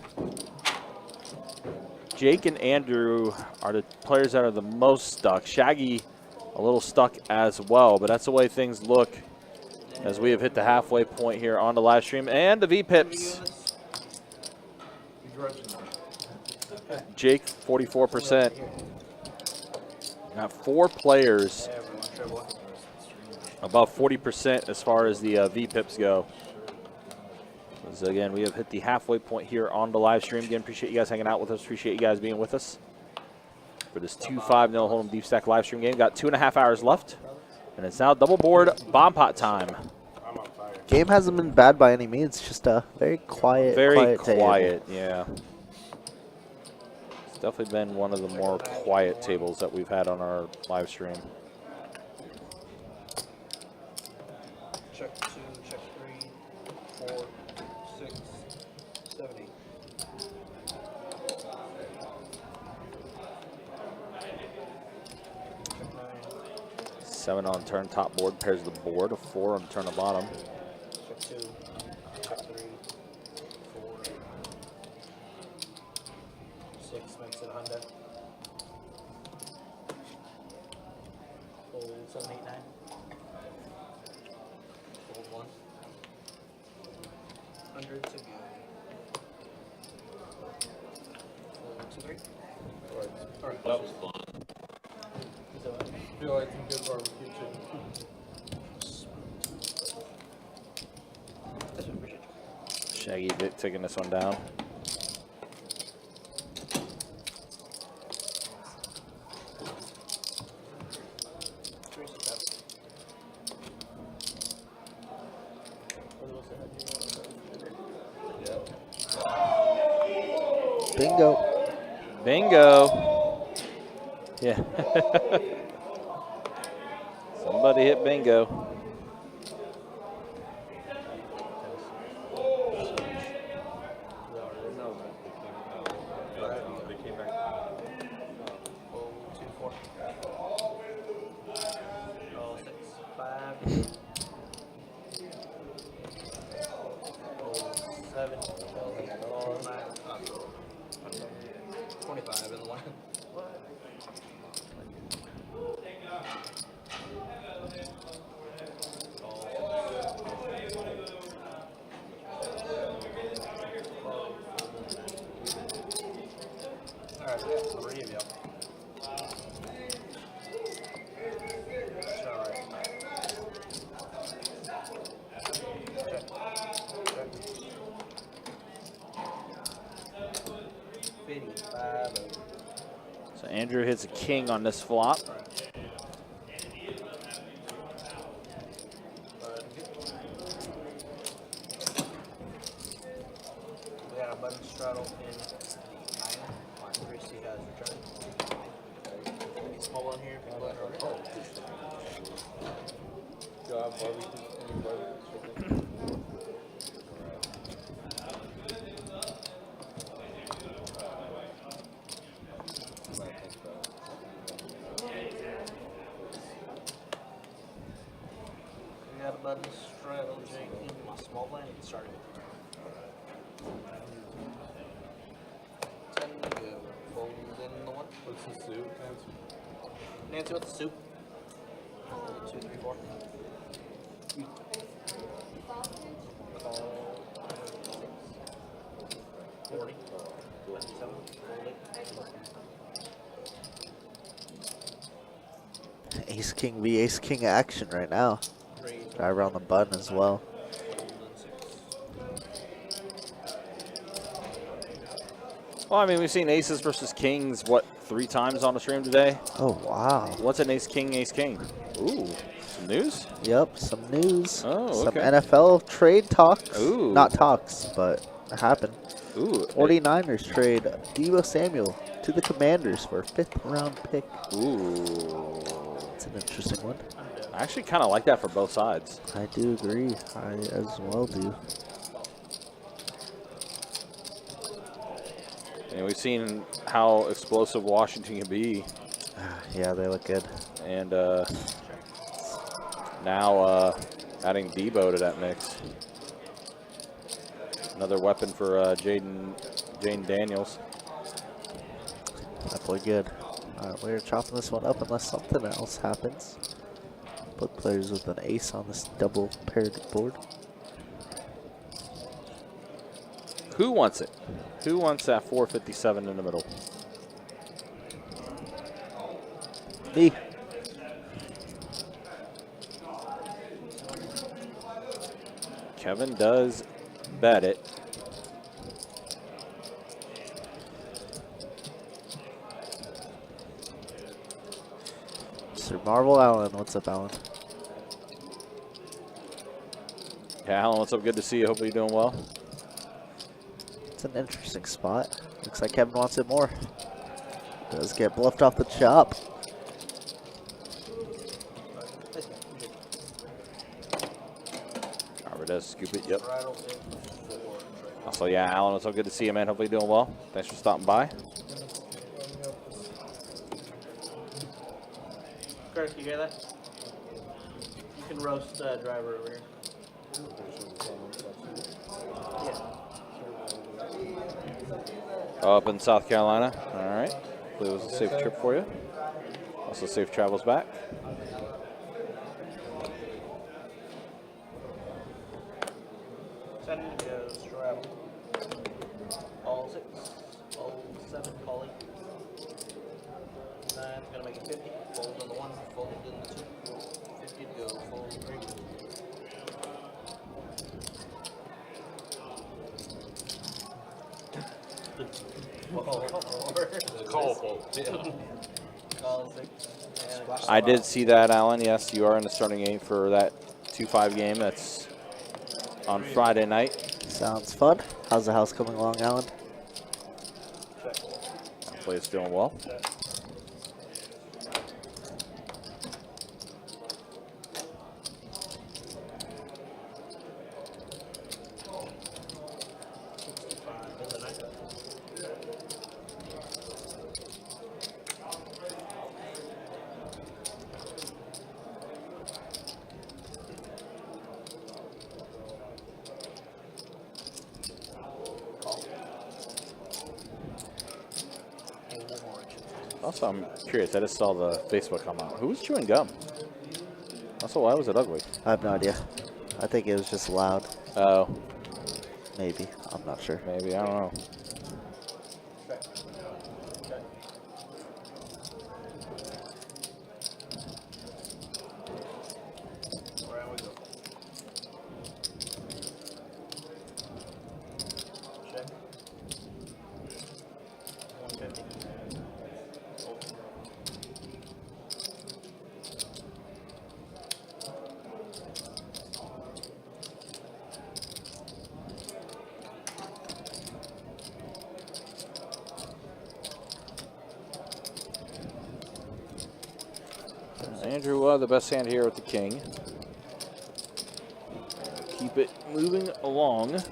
Jake and Andrew are the players that are the most stuck. Shaggy a little stuck as well, but that's the way things look as we have hit the halfway point here on the live stream. And the V-Pips. Jake, 44%. Got 4 players above 40% as far as the V-Pips go. So again, we have hit the halfway point here on the live stream. Again, appreciate you guys hanging out with us. Appreciate you guys being with us for this 2-5 no Hold'em Deep Stack live stream game. Got 2.5 hours left, and it's now double board bomb pot time. Game hasn't been bad by any means. Just a very quiet, Very table. quiet, yeah. It's definitely been one of the more quiet tables that we've had on our live stream. Check 2, check 3, 4, 6, 7, 8. Check 9. 7 on turn top board pairs the board. A 4 on turn the bottom. Check 2, check 3, 4, 6, makes it a Honda. Fold 7, 8, 9. Fold 1. 100 to go. Fold 2, 3. Alright. That was fun. I feel like some good barbecue chicken. That's what I appreciate you. Shaggy Vic taking this one down. Bingo. Bingo. Yeah. Somebody hit bingo. They came back. Fold 2, 4. Roll 6, 5. Roll 7. Roll 9. 25 in the line. Alright, we got 3 of you. Alright. Check. Check. 55. So Andrew hits a king on this flop. We got a button straddle in 9. Line 3C has returned. Any small one here, big one, or Do I have barbecue? Any barbecue chicken? we got a button straddle, Jake, in my small blind, you can start it. What's the suit? Nancy, what's the soup? 2, 3, 4. Call 40. 27. Ace King v Ace King action right now. Driver on the button as well. Well, I mean, we've seen aces versus kings, what, 3 times on the stream today? Oh, wow. What's an ace king, ace king? Ooh, some news? Yep, some news. Oh, some okay. NFL trade talks. Ooh. Not talks, but it happened. Ooh. 49ers trade Deebo Samuel to the Commanders for a 5th round pick. Ooh. It's an interesting one. I actually kind of like that for both sides. I do agree. I as well do. And we've seen how explosive Washington can be. Yeah, they look good. And now adding Debo to that mix. Another weapon for Jaden Daniels. Definitely good. We're chopping this one up unless something else happens. Both players with an ace on this double paired board. Who wants it? Who wants that 457 in the middle? Me. Kevin does bet it. Mr. Marvel Allen. What's up, Allen? Yeah, Alan, what's up? Good to see you. Hopefully you're doing well. It's an interesting spot. Looks like Kevin wants it more. Does get bluffed off the chop. Carver does scoop it, yep. Also, yeah, Alan, what's up? Good to see you, man. Hopefully you're doing well. Thanks for stopping by. Curtis, you hear that? You can roast driver over here. Up in South Carolina. All right. Hopefully it was a safe trip for you. Also, safe travels back. Send goes travel. All 6. All 7. Call 8. 9's gonna make it 50. Fold on the 1. Fold in the 2. 50 to go. Fold 3. Call fold. Call 6. And I did see that, Alan. Yes, you are in the starting game for that 2-5 game. That's on Friday night. Sounds fun. How's the house coming along, Allen? Hopefully it's doing well. Also, I'm curious. I just saw the Facebook come out. Who was chewing gum? Also, why was it ugly? I have no idea. I think it was just loud. Oh, Maybe. I'm not sure. maybe. I don't know. check. 150. Andrew, the best hand here with the king. Keep it moving along.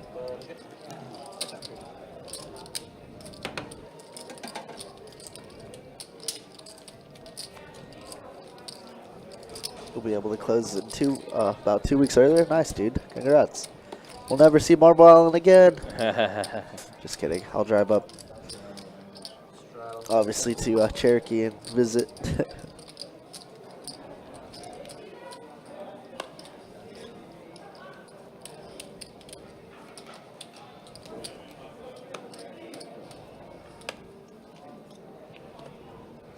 We'll be able to close in about 2 weeks earlier. Nice, dude. Congrats. We'll never see Marble Island again. Just kidding. I'll drive up. obviously to Cherokee and visit.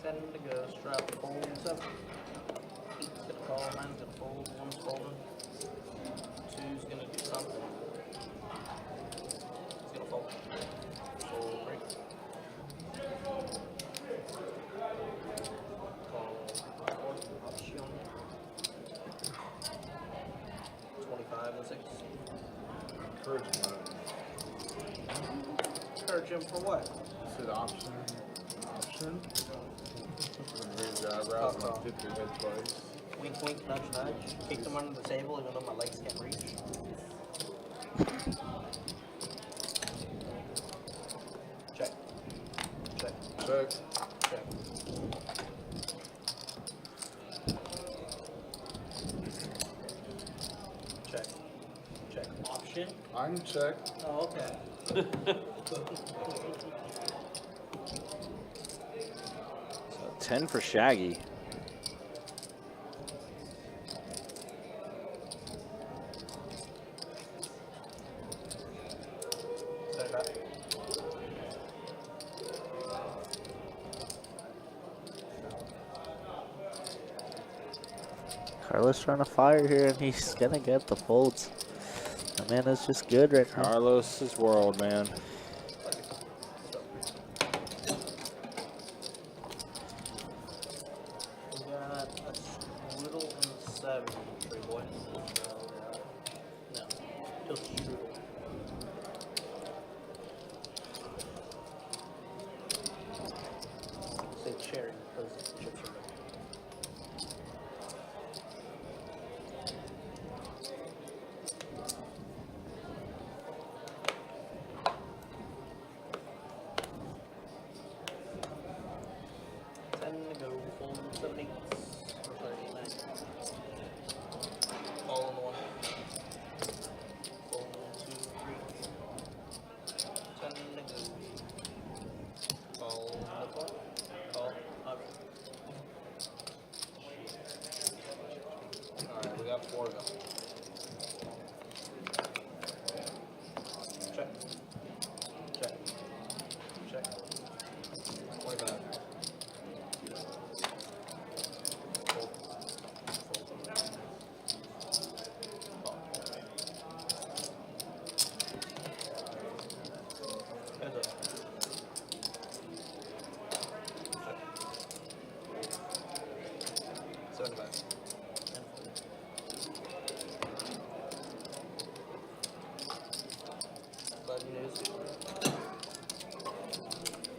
Ten to go. Strap fold 7. 8's gonna call. 9's gonna fold. 1's folding. 2's gonna do something. He's gonna fold. Fold 3. Call 4. Option. 25 and 6. Encourage him. Encourage him for what? Said option. Option? Raise your eyebrows and dip your head twice. Wink, wink, nudge, nudge. Kick them under the table even though my legs can't reach. Check. Check. Check. Check. Check. Check. Option. I'm checked. Oh, okay. 10 for Shaggy. Set it up. Carlos trying to fire here, and he's gonna get the folds. The man is just good right now. Carlos's world, man. We got a strudel and 7, pretty boy. No, just strudel. Say cherry because chips are red. To go, fold 7 8s, or 39. All in the 1. Fold 2 3. 10 to go. Call the 4. Call up. Alright, we got 4 to go. Check. Check. Check. 25.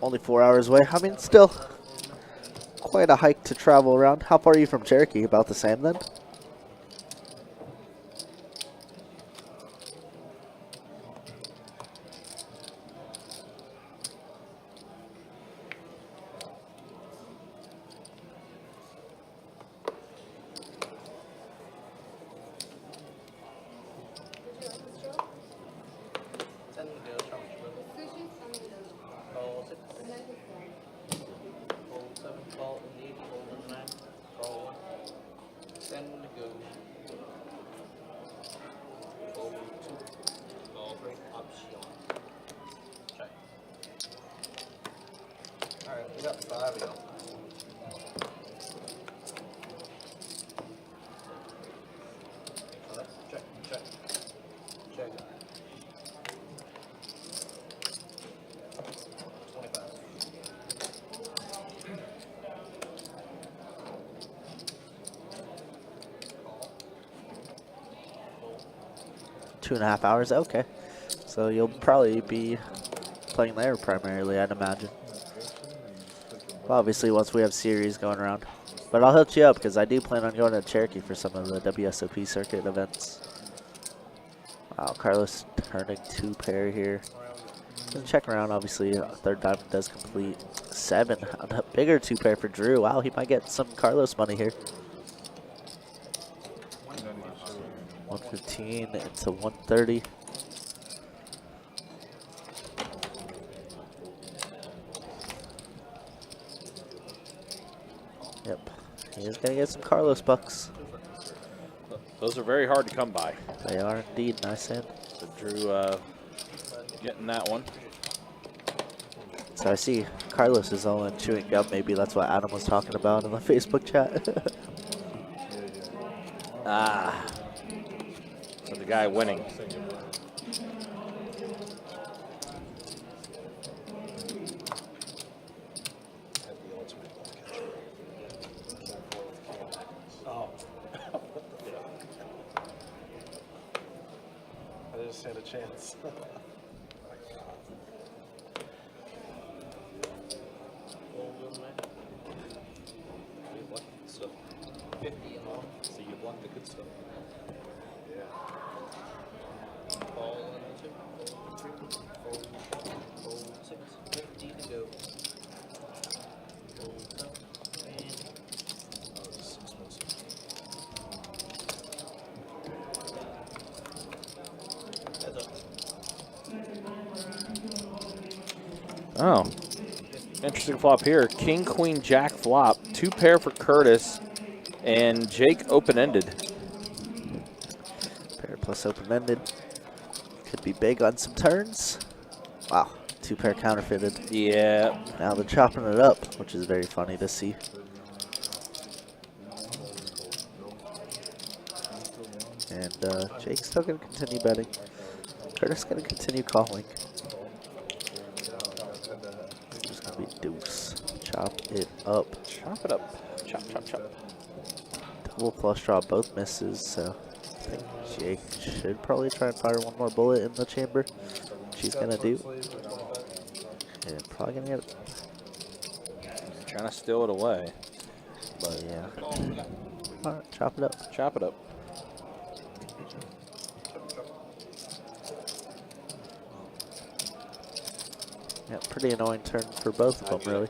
Only 4 hours away. I mean, still quite a hike to travel around. How far are you from Cherokee? About the same then? Alright, we got 5 of y'all. Check, check, check. 25. Call. 2.5 hours. Okay. So you'll probably be playing there primarily, I'd imagine. Obviously, once we have series going around. But I'll hook you up because I do plan on going to Cherokee for some of the WSOP circuit events. Wow, Carlos turning 2 pair here. Check around, obviously, third diamond does complete 7 on a bigger 2 pair for Drew. Wow, he might get some Carlos money here. 115 into 130. Gonna get some Carlos bucks. Those are very hard to come by. They are indeed. Nice hand. So Drew getting that one. So I see Carlos is all in chewing gum. Maybe that's what Adam was talking about in the Facebook chat. Ah. So the guy winning. Oh. I just had a chance. So 50 and all. So you block the good stuff. Ball in the two. Fold 6. 50 to go. Fold 7. And heads up. Oh. Interesting flop here. King, queen, jack flop. 2 pair for Curtis. And Jake open-ended. Pair plus open-ended. Could be big on some turns. Wow. 2 pair counterfeited. Yeah. Now they're chopping it up, which is very funny to see. And Jake's still going to continue betting. Curtis going to continue calling. It's going to be deuce. Chop it up. Chop it up. Chop, chop, chop. Double flush draw, both misses, so I think Jake should probably try and fire one more bullet in the chamber, which he's going to do. And probably going to get it. Trying to steal it away. But yeah. Alright, chop it up. Chop it up. Yeah, pretty annoying turn for both of them, really.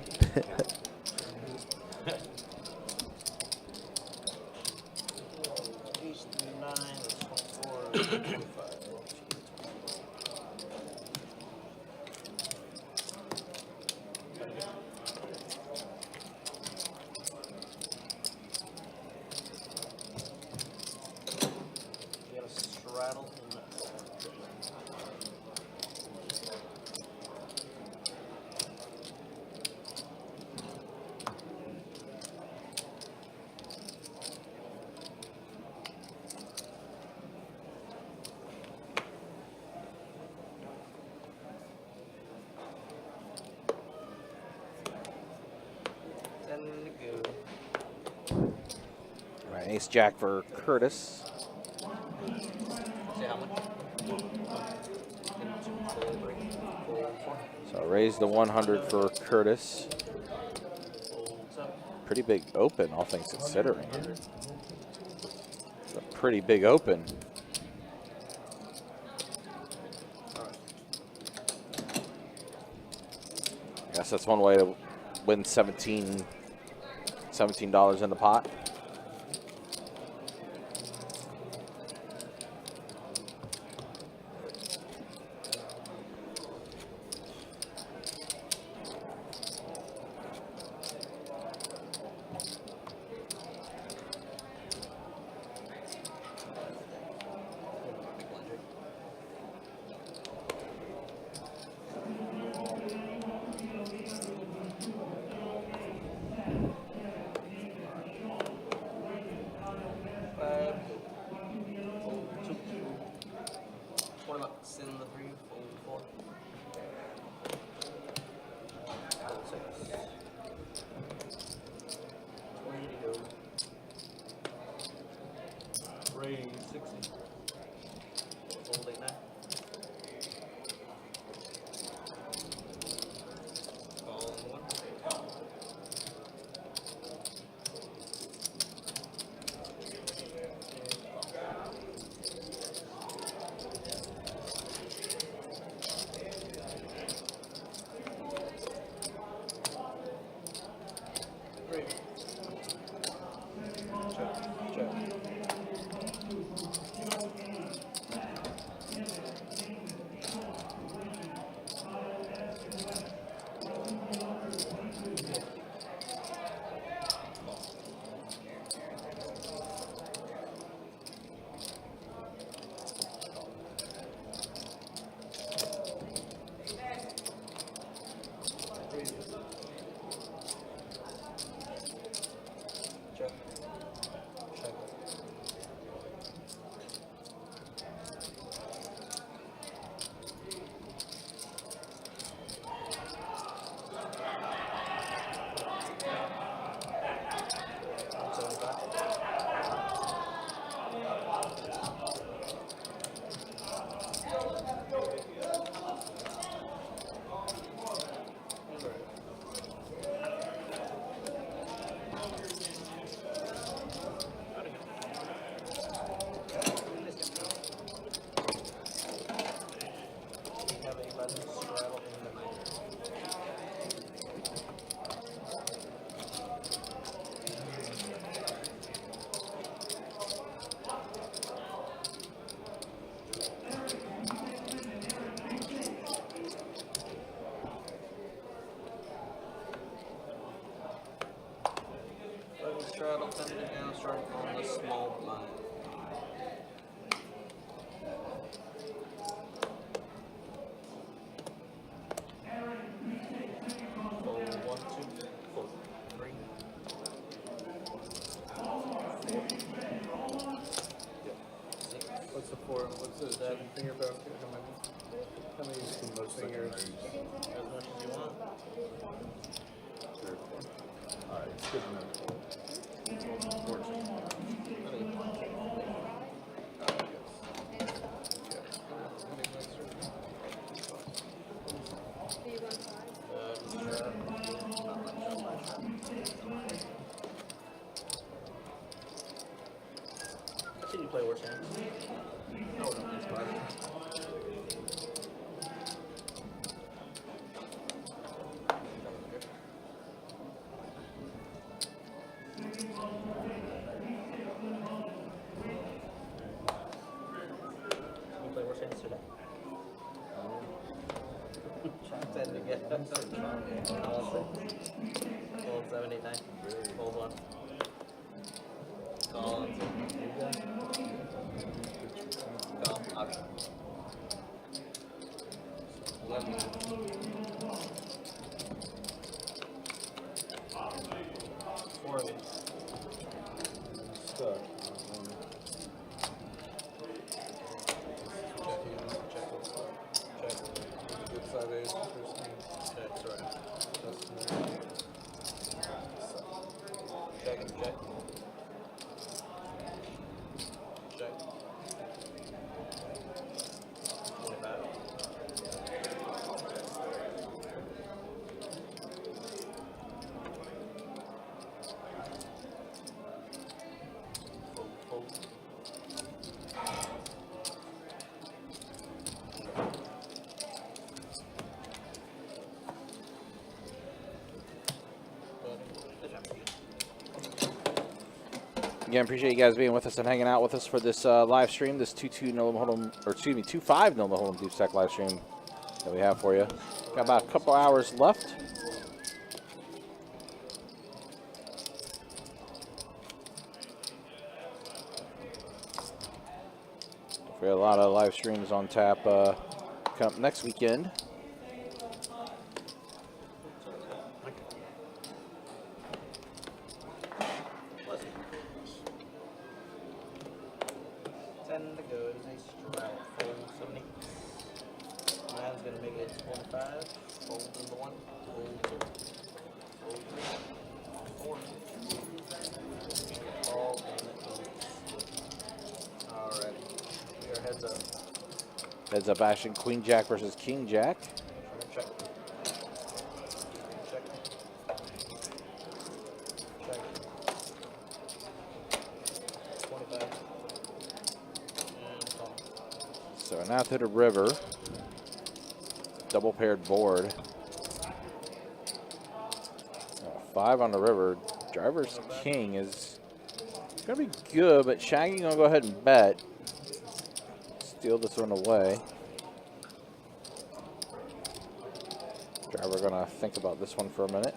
Right, ace jack for Curtis. Say how much? So raise the 100 for Curtis. Pretty big open, all things considering. It's a pretty big open. I guess that's one way to win $17 in the pot. For what's the 7-finger basket? How many fingers? As much as you want. Alright, it's good enough. I've seen you play worse hands. No, it's fine. You play worse hands today. Trying to get Fold 7, 8, 9. Fold 1. Call. Call. Option. 11. Four of these. Stuck. Good 5-8 first hand. Check, sorry. Check. Check, check. Check. 25. Fold. Again, appreciate you guys being with us and hanging out with us for this live stream, this 2-2 no limit hold'em, or excuse me, 2-5 no limit hold'em deep stack live stream that we have for you. Got about a couple hours left. We have a lot of live streams on tap come next weekend. Ten to go. It is a strike. Fold 70. Nine's gonna make it 25. Fold number 1. Fold 2. Fold 3. 4. All and alright. We are heads up. Heads up action, Queen Jack versus King Jack. Check. Check. Check. 25. And call. So now to the river. Double paired board. 5 on the river. Driver's King is gonna be good, but Shaggy gonna go ahead and bet. Steal this one away. Driver gonna think about this one for a minute.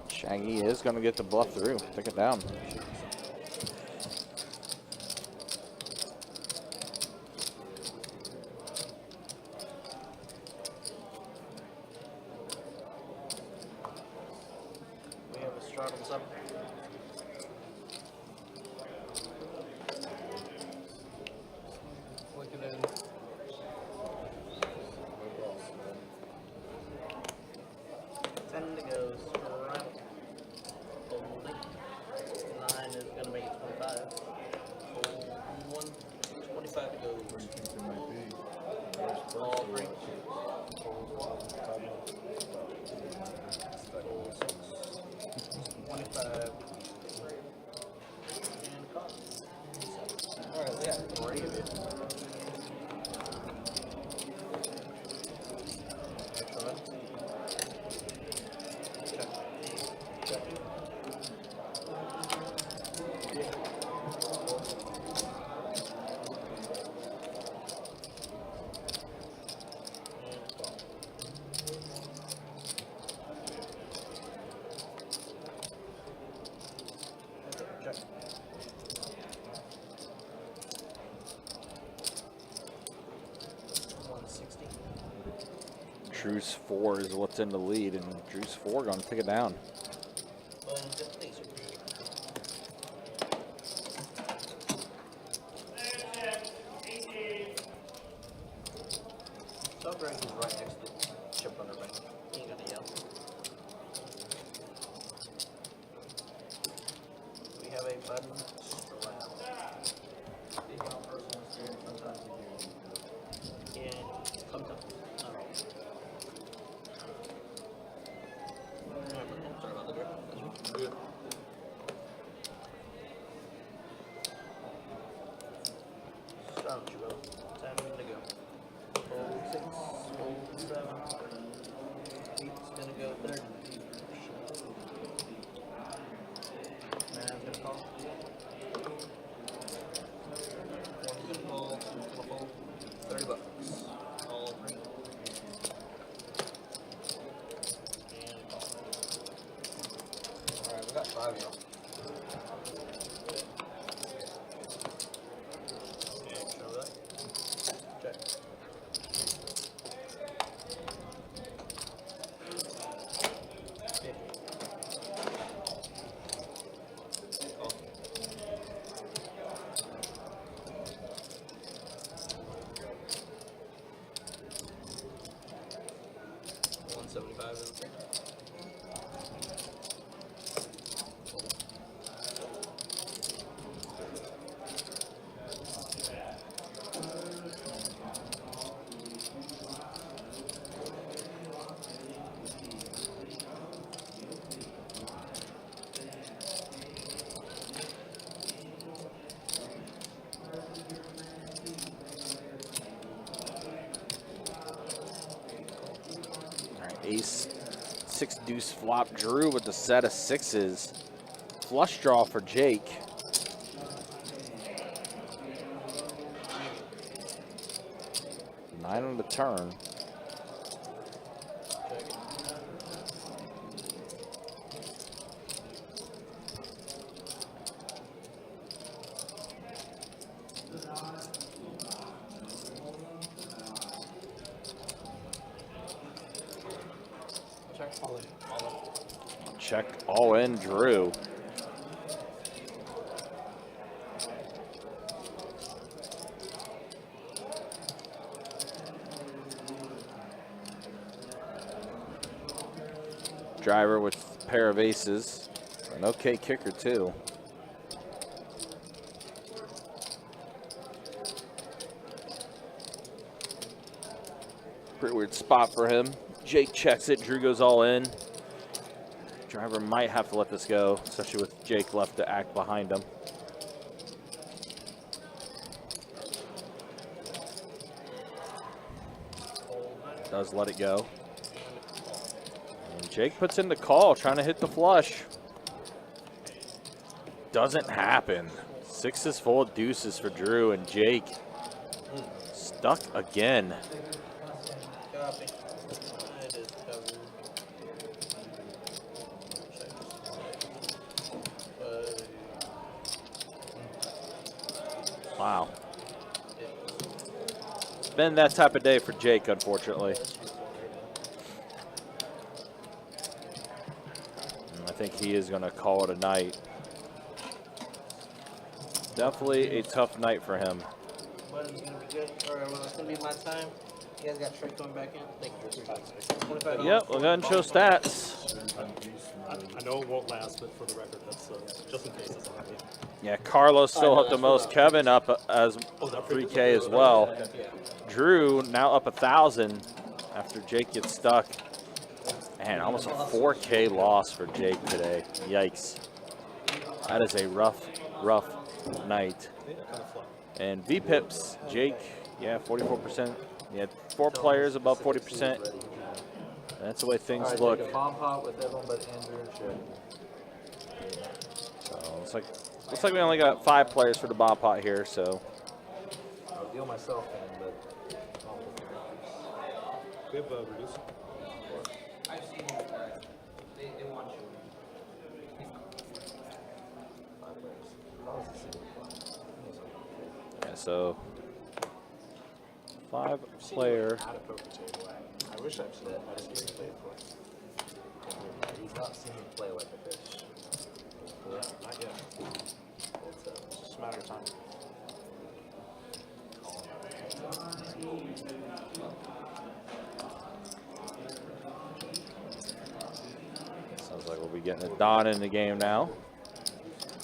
Shaggy is going to get the bluff through. Take it down. We have a straddle 7. Flick it in. Ten to go. Straddle. Fold 8. 9. Majority of it. Excellent. Check. Check. Check. Drew's 4 is what's in the lead, and Drew's 4 going to take it down. Stop right, he's right next to chip on the ring. He ain't gonna yell. We have a button strap. And sometimes. Not all. Sorry about the drip. Start with you, bro. 10 to go. Hold 6, hold 7. Eight's gonna go 30. Man's gonna call. One's gonna call, two's gonna fold. $30. All 3. And call. Alright, we got 5 y'all. Okay, show that. Check. Call. 175 is okay. All right, ace, 6 deuce flop. Drew with the set of 6s. Flush draw for Jake. Nine on the turn. Check. All in. All in. Check all in, Drew. Driver with a pair of aces. An okay kicker, too. Pretty weird spot for him. Jake checks it. Drew goes all in. Driver might have to let this go, especially with Jake left to act behind him. Does let it go. And Jake puts in the call, trying to hit the flush. Doesn't happen. 6s full of deuces for Drew, and Jake stuck again. Copy. It is covered. Wow. It's been that type of day for Jake, unfortunately. And I think he is going to call it a night. Definitely a tough night for him. Button's gonna be good. Alright, well, it's gonna be my time. You guys got Trey coming back in? Thank you. $25. Yep, we'll go ahead and show stats. I know it won't last, but for the record, that's just in case it's not happy. Yeah, Carlos still up the most. Kevin up as 3K as well. Drew now up 1,000 after Jake gets stuck. Man, almost a 4K loss for Jake today. Yikes. That is a rough night. And V-Pips, Jake, yeah, 44%. You had 4 players above 40%. That's the way things look. Take a bomb pot with everyone but Andrew and Shep. So looks like we only got 5 players for the bomb pot here. So I'll deal myself in, but We have reduce. I've seen it. They want you. 5 players. That was a single play. yeah, so 5 player. At a poker table. I wish I'd seen it play before. He's not seen me play like a fish. Yeah, not yet. It's just a matter of time. Sounds like we'll be getting a Don in the game now.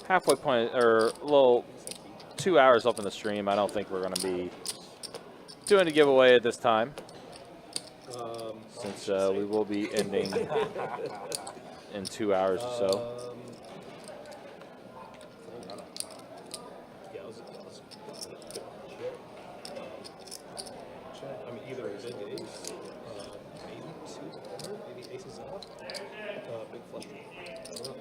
Halfway point, or a little 2 hours left in the stream. I don't think we're going to be doing a giveaway at this time, since we will be ending in 2 hours or so. Yeah, let's I mean, either a big ace, maybe 2, maybe aces up, big flush draw. I don't know.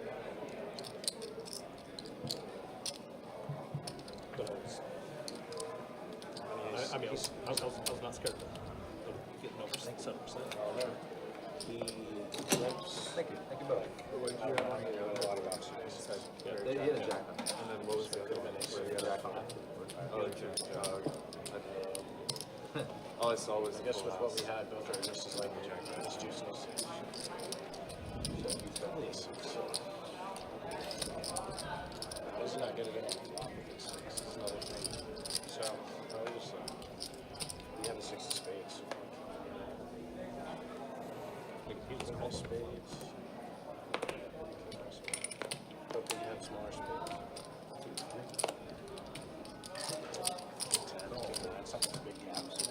I mean, I was not scared of getting over 7%. He limps. Thank you both. What did you have on here? A lot of options. They hit a jack on it. And then what was the other one? Where you got jack on it. Oh, all I saw was I guess with what we had, both our aces like the jack, it's juices. This is not good again. It's another thing. So, probably just, we have a 6 of spades. He doesn't have spades. Hopefully you have smaller spades. 10, that's not a big gap. So.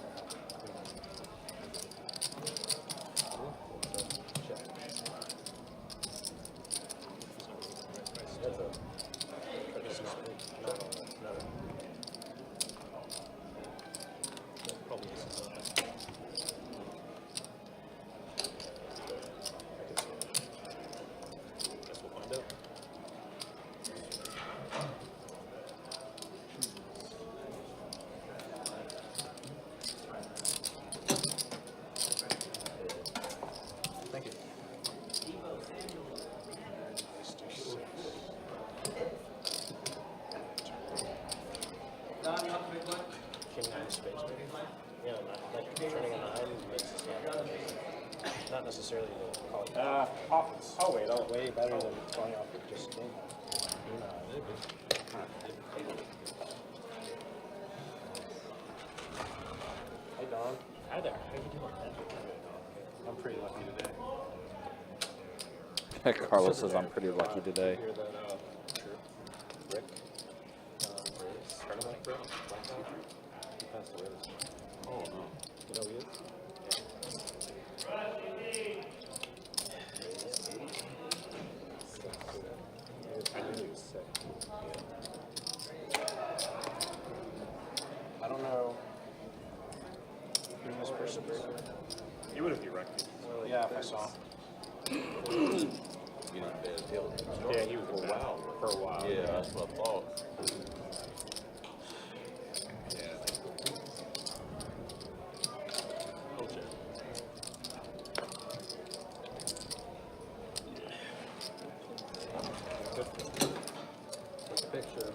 Not necessarily the call. Offense. Oh wait, way better than going off with just game. Hey Don. Hi there. How you doing? I'm pretty lucky today. Carlos says I'm pretty lucky today. Hear that? Rick. Tournament Rick. He passed away this year. Oh no. You know who he is? I don't know who this person is. You would have directed. Well, yeah, if I saw. You didn't pay a deal. Yeah, he was for a while. For a while. Yeah, that's what I thought. Take a picture.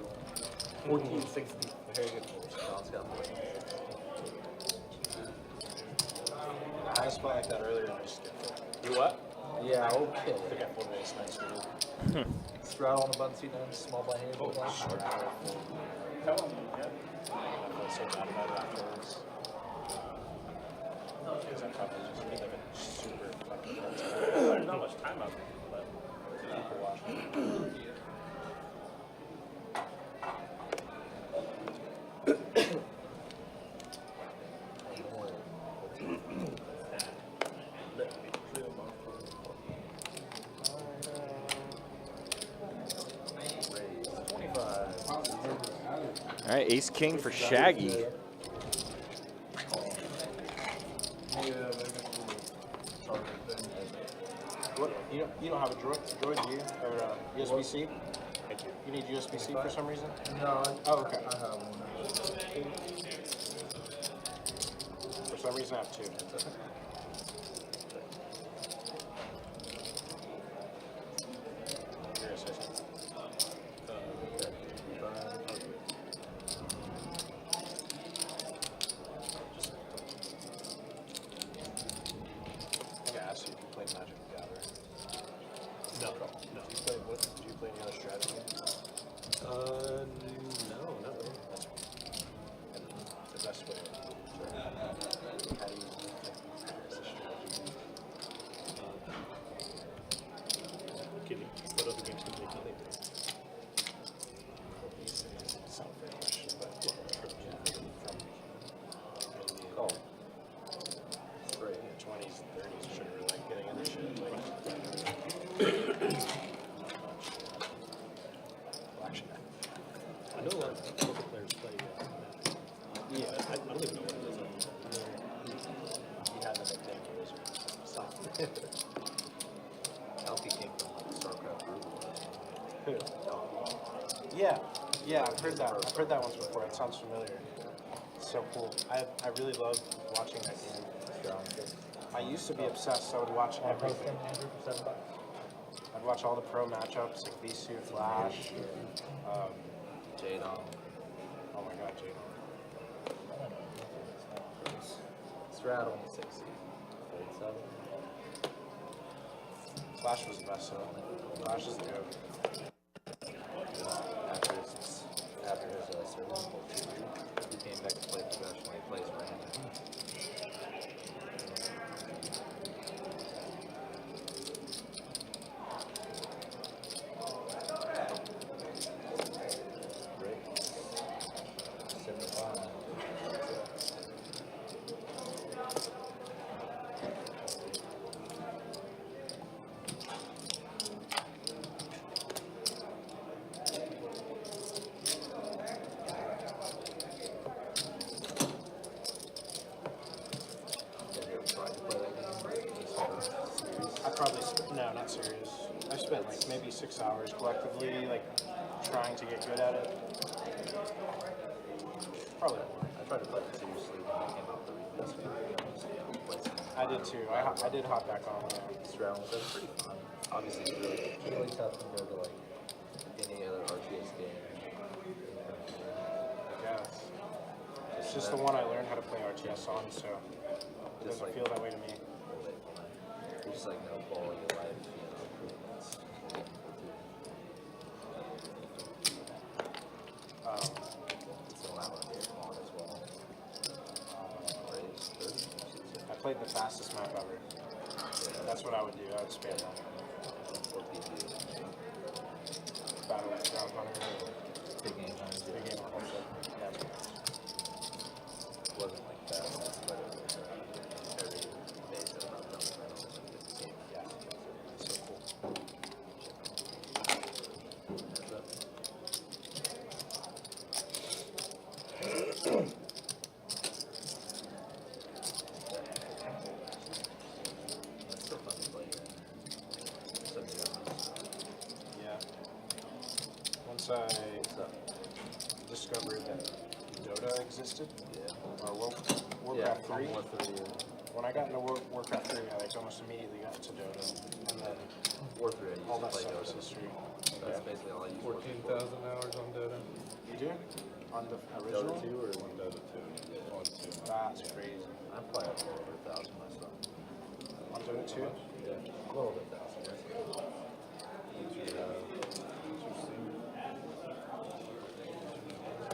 1460. Very good. Don's got 1460. I had a spot like that earlier and I just skipped it. You what? Yeah, I okay. think I folded ace nice dude. Straddle on the button seat and small blind hand. Oh, short. Tell him. Yeah. I felt so bad about it afterwards. Because I probably just made like a super fucking There's not much time out there, but people watching. All right, ace king for Shaggy. What? You don't have a droid, do you? Or USB-C? You need USB-C for some reason? No, Oh, okay. I have one. For some reason, I have two. Here, say something. I think I asked you if you played Magic the Gathering. No. Did you play any other strategy? No, not really. And the best way to how do you think is a strategy? What other games can they play? It's not a fair question, but Call. in the 20s and 30s, sure, like getting into shit. Like, well, actually, I know a lot of poker players play yeah, I don't even know what it is. he had the nickname for Wizard. Alfie came from like StarCraft group. Who? Yeah, I've heard that. I've heard that once before. It sounds familiar. It's so cool. I really love watching that game. I used to be obsessed. I would watch everything. I'd watch all the pro matchups like Visu, Flash. Jadon. Oh my God, Jadon. Straddle. 6. 37. Flash was the best. So Flash is the goat. After his cerebral injury, he came back to play professionally. He plays for him. Rick. 75. I probably no, not serious. I spent like maybe 6 hours collectively, like trying to get good at it. Probably. I tried to play it seriously when I came out with the replace. I did too. I did hop back on there. Straddle, that's pretty fun. Obviously, it's really tough compared to like any other RTS game. I guess. It's just the one I learned how to play RTS on, so it Just doesn't like- feel that way to me. There's just like no quality of life, improvements. It's a lot of on as well. Raise 30. I played the fastest map ever. That's what I would do. I would spam that. What PG? Battle Ground Hunter. Big game times. Big game hunter. Yeah, it's good. It wasn't like that, but it was every day that about that. Yeah. It's so cool. That's up. It's still fun to play. Yeah. Once I discovered that Dota existed, or Warcraft 3, when I got into Warcraft 3, I like almost immediately got into Dota, and then War 3, I used all to that play stuff is Dota. history. That's basically all I use. 14,000 hours on Dota. You do? On the Dota original? 2 or one Dota 2? On 2. That's crazy. I'm probably up to over 1,000 myself. On Dota 2? Yeah, a little bit 1,000.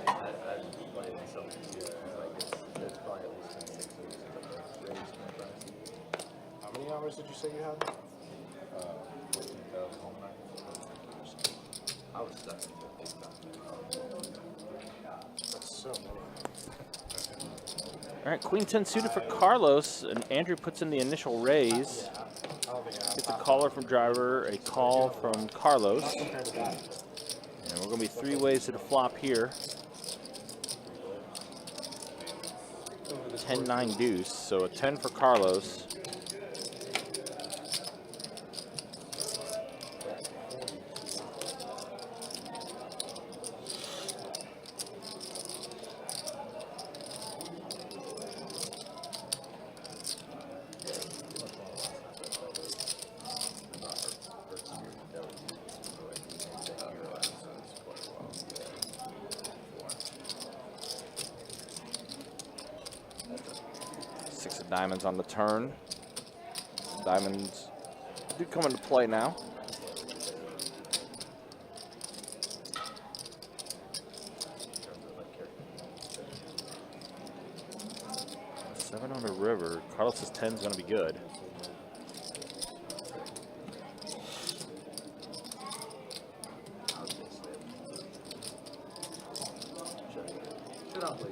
I've played in some years, like it's probably at least been 6 years since I've raised my price. How many hours did you say you had? 14,000 home nights. I was stuck into a big time. That's so many. All right, Queen 10 suited for Carlos, and Andrew puts in the initial raise. I don't think I have Gets a half caller from driver, a call from Carlos. compared to that. And we're going to be 3 ways to the flop here. 10-9 deuce, so a 10 for Carlos. Six of diamonds on the turn. Diamonds do come into play now. Seven on the river. Carlos's 10 is going to be good. Sit down, please.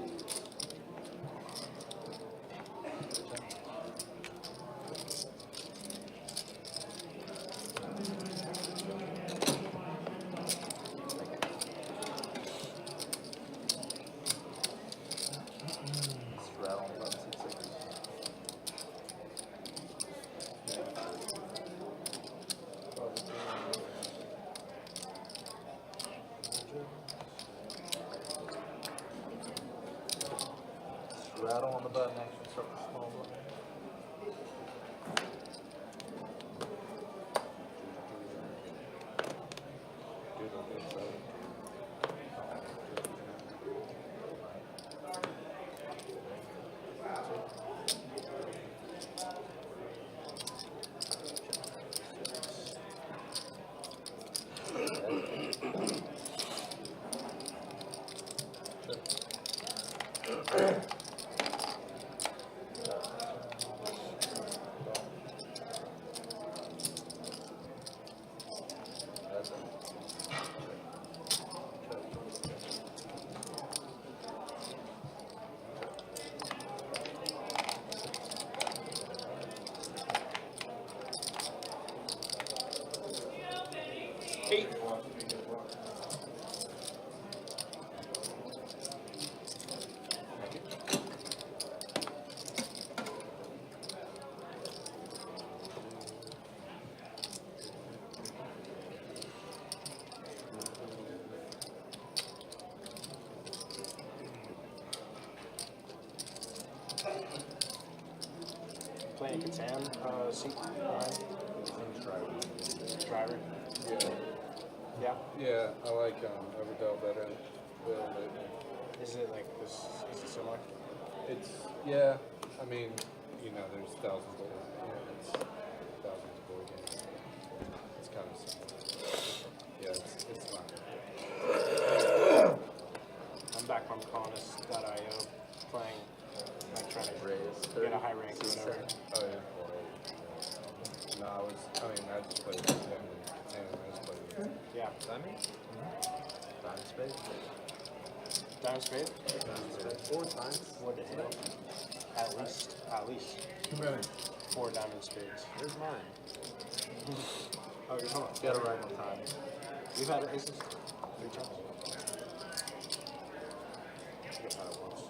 Rattle on the button, actually start with the small button. Playing Catan, seat 9. Driver. Yeah. Yeah. Yeah, I like Everdell better. Is it like this? Is it similar? It's, yeah, I mean, you know, there's thousands of, it's thousands of board games. It's kind of simple. Yeah, it's fun. I'm back from Colonist.io playing, like trying to get a high rank or whatever. Oh, yeah. No, I just played with him. I just played with him. Yeah. Diamond? Diamond spade? Diamond spade? Diamond spade. 4 times. What the hell? At least. Too many. 4 diamond spades. Where's mine? Oh, you're home. Got it right on time. You've had aces 3 times. You've had it once.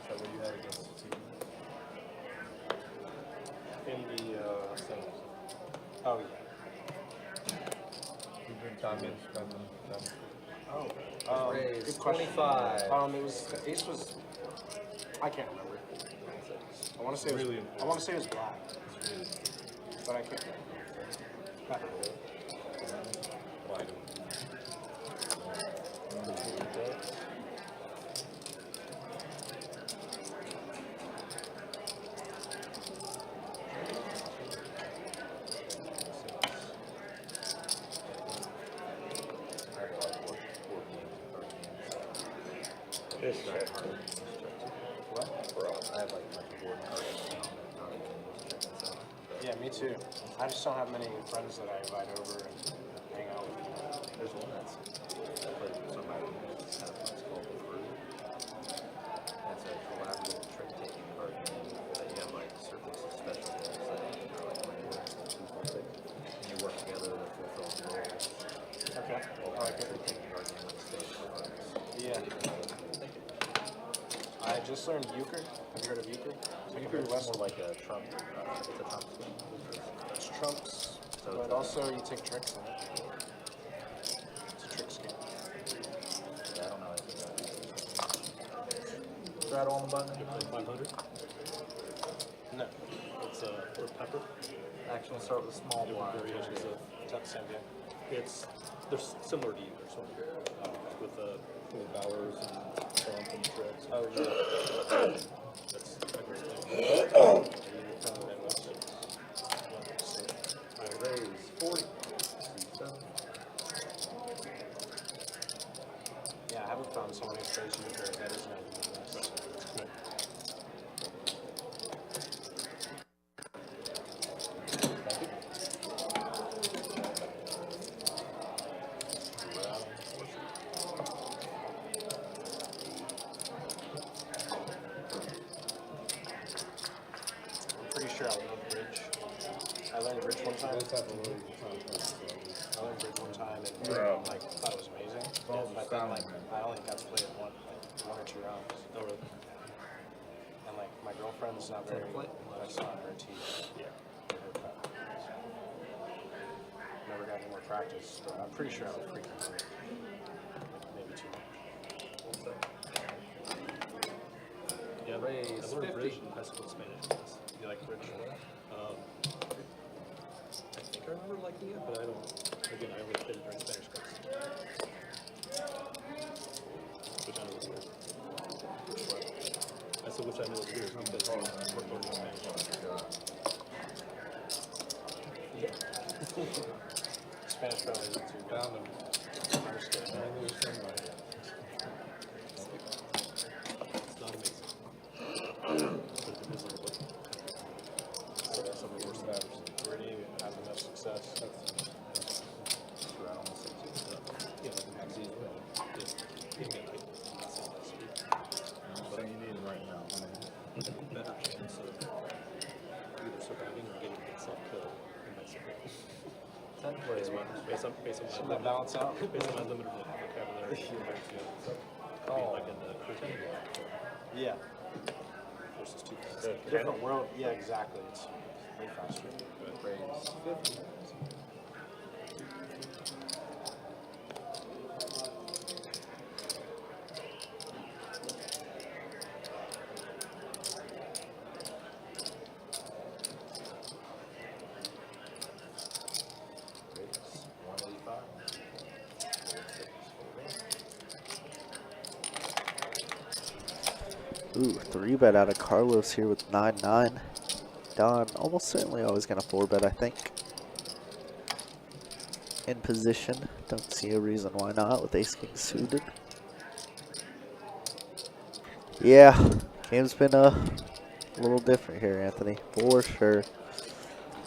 So what you had against the team? In the semis. Oh yeah. You've been spending. Oh. Raise Good question. 25. It was the ace was. I can't remember. I want to say it was. Really I want to say it was black, but I can't remember. Why do Just check. What? I have like my board cards. Yeah, me too. I just don't have many friends that I invite over and hang out with. There's one that's played with somebody who's had a place called the Brew. It's a collaborative trick-taking card game that you have like surplus of special rules that are like and you work together to fulfill goals. Okay. Well, like a trick-taking card game with a state. just learned euchre. Have you heard of euchre? Euchre is more like a trump. It's a trump scheme. It's trumps, So but it's also you take tricks in it. It's a trick scheme. yeah, I don't know anything about it. Rattle on the button. You play 500? No. It's for pepper. Action will start with a small blind. Variations of Is that the same game? they're similar to either, so with bowers and trump and tricks. Oh, yeah. That's a great thing. I raise 40. Yeah, I haven't found someone who plays euchre that isn't on the list. I'm pretty sure I love bridge. I learned bridge one time. Those have a really good time. I learned bridge one time and Bro. like thought it was amazing. Balls But are then sound, like man. I only got to play it one or two rounds. Oh, really? And like my girlfriend's not very that's not her team. Yeah. Never got any more practice, but I'm pretty sure I was freaking hurt. Maybe too much. Yeah, I Raise learned 50. bridge in high school Spanish class. You like bridge? I think I remember liking it, but I don't. Again, I only played it during Spanish class. Which I know was weird. I said which I know was weird because we're learning Spanish. Spanish probably isn't too good. Found them. Understood. I knew somebody. It's not amazing. But it is a little bit. So that's some of the worst batters. Where do you have the most success? Yeah, like the magazine. Yeah, like, What do you need right now? better chance of either surviving or getting itself killed in my situation. 10 plays. Based on Should my that balance out? based on my limited vocabulary. Being Oh. like in the curriculum Yeah. versus 2 fast. Different world. Yeah, exactly. It's way faster. Raise 50. Raise 185. Ooh, 3-bet out of Carlos here with 9-9. Don almost certainly always going to 4-bet, I think. In position. Don't see a reason why not with ace-king suited. Yeah, game's been a little different here, Anthony, for sure.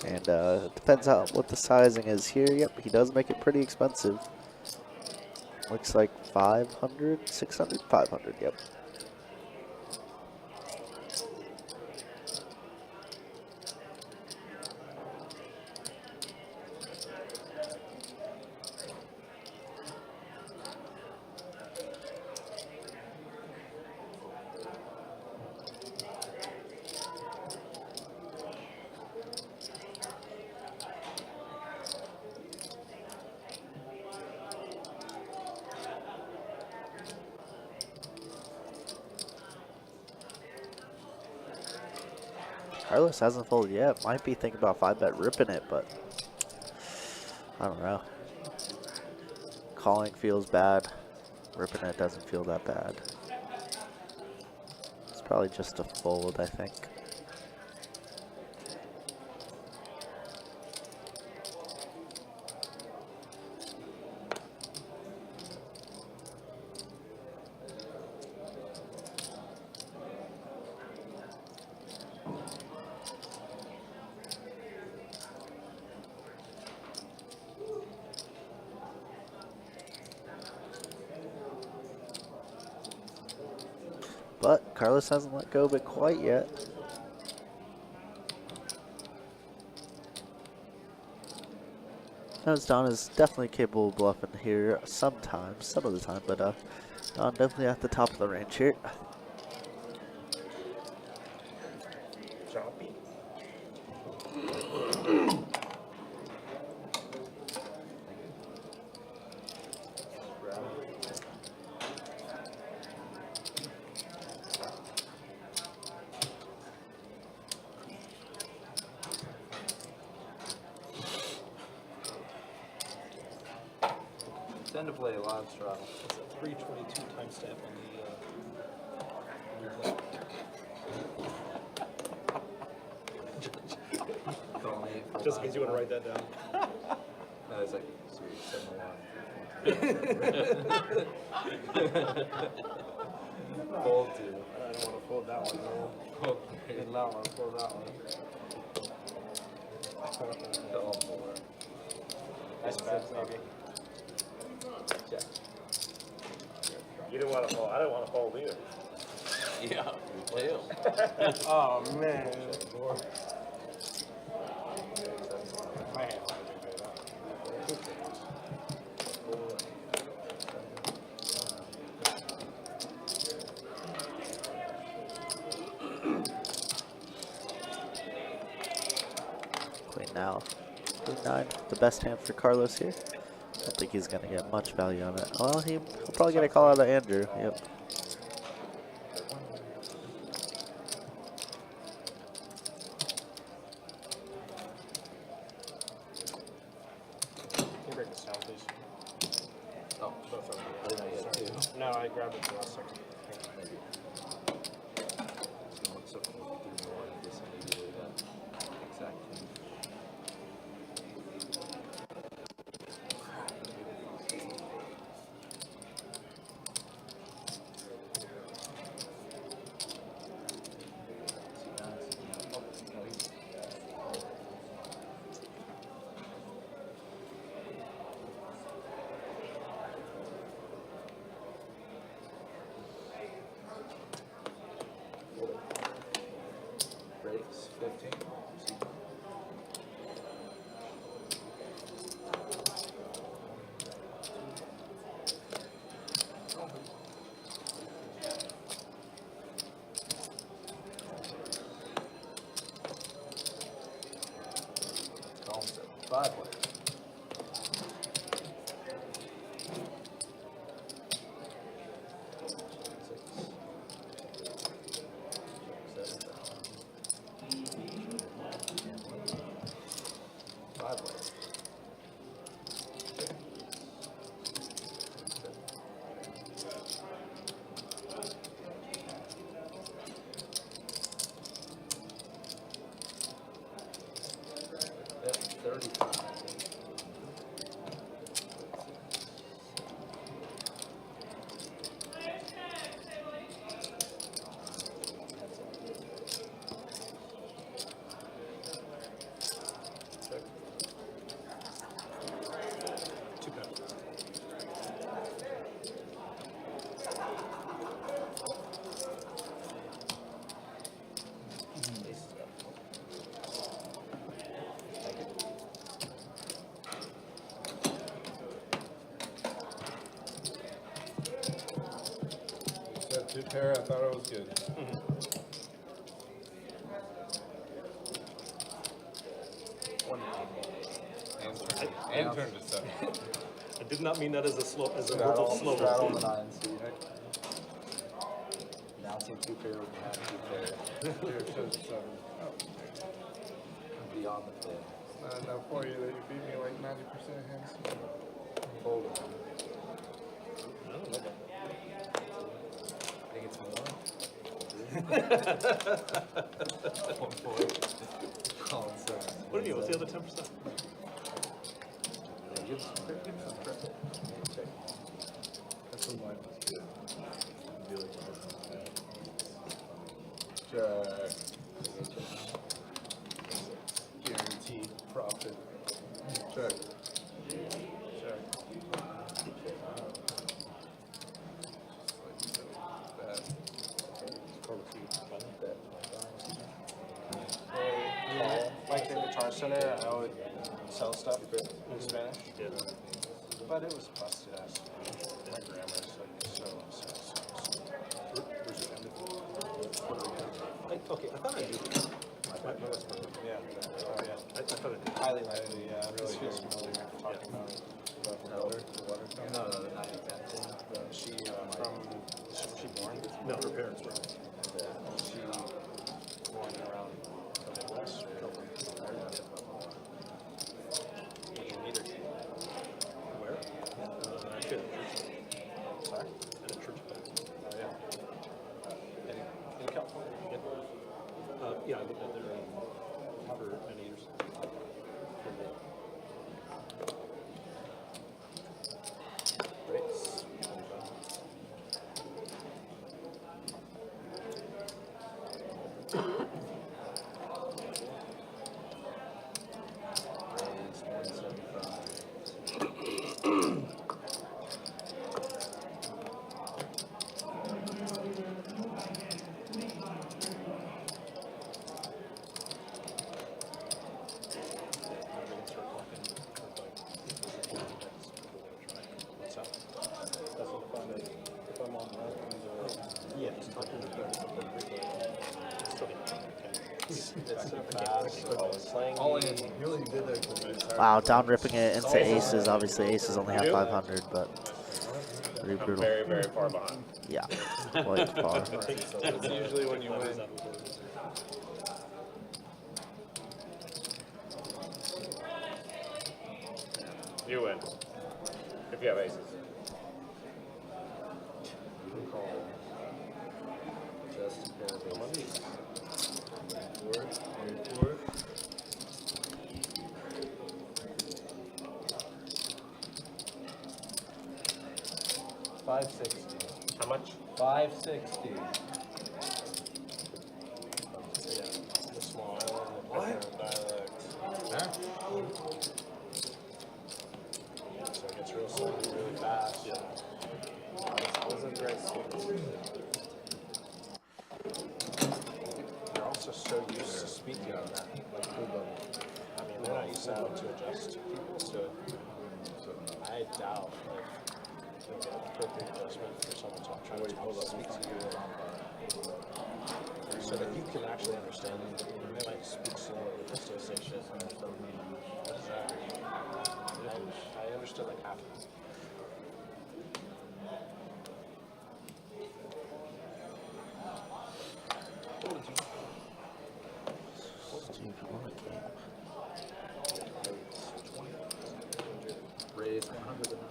And it depends on what the sizing is here. Yep, he does make it pretty expensive. Looks like 500, 600, 500, yep. Carlos hasn't folded yet. Might be thinking about 5-bet ripping it, but I don't know. Calling feels bad. Ripping it doesn't feel that bad. It's probably just a fold, I think. But Carlos hasn't let go of it quite yet. Knows Don is definitely capable of bluffing here sometimes, some of the time, but Don definitely at the top of the range here. Tend to play a live straddle. It's a 322 timestamp on the replay. Just in case you want to write that down. No, it's like, sweet, 701. Fold two. I don't want to fold that one, man. Fold Get three. that one, fold that one. Double four. Nice bet, maybe. Check. You didn't want to fold. I didn't want to fold either. Yeah, you tell. Oh, man. My hand wanted to do that. Queen now. Queen 9, the best hand for Carlos here. Don't think he's going to get much value on it. Well, he'll probably get a call out of Andrew. Yep. Can you break this down, please? Oh, Both of them. I didn't know you had two. No, I grabbed it for last second. Maybe. So what's up with 3 more? This immediately that exact thing. Breaks 15. Call 5 players. Yep, 35. Check. Two bet. Said 2 pair, I thought it was good. And turn to 7. I did not mean that as a slow, as a Straddle, verbal slow. straddle on the 9, so you announcing 2 pair when you have 2 pair. Here shows 7. Beyond the pin. Not enough for you that you beat me like 90% of hands. Fold it. I think it's more. 1 point. Calling 7. What do you mean? What's the other 10%? Give us some credit. Check. That's what mine was good. Check. Guaranteed profit. Check. Check. Like the Guitar Center, I would sell stuff in Spanish. But it was busted ass. My grammar is like so. Okay, I thought I knew. Yeah. Oh yeah. I thought I did. Highly likely, yeah. This feels familiar talking about it. No, the 9 10. She from she born? No, her parents were. She born around the Midwest or Where? Wow, down ripping it into aces. Obviously, aces only have 500, but pretty I'm brutal. very, very far behind. Yeah, quite far. It's usually when you win. You win. If you have aces. Just a pair of aces. 560. How much? 560. The small island, the dialect. So it gets real slow really fast. Yeah. Those are great skills. You're also so used to speaking on that. Like, I mean, they're not used to having to adjust to people, so I doubt like you'll get appropriate adjustment for someone trying to speak to you. So that you can actually understand them. They might speak slower with association and stuff. What is that? I understood like half of it. Raise 100 and up.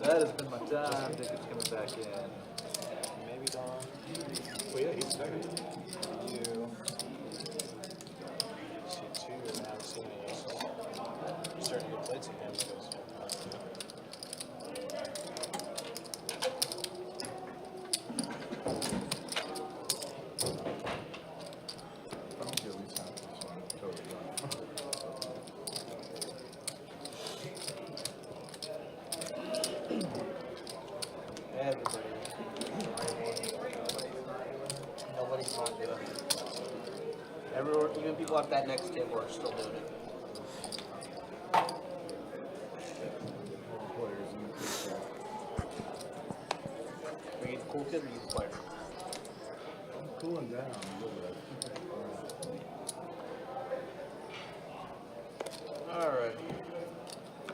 That has been my time. Jacob's coming back in. Maybe Don. Well, yeah, he's second. You. See two, and I haven't seen any aces. You're starting to get played some hands. Everybody. Nobody's not doing it. Everyone, even people at that next table are still doing it. Are you the cool kid or you the player? Cooling down. Alright.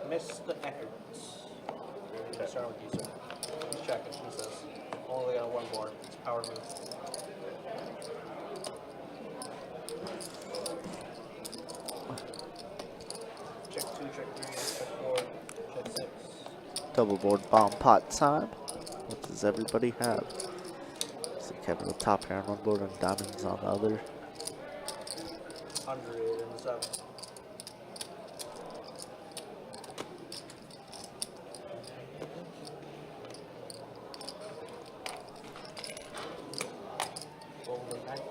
Mr. Eckerts. Start with you, sir. He's checking, he says. Only got one board. It's a power move. Check 2, check 3, check 4, check 6. Double board bomb pot time. What does everybody have? So Kevin with top pair on one board and diamonds on the other. 107. Golden knight.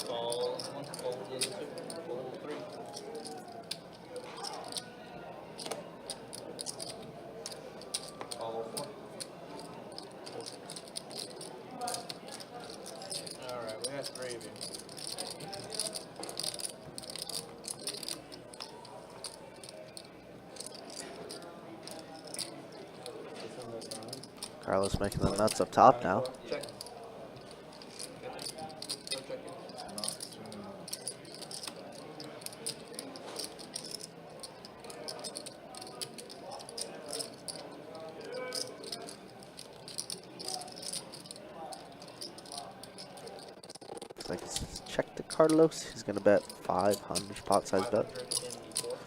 Ball 1, ball the other 2, ball 3. Ball 4. Alright, we got gravy. Carlos making the nuts up top now. Check. Go check it. Looks like it's check to Carlos. He's gonna bet 500 pot size bet. 500 in the board.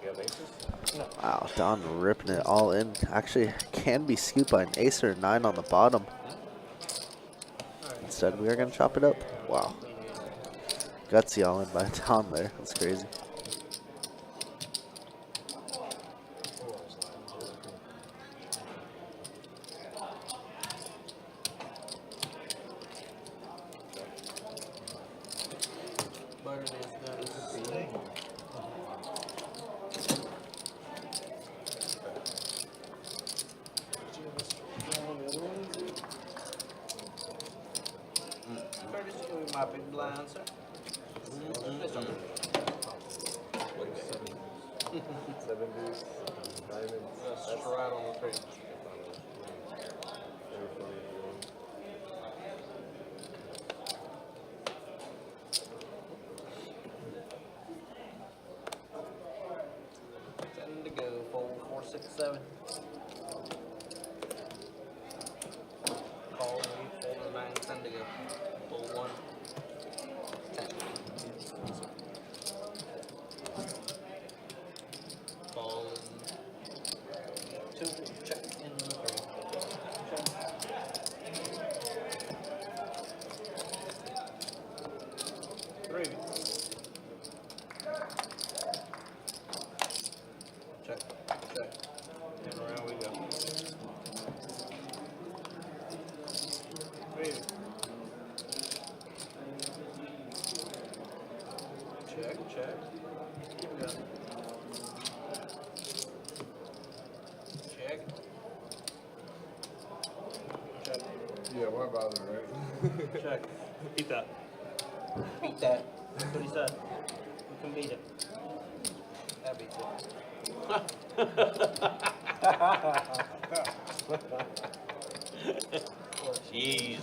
You have aces? Wow, Don ripping it all in. Actually, can be scooped by an ace or a 9 on the bottom. Instead, we are going to chop it up. Wow. Gutsy all in by Don there. That's crazy. Butter is gonna stay. Curtis, you gonna be my big blind, sir? This one. Seven deuce, diamonds. That's right on the page. Very funny. Ten to go. Fold 4, 6, 7. Call me. Fold a 9, 10 to go. Fold 1. 10. Call in 2. Check in 3. Check. 3. Check. Check. And around we go. 3. Check, check. Keep going. Check. Check. Yeah, what about it, right? Check. Beat that. Beat that. That's what he said. We can beat it. That beats it. Jeez.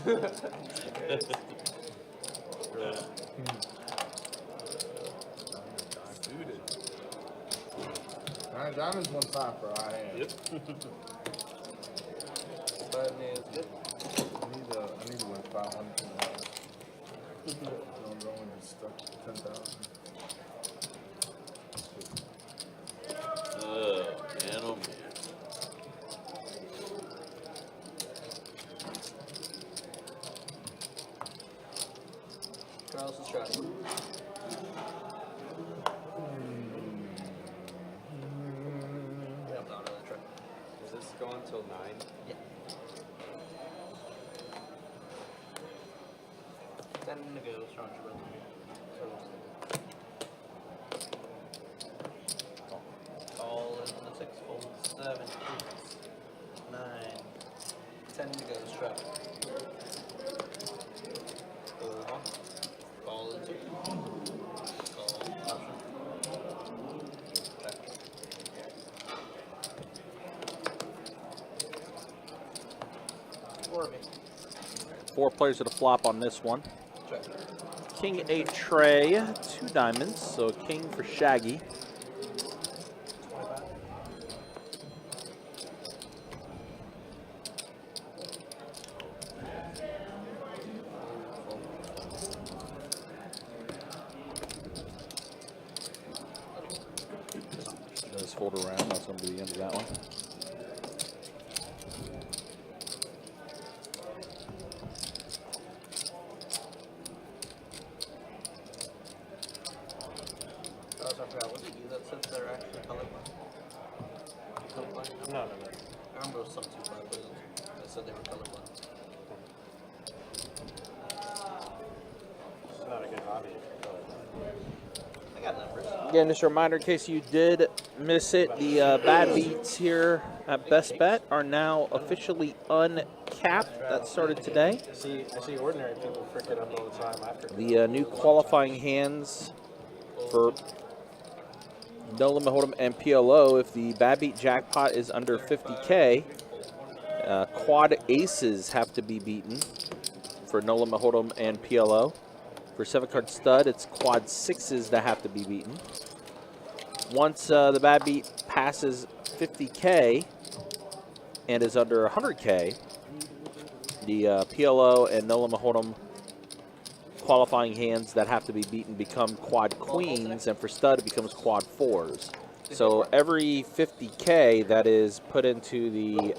Suited. Alright, diamonds 1-5 for our hand. Yep. Button is good. I need to win 500 from that. Don't go and get stuck to 10,000. Man, oh man. Carlos is shot. Yep, not another try. Does this go until 9? Yeah. 10 to go. Strong brother. Call in the 6, fold 7, 8, 9, 10 to go. Strap. Fold 1. Call in 2. Call option. Check. 4 of me. 4 players at a flop on this one. Check. King 8 tray, 2 diamonds, so king for Shaggy. 25. Does fold around, that's going to be the end of that one. I forgot. Was it you that said they're actually colorblind? Colorblind? I'm not a I remember it was some 2 players that said they were colorblind. It's not a good hobby. I got numbers. Again, just a reminder in case you did miss it, the bad beats here at Best Bet are now officially uncapped. That started today. I see ordinary people freaking up all the time after. The new qualifying hands for No Limit Hold'em and PLO, if the bad beat jackpot is under 50K, quad aces have to be beaten for No Limit Hold'em and PLO. For 7-card stud, it's quad sixes that have to be beaten. Once the bad beat passes 50K and is under 100K, the PLO and No Limit Hold'em qualifying hands that have to be beaten become quad queens, and for stud it becomes quad fours. So every 50K that is put into the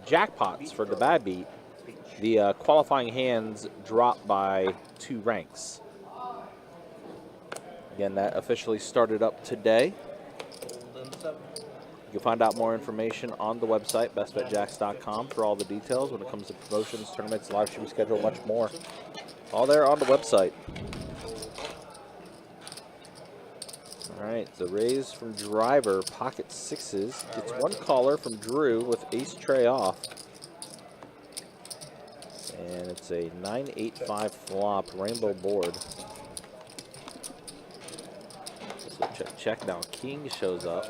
jackpots for the bad beat, the qualifying hands drop by 2 ranks. Again, that officially started up today. Fold in the 7. You can find out more information on the website, bestbetjacks.com, for all the details when it comes to promotions, tournaments, live stream schedule, much more. All there on the website. All right, the raise from Driver, pocket 6s. Gets 1 caller from Drew with ace tray off. And it's a 9-8-5 flop rainbow board. So check. Now King shows up.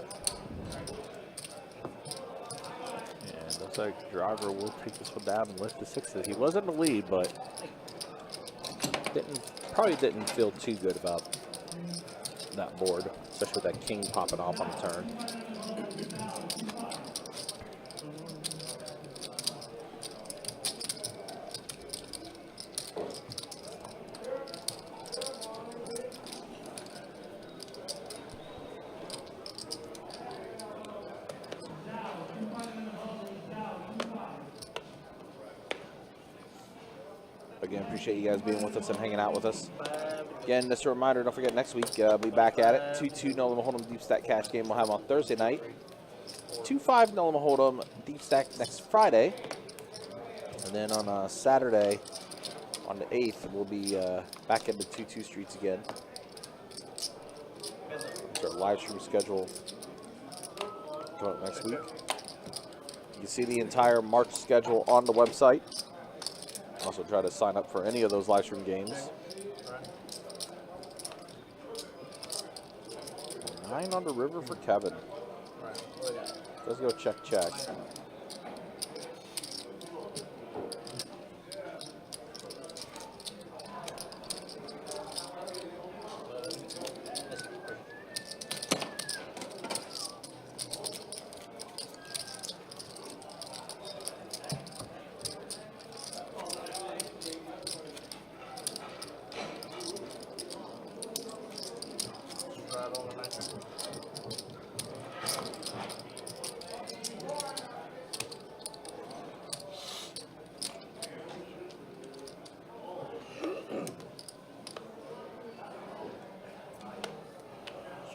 And looks like Driver will take this one down and lift the 6s. He was in the lead, but probably didn't feel too good about that board, especially with that King popping off on the turn. Again, appreciate you guys being with us and hanging out with us. Again, just a reminder, don't forget next week, we'll be back at it. 2-2 No Limit Hold'em Deep Stack Cash game we'll have on Thursday night. 2-5 No Limit Hold'em Deep Stack next Friday. And then on Saturday, on the 8th, we'll be back into 2-2 streets again. It's our live stream schedule coming up next week. You can see the entire March schedule on the website. Also try to sign up for any of those live stream games. 9 on the river for Kevin. Let's go check.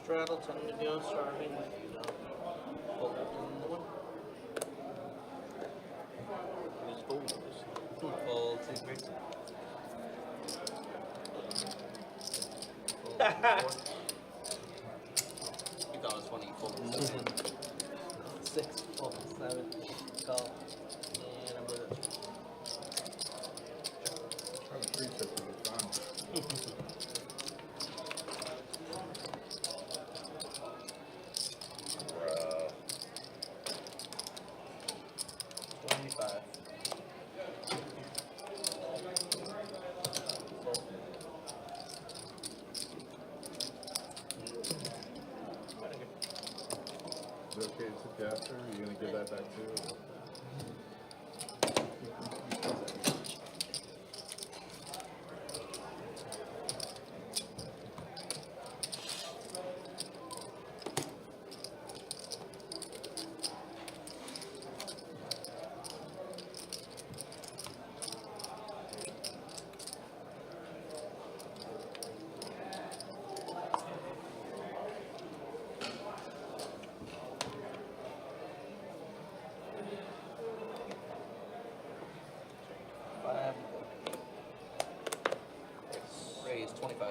Straddle, 10 to go, starting with you know. Fold in the 1. Just fold. Fold, 2, 3. You thought it was funny, you folded 7. 6, fold, 7, call. And I'm gonna. Is it okay to tip after? Are you going to give that back too? Raise 25.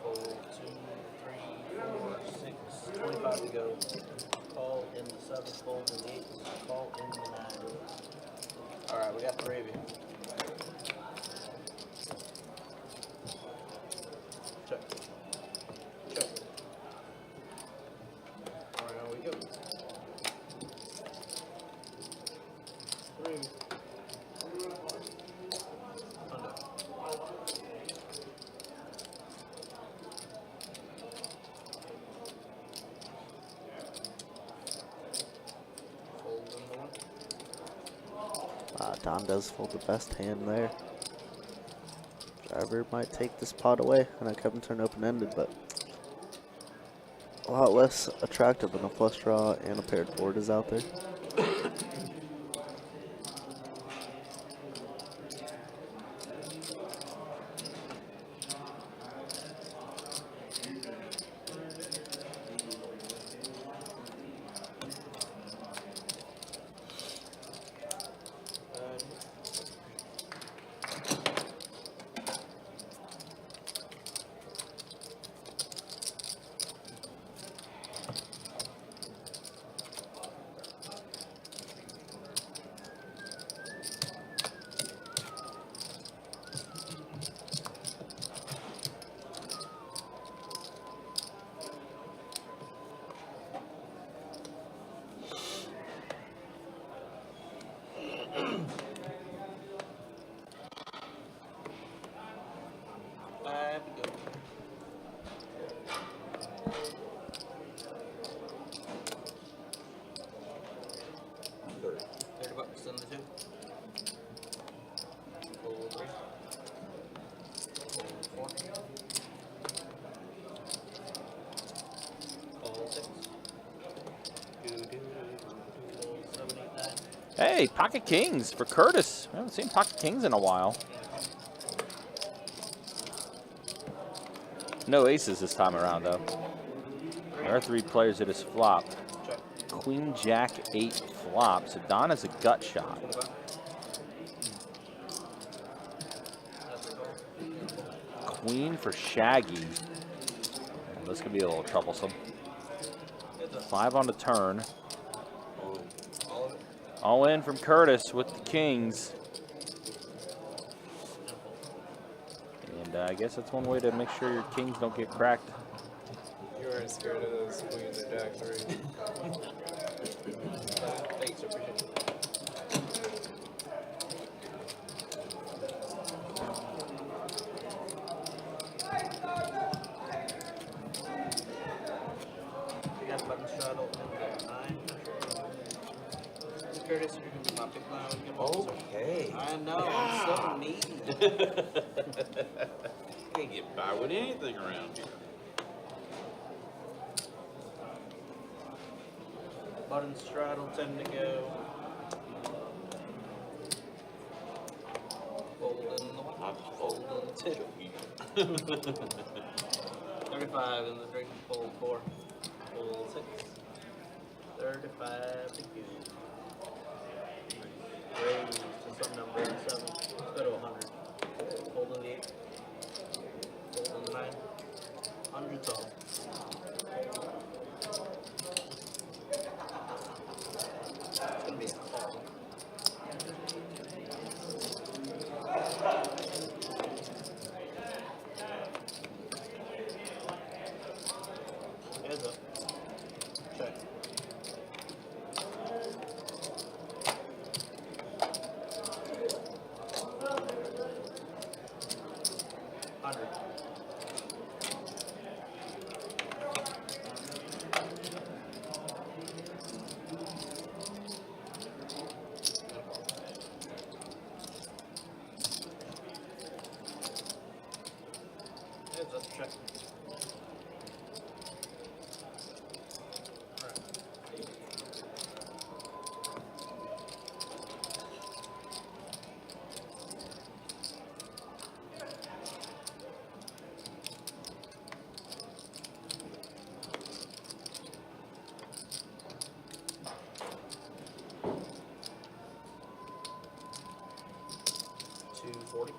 Fold 2, 3, 4, 6, 25 to go. Call in the 7, fold in the 8, call in the 9. Alright, we got 3 of you. Check. Check. Alright, now we go. 3. Under. Fold in the 1. Don does fold the best hand there. Ever might take this pot away. And I kept him turn open-ended, but a lot less attractive when a flush draw and a paired board is out there. Five to go. $30 on the 2. Fold 3. Fold 4. Fold 6. Fold 7, 8, 9. Hey, pocket kings for Curtis. I haven't seen pocket kings in a while. No aces this time around, though. There are 3 players that has flopped. Check. Queen, Jack, 8 flop. So Don has a gut shot. 25. That's a call. Queen for Shaggy. This could be a little troublesome. 5 on the turn. All of it. All in from Curtis with the kings. And I guess that's one way to make sure your kings don't get cracked. You weren't scared of those queens or jack 3. Thanks, I appreciate it. We got button straddle and 9. Curtis, you're gonna be my pick line. Okay. I know, I'm so needy. Can't get by with anything around here. Button straddle, 10 to go. Fold in the 1. I'm Fold in the 2. 35 in the drink. Fold 4. Fold 6. 35 to go. Raise to some number 7. Let's go to 100. Fold in the 8. Fold in the 9. 100 total. It's gonna be a call. Heads up. Check. Heads up, check. Alright. $240.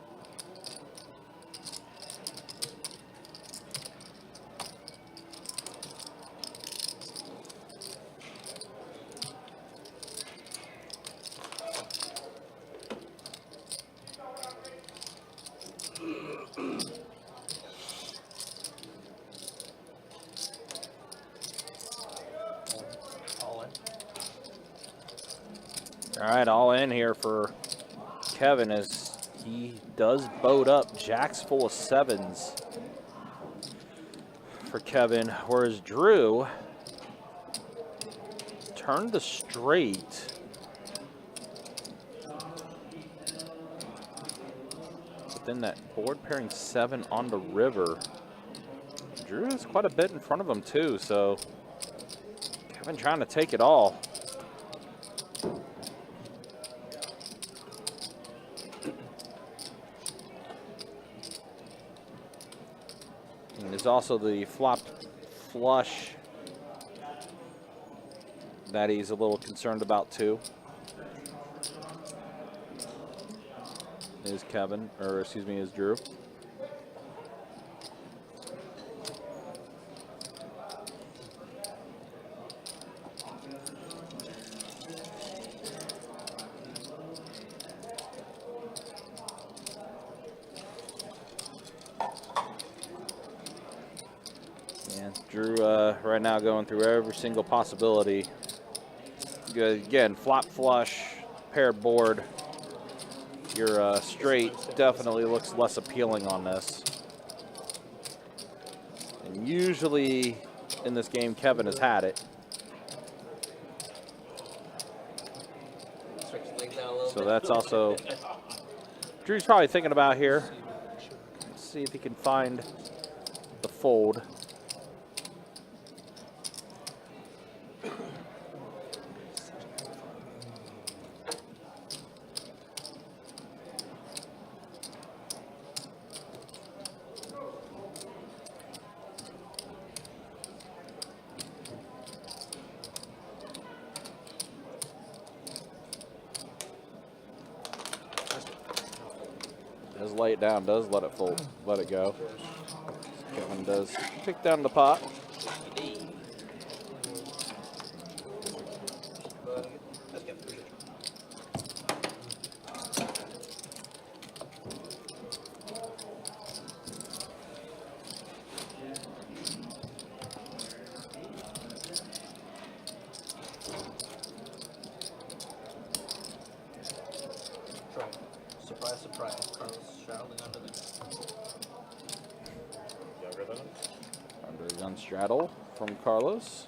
All in. All right, all in here for Kevin as he does boat up. Jack's full of 7s for Kevin, whereas Drew turned the straight. Within that board pairing 7 on the river. Drew is quite a bit in front of him too, so Kevin trying to take it all. And there's also the flopped flush that he's a little concerned about too. Is Kevin, or excuse me, is Drew. Yeah, Drew right now going through every single possibility. Good, again, flop flush, paired board. Your straight definitely looks less appealing on this. And usually in this game, Kevin has had it. So that's also, Drew's probably thinking about here. Let's see if he can find the fold. Does lay it down, does let it fold, let it go. Kevin does pick down the pot. Surprise, surprise. Carlos straddling under the Younger than him? Under the gun straddle from Carlos.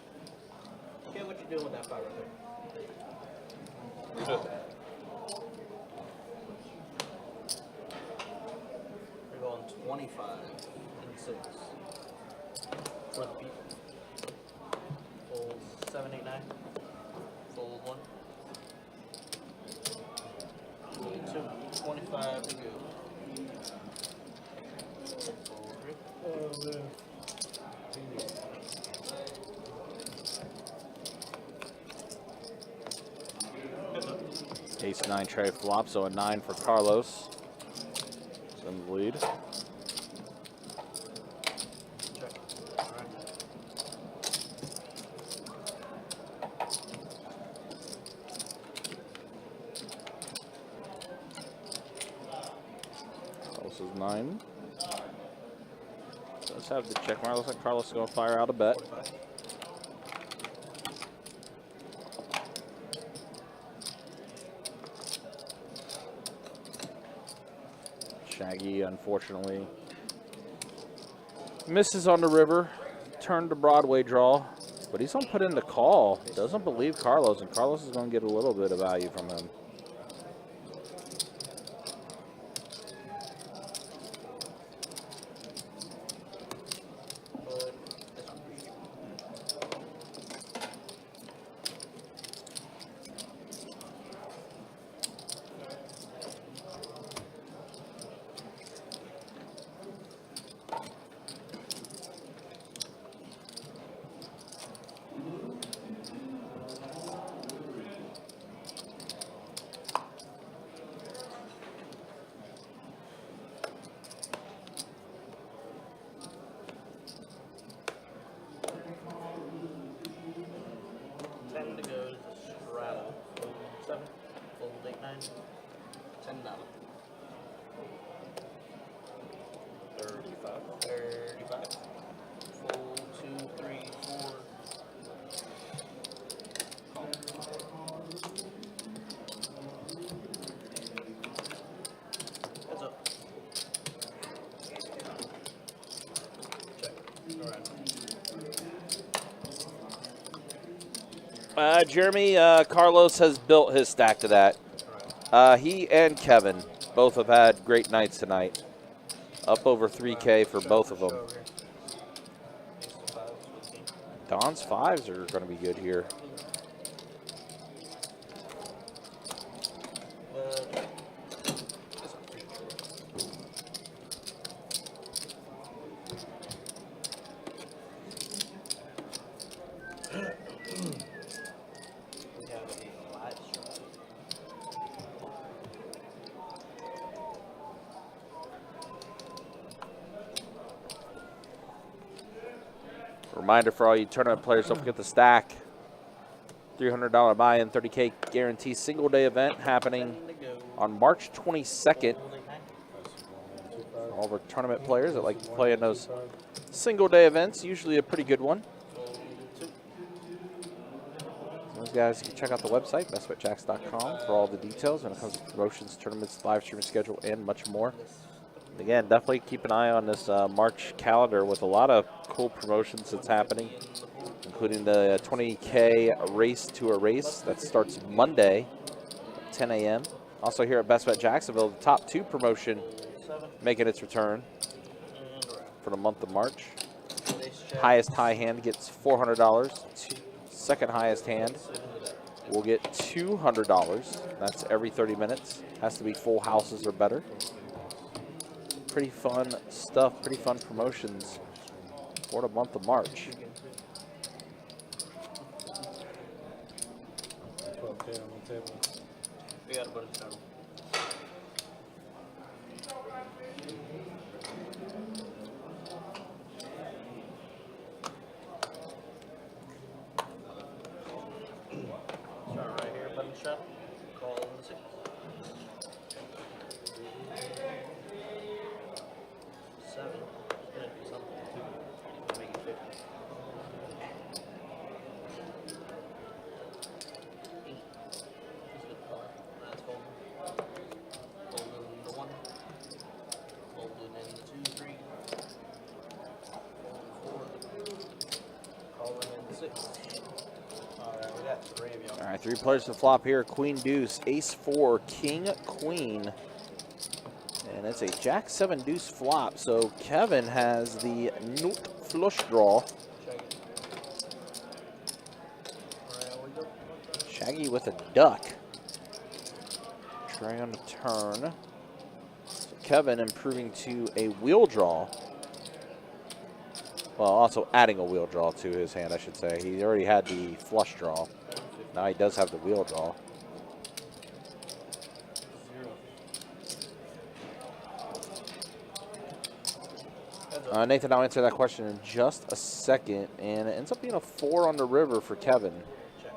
Okay, what you doing with that pot right there? We're going 25 and 6 for the people. Fold 7, 8, 9. Fold 1. Fold 2. 25 to go. Fold 3. Oh, man. Ace 9 tray flop, so a 9 for Carlos. He's in the lead. Check. All right. Carlos is 9. Does have the check mark. Looks like Carlos is going to fire out a bet. 45. Shaggy, unfortunately, misses on the river. Turn to Broadway draw, but he's going to put in the call. Doesn't believe Carlos, and Carlos is going to get a little bit of value from him. Jeremy, Carlos has built his stack to that. He and Kevin both have had great nights tonight. Up over 3K for both of them. Show over here. Ace of fives with king. Don's fives are going to be good here. We have a live straw. Reminder for all you tournament players, don't forget the stack. $300 buy-in, 30K guarantee single day event happening on March 22nd. All of our tournament players that like to play in those single day events, usually a pretty good one. Those guys, you can check out the website, bestbetjacks.com, for all the details when it comes to promotions, tournaments, live streaming schedule, and much more. Again, definitely keep an eye on this March calendar with a lot of cool promotions that's happening, including the 20K race to a race that starts Monday at 10 a.m. Also here at Best Bet Jacksonville, the top 2 promotion making its return for the month of March. Highest high hand gets $400. Second highest hand will get $200. That's every 30 minutes. Has to be full houses or better. Pretty fun stuff, pretty fun promotions for the month of March. 12K on the table. We got a bunch of time. Start right here, button shot. Call in the 6. Seven. It's gonna do something. Make it 50. 8. He's good call. That's folding. Folding the 1. Folding in the 2, 3. Folding 4. Calling in the 6. Alright, we got 3 of y'all. All right, 3 players to flop here. Queen deuce, ace 4, king queen. And it's a jack 7 deuce flop. So Kevin has the nut flush draw. Check it. Alright, we go. Shaggy with a duck. Try on the turn. So Kevin improving to a wheel draw. Well, also adding a wheel draw to his hand, I should say. He already had the flush draw. Now he does have the wheel draw. Nathan, I'll answer that question in just a second. And it ends up being a 4 on the river for Kevin. Check.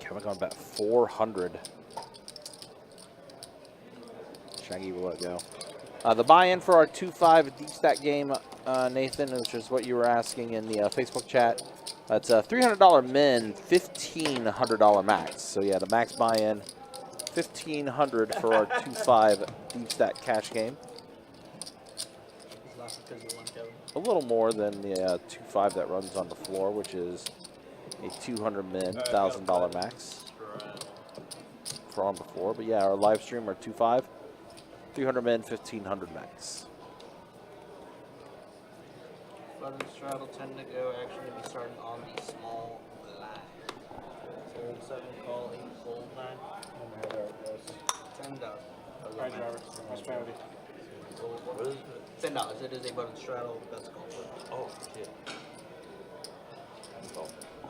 Kevin going to bet 400. Shaggy will let go. The buy-in for our 2-5 deep stack game, Nathan, which is what you were asking in the Facebook chat. That's a $300 min, $1,500 max. So yeah, the max buy-in, $1,500 for our 2-5 deep stack cash game. A little more than the 2-5 that runs on the floor, which is a $200 min, $1,000 max for on the floor. But yeah, our live stream, our 2-5, 300 min, 1,500 max. Button straddle 10 to go. Action to be starting on the small line. Fold 7, call 8, fold 9. $10. Hi, driver. Nice family. $10. It is a button straddle. That's a call. Oh, shit.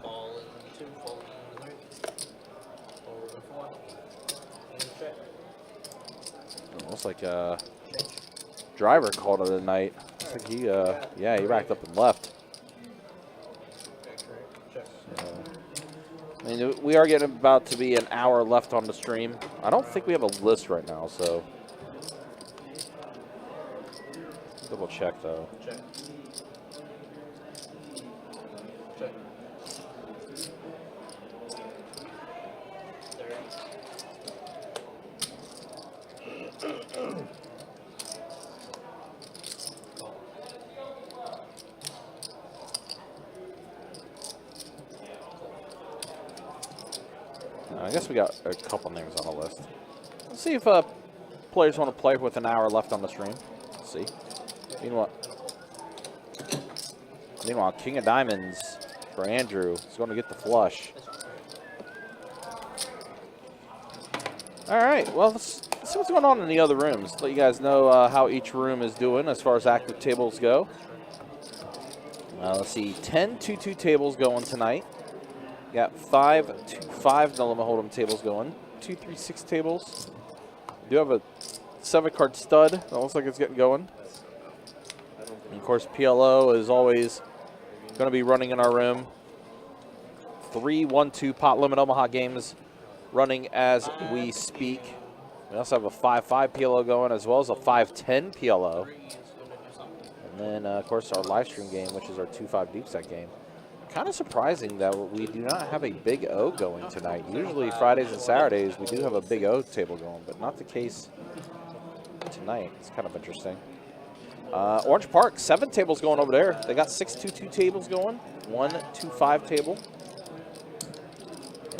Call in 2, fold in 3. Fold in 4. And check. Looks like driver called it a night. Looks like he, yeah, he racked up and left. I mean, we are getting about to be an hour left on the stream. I don't think we have a list right now, so double check though. Check. Check. guess we got a couple names on the list. Let's see if players want to play with an hour left on the stream. Let's see. Meanwhile, King of Diamonds for Andrew is going to get the flush. All right, well, let's see what's going on in the other rooms. Let you guys know how each room is doing as far as active tables go. Let's see, 10 2-2 tables going tonight. Got 5 2-5 no limit hold'em tables going. 2-3-6 tables. We do have a 7-card stud. That looks like it's getting going. And of course, PLO is always going to be running in our room. 3-1-2 pot limit Omaha games running as we speak. We also have a 5-5 PLO going as well as a 5-10 PLO. And then, of course, our live stream game, which is our 2-5 deep set game. Kind of surprising that we do not have a big O going tonight. Usually Fridays and Saturdays we do have a big O table going, but not the case tonight. It's kind of interesting. Orange Park, 7 tables going over there. They got 6 2-2 tables going, 1 2-5 table.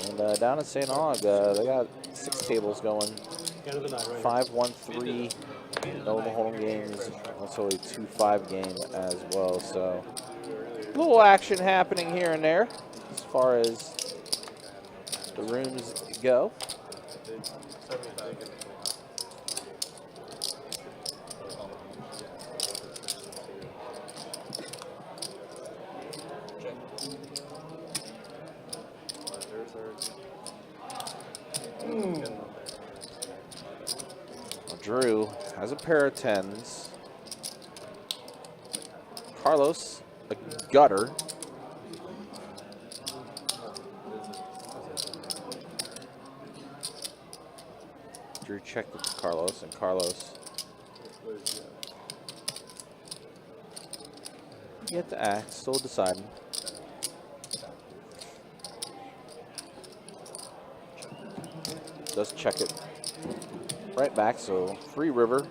And down in St. Aug, they got 6 tables going, 5-1-3 no limit hold'em games. Also a 2-5 game as well. So a little action happening here and there as far as the rooms go. Drew has a pair of 10s. Carlos, a gutter. Drew checked with Carlos, and Carlos yet to act, still deciding. Does check it right back, so free river.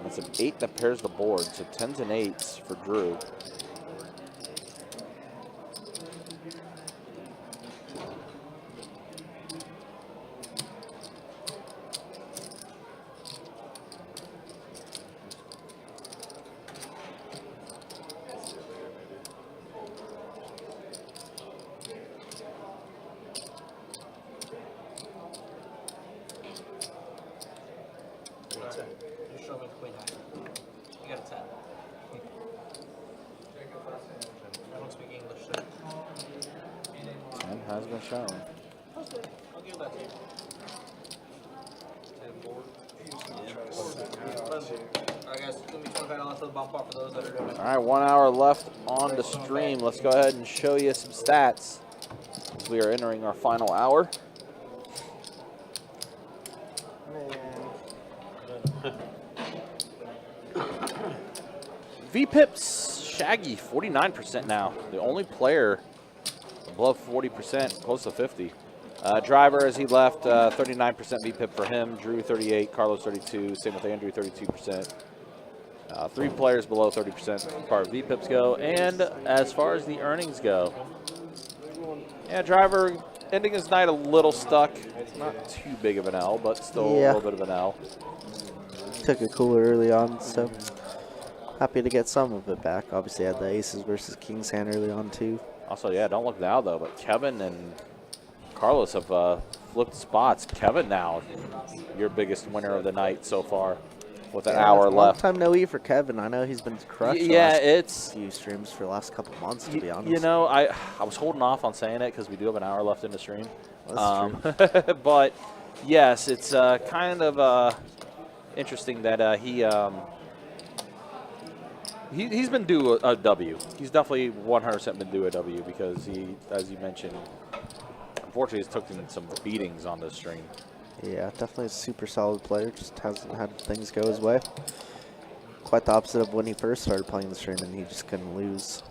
That's an 8 that pairs the board, so 10s and 8s for Drew. Has been shown. That's good. I'll give that to you. 10-4. Alright guys, it's gonna be $25 for the bump off for those that are doing it. All right, 1 hour left on the stream. Let's go ahead and show you some stats as we are entering our final hour. VPIPs, Shaggy, 49% now. The only player above 40%, close to 50. Driver, as he left, 39% VPIP for him. Drew, 38. Carlos, 32. Same with Andrew, 32%. 3 players below 30% as far as VPIPs go. And as far as the earnings go, yeah, Driver ending his night a little stuck. Not too big of an L, but still a little bit of an L. Took a cooler early on, so happy to get some of it back. Obviously, had the aces versus kings hand early on, too. Also, yeah, don't look now, though, but Kevin and Carlos have flipped spots. Kevin now, your biggest winner of the night so far with an hour left. Long time no eat for Kevin. I know he's been crushed it's few streams for the last couple months, to be honest. You know, I was holding off on saying it because we do have an hour left in the stream. That's true. But, yes, it's kind of interesting that he's been due a W. He's definitely 100% been due a W because he, as you mentioned, unfortunately has taken some beatings on this stream. Yeah, definitely a super solid player. Just hasn't had things go his way. Quite the opposite of when he first started playing the stream, and he just couldn't lose.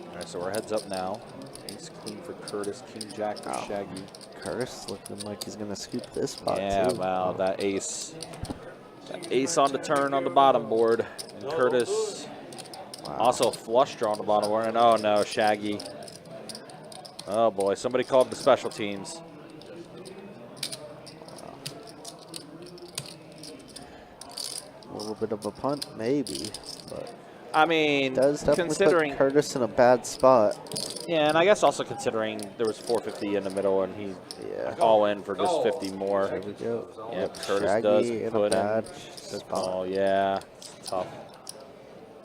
All right, so we're heads up now. Ace queen for Curtis, king jack for Shaggy. Curtis looking like he's gonna scoop this spot Yeah, too. wow, that ace on the turn on the bottom board. And Curtis also flush draw on the bottom board. And oh no, Shaggy. Oh boy, somebody called the special teams. A little bit of a punt, maybe, but I mean, does definitely considering put Curtis in a bad spot. yeah, and I guess also considering there was 450 in the middle and he Yeah. all in for just 50 more. There we go. Yep, Curtis Shaggy does in a put bad in. Good spot. call, yeah, it's tough.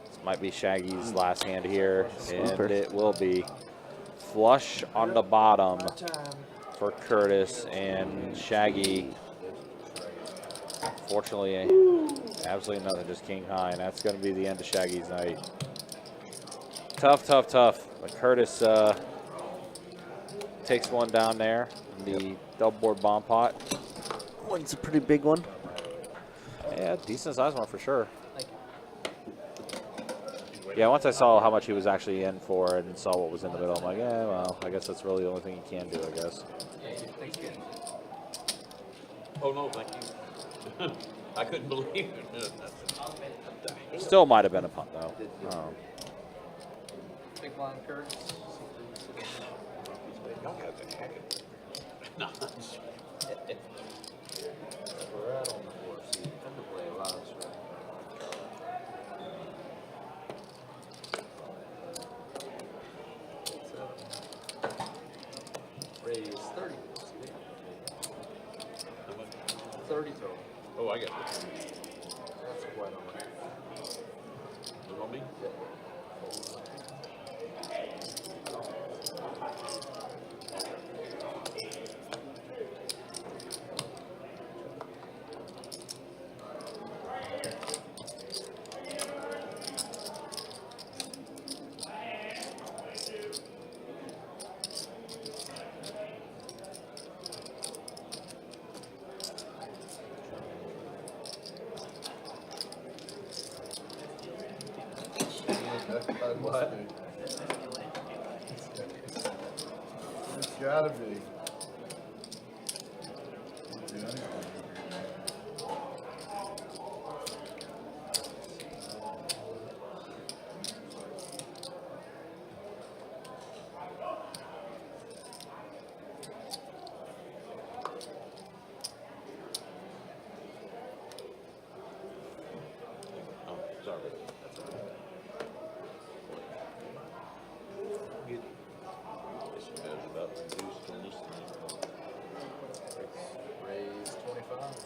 This might be Shaggy's last hand here, Super. and it will be flush on the bottom for Curtis and Shaggy. Fortunately, absolutely nothing, just king high, and that's going to be the end of Shaggy's night. Tough, tough, tough. But Curtis takes one down there in the double board bomb pot. One's a pretty big one. Yeah, decent size one for sure. Yeah, once I saw how much he was actually in for and saw what was in the middle, I'm like, yeah, well, I guess that's really the only thing you can do, I guess. Oh, no, thank you. I couldn't believe it. Still might have been a punt, though. Big blind Curtis. Y'all got the heck of it. No. Right on the floor. See, I could play a lot of stuff. Raise 30. 30 total. Oh, I got it. That's quite all right. You want me? What? It's gotta be. Oh, sorry. That's all right. Guess you guys are about reduced on this thing. Raise 25.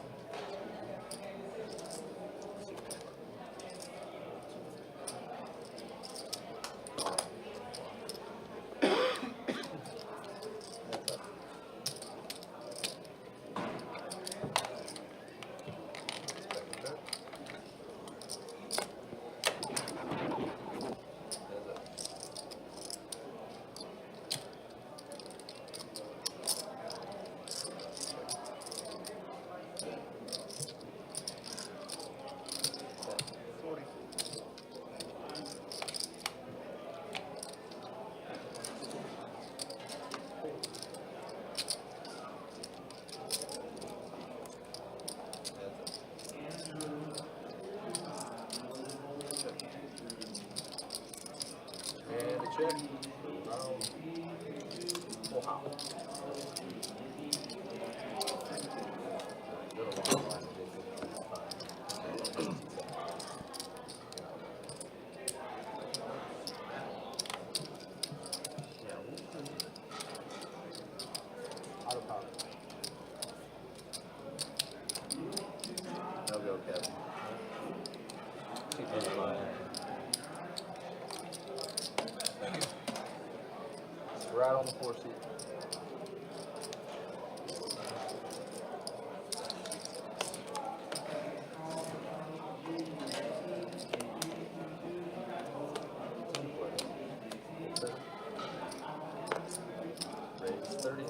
And a check. Wow. Out of pocket. No go, Kevin. Right on the 4 seat. Raise 30.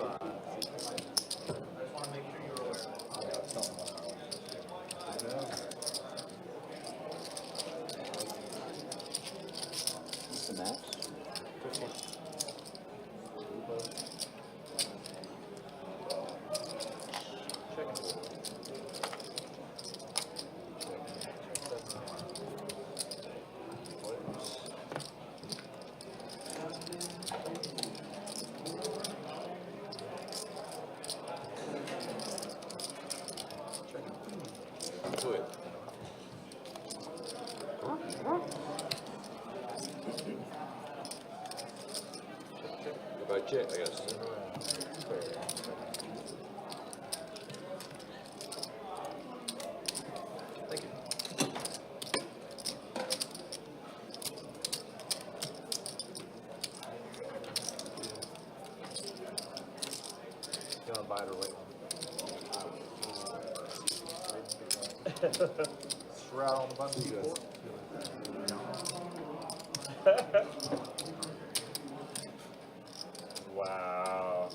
just want to make sure you're aware. What's the match? 15. Do it. Goodbye, check, I guess. Thank you. You want to buy it or wait? Shroud on the button. Wow.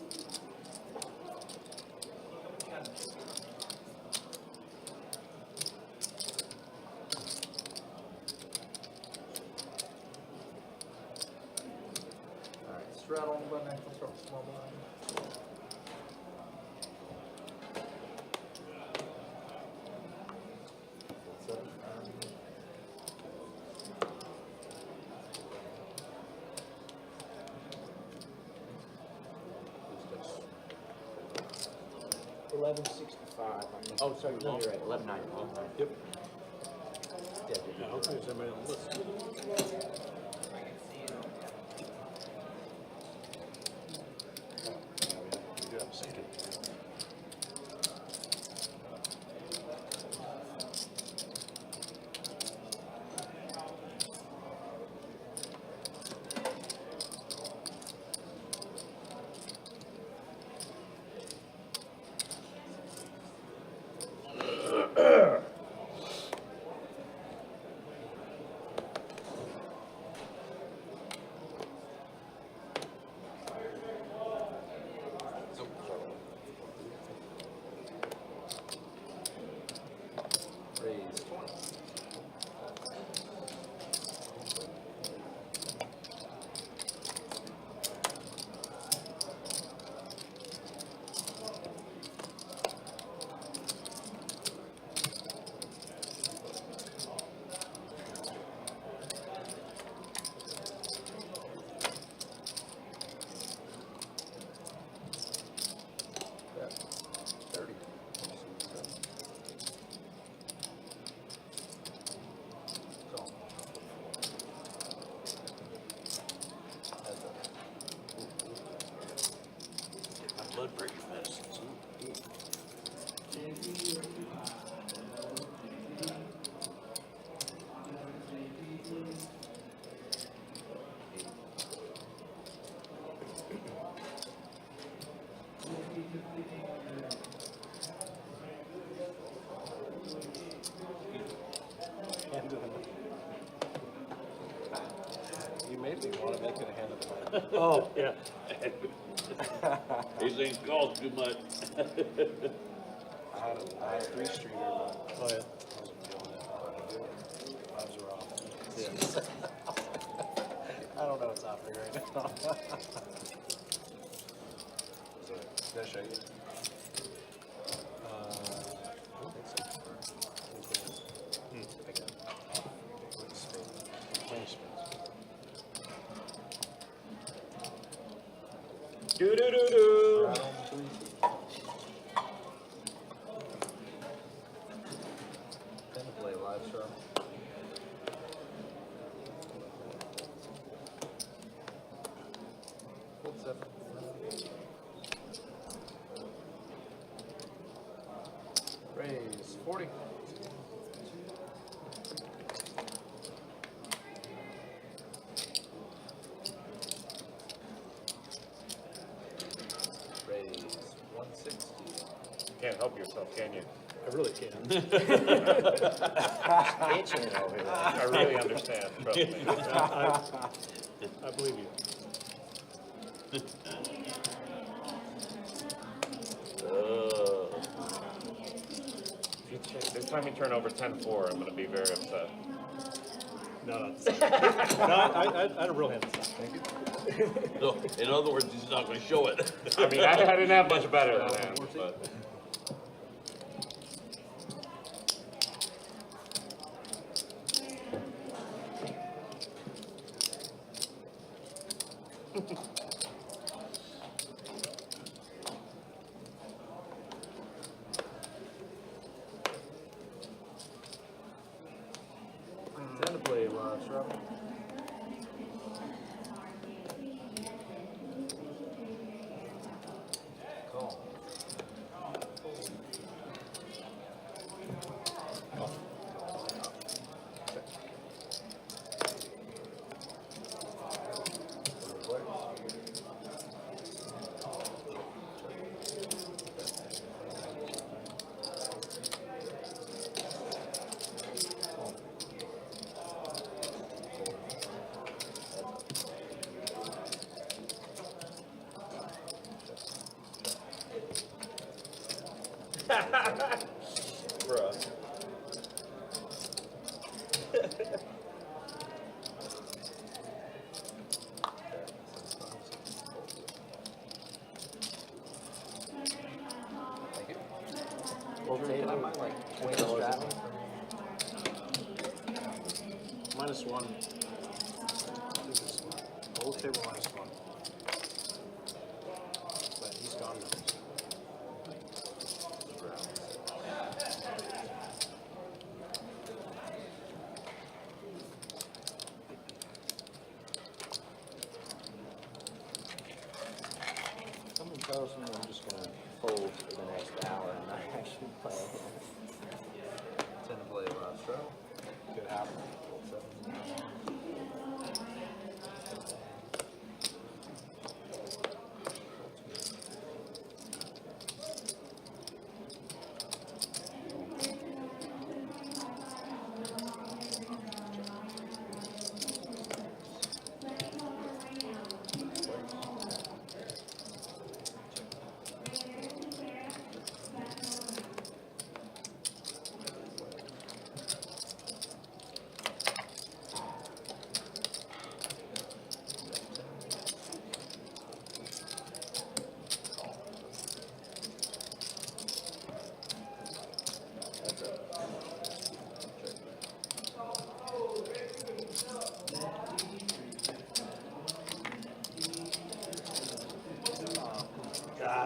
Alright, Shroud on the button. Let's start with small blind. Oh, sorry, no, you're right. 11.9. Yep. Yeah, Yeah, how come is everybody on the list? We do have a second. Raise 20. Yeah, 30. My blood pressure medicines. You made me want to make it a hand of the night. Oh, yeah. These things cost too much. I had a 3-streeter, but Oh, yeah. I wasn't feeling it. Vibes are off. Yeah. I don't know what's happening right now. Did I show you? I don't think so. I got it. With the spade. Plenty of spades. Do-do-do-do. Shroud on the 3. Then play live shroud. Hold 7. Raise 40. Raise 160. Can't help yourself, can you? I really can. Itching over here. I really understand, trust me. I believe you. Every time you turn over 10-4, I'm going to be very upset. No, I had a real hand this time. Thank you. No, in other words, he's not going to show it. I mean, I didn't have much better than him, but. Time to play live, Strap. Call. Bruh. Can I buy like $20 -1. Old table -1. But he's gone now. Someone tells me I'm just gonna fold for the next hour and not actually play. Tend to play live, Strap. Could happen.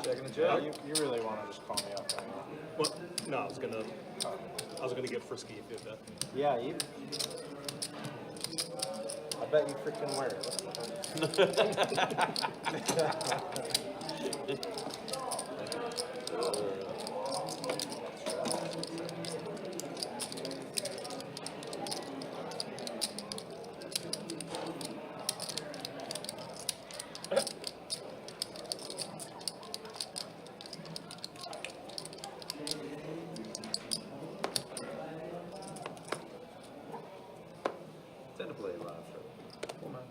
Checking the jack. You really want to just call me out, don't you? Well, no, I was gonna get frisky if you did that. Yeah, you. I bet you freaking wear it. Tend to play live, Strap. Come on.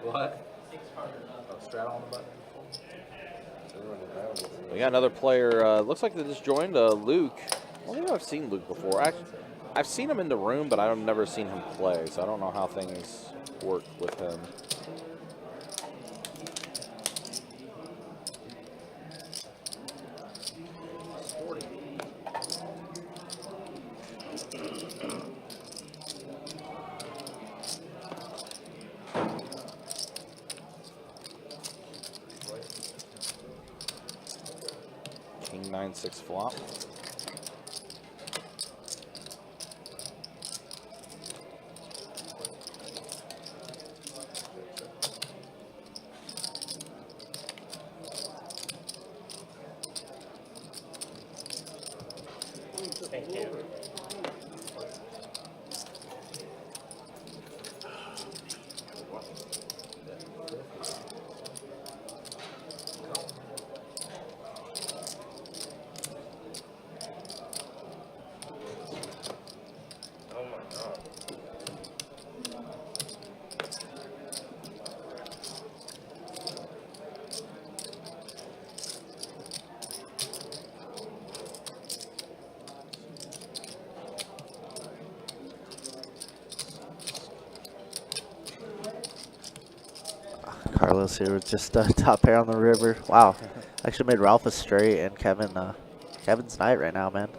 What? Oh, straddle on the button. We got another player. Looks like they just joined Luke. I don't think I've seen Luke before. I've seen him in the room, but I've never seen him play, so I don't know how things work with him. King 9-6 flop. Thank you. Oh my god. Carlos here with just top pair on the river. Wow. Actually made Ralph a straight and Kevin. Kevin's night right now, man.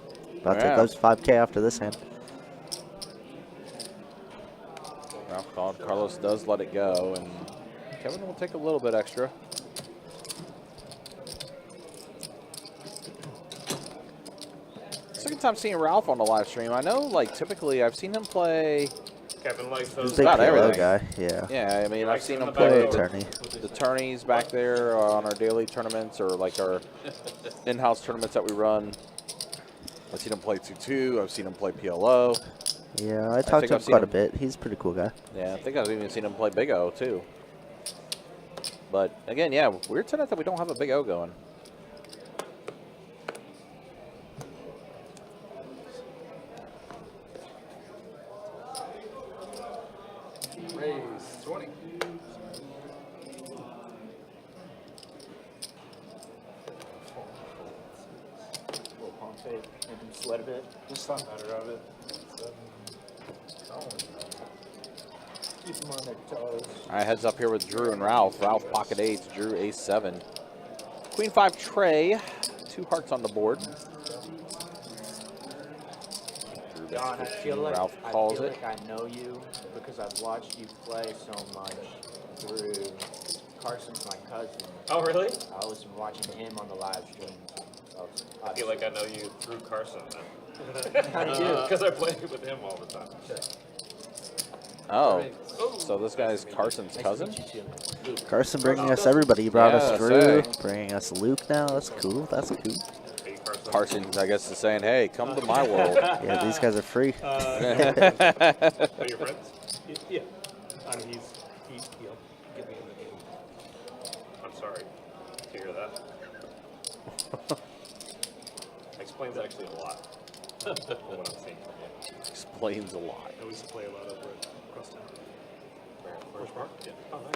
About to go 5K after this hand. Ralph called. Carlos does let it go, and Kevin will take a little bit extra. Second time seeing Ralph on the live stream. I know, like, typically I've seen him play. Kevin likes He's those. a big about PLO everything. guy, yeah. Yeah, I mean, I've seen him the play back tourney. the tourneys back there on our daily tournaments, or like our in-house tournaments that we run. I've seen him play 2-2. I've seen him play PLO. Yeah, I talked think to him I've seen quite a him- bit. He's a pretty cool guy. Yeah, I think I've even seen him play Big O too. But again, yeah, weird tonight that we don't have a Big O going. Raise 20. Little palm fake, make him sweat a bit. Just thought better of it. Keep him on their toes. All right, heads up here with Drew and Ralph. Ralph pocket 8s, Drew ace-7. Queen 5 tray, 2 hearts on the board. Drew bets Don, I 15, feel like Ralph calls it. I know you because I've watched you play so much through Carson's my cousin. Oh, really? I was watching him on the live stream. I feel like I know you through Carson then. How do you? Because I play with him all the time. Oh, so this guy's Carson's cousin? Carson bringing us everybody. He brought us Yeah, Drew, say. bringing us Luke now. That's cool. That's cool. Hey, Carson. Carson, I guess, is saying, hey, come to my world. Yeah, these guys are free. Are your friends? Yeah. I mean, he'll get me in the game. I'm sorry to hear that. Explains actually a lot from what I'm seeing from you. Explains a lot. I used to play a lot over at Crosstown. First part? Yeah. Oh, nice.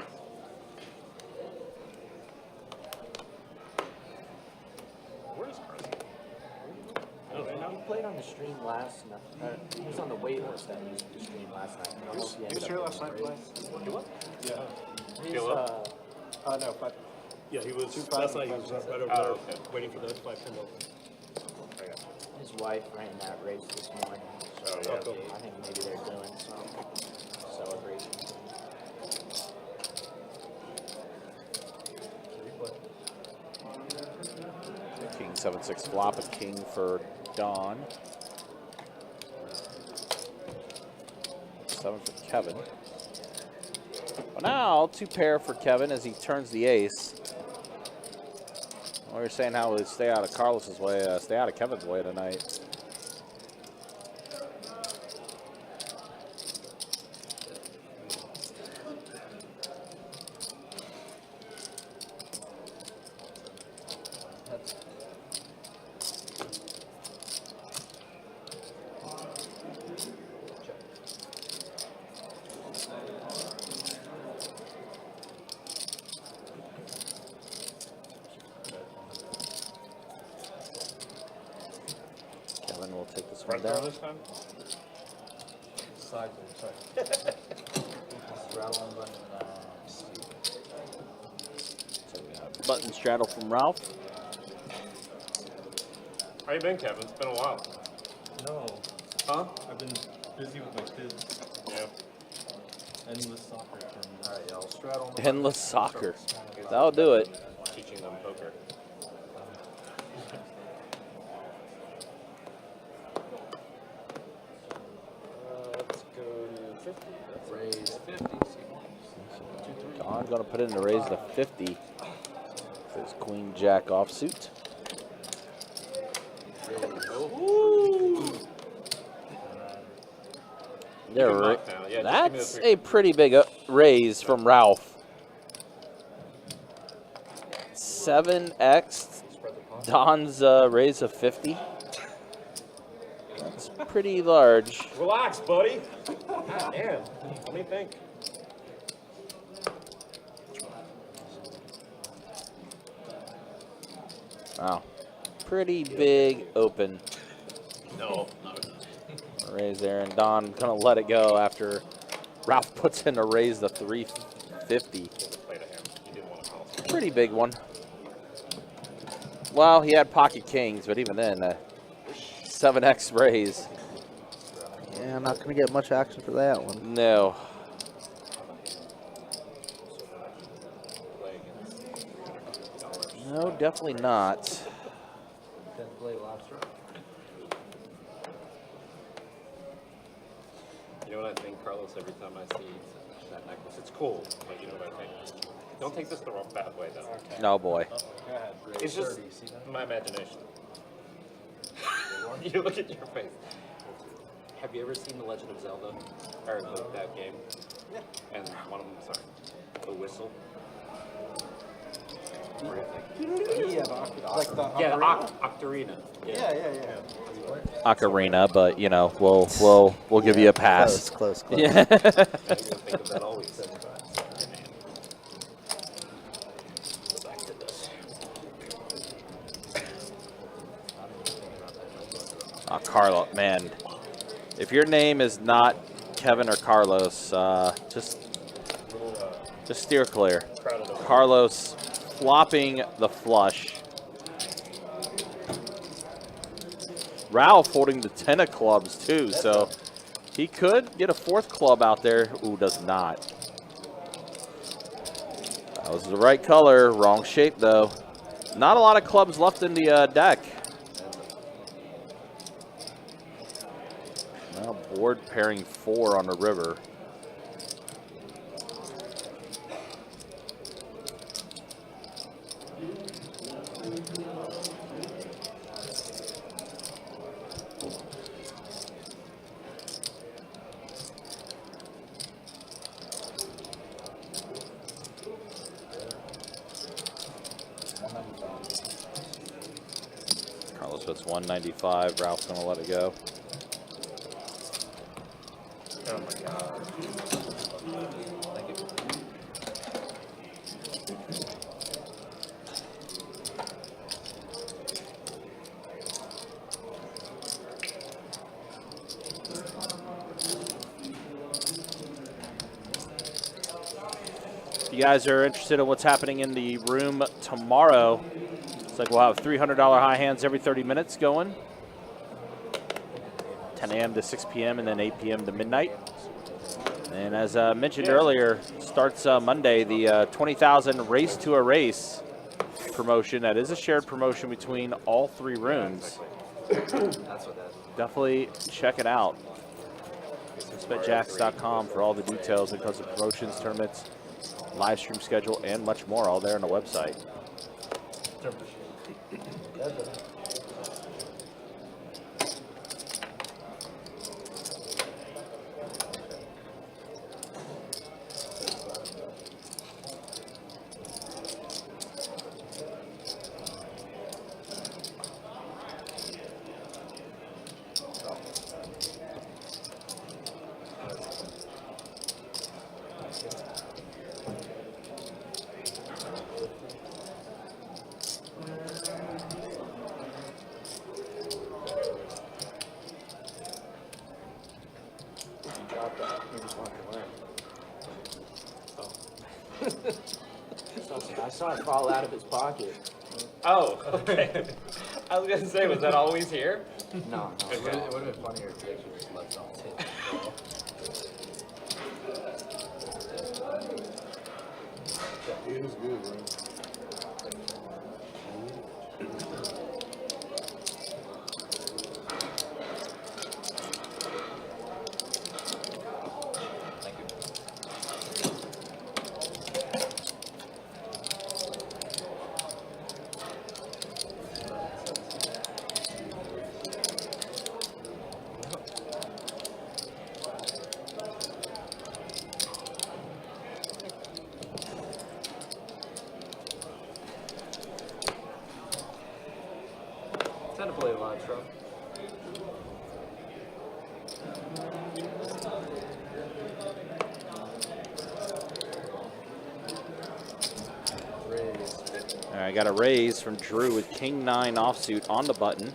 Where is Carson? He played on the stream last night. He was on the wait list that used the stream last night. I don't know if he ended up last night, getting play? You what? Yeah. He's, Kilo? No, but Yeah, he was. 2-5 Last night he was right over Oh, there okay. waiting for the 5-10 open. his wife ran that race this morning. So Oh, yeah. cool. I think maybe they're doing some celebration. King 7-6 flop, a king for Don. 7 for Kevin. Well, now 2 pair for Kevin as he turns the ace. Well, we were saying how we stay out of Carlos's way, stay out of Kevin's way tonight. Front throw this time? Side move, sorry. Straddle on the button. So we got button straddle from Ralph. How you been, Kevin? It's been a while. No. Huh? I've been busy with my kids. Yeah. Endless soccer tournament. Alright, y'all. Straddle on the button. Endless soccer. That'll do it. Teaching them poker. Let's go to 50. That's Raise 50. Don going to put in to raise the 50. His queen jack offsuit. There, knock down. Yeah, just give me the that's three. a pretty big raise from Ralph. 7x. Don's raise of 50. That's pretty large. Relax, buddy. God damn. Let me think. Wow. Pretty big open. No, not Raise there, and Don gonna let it go after Ralph puts in to raise the 350. Play to him. He didn't want to call. Pretty big one. Well, he had pocket kings, but even then, 7x raise. Yeah, I'm not going to get much action for that one. No. No, definitely not. 10th blade lobster. You know what I think, Carlos, every time I see that necklace? It's cool, but you know what I think? Don't take this the wrong bad way, though. No, boy. It's just my imagination. You look at your face. Have you ever seen The Legend of Zelda? Or that game? Yeah. And one of them, sorry, the whistle. Yeah, the Octarina. Yeah. Ocarina, but you know, we'll give you a pass. Close. Yeah. I used to think of that always. Go back to this. Oh, Carlo, man. If your name is not Kevin or Carlos, just steer clear. Carlos flopping the flush. Ralph holding the 10 of clubs too, so he could get a 4th club out there. Ooh, does not. That was the right color, wrong shape though. Not a lot of clubs left in the deck. Now board pairing 4 on the river. Carlos puts 195. Ralph's gonna let it go. Oh my god. Thank you. If you guys are interested in what's happening in the room tomorrow, it's like we'll have $300 high hands every 30 minutes going. 10 a.m. to 6 p.m. and then 8 p.m. to midnight. And as mentioned earlier, starts Monday, the 20,000 Race to a Race promotion. That is a shared promotion between all 3 rooms. Definitely check it out. BetJax.com for all the details when it comes to promotions, tournaments, live stream schedule, and much more, all there on the website. I saw it fall out of his pocket. Oh, okay. I was gonna say, was that always here? No, no. It would have been funnier if you actually just left on tip. It was good, bro. Time to play a live truck. All right, got a raise from Drew with King 9 offsuit on the button.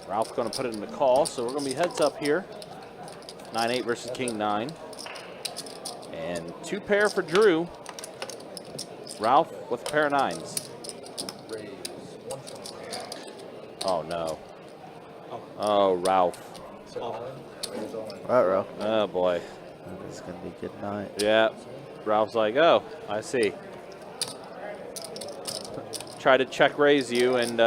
Ralph's going to put it in the call, so we're going to be heads up here. 9-8 versus King 9. And 2 pair for Drew. Ralph with a pair of 9s. Oh, no. Oh, Ralph. All right, Ralph. Oh, boy. It's going to be a good night. Yeah. Ralph's like, oh, I see. Tried to check raise you, and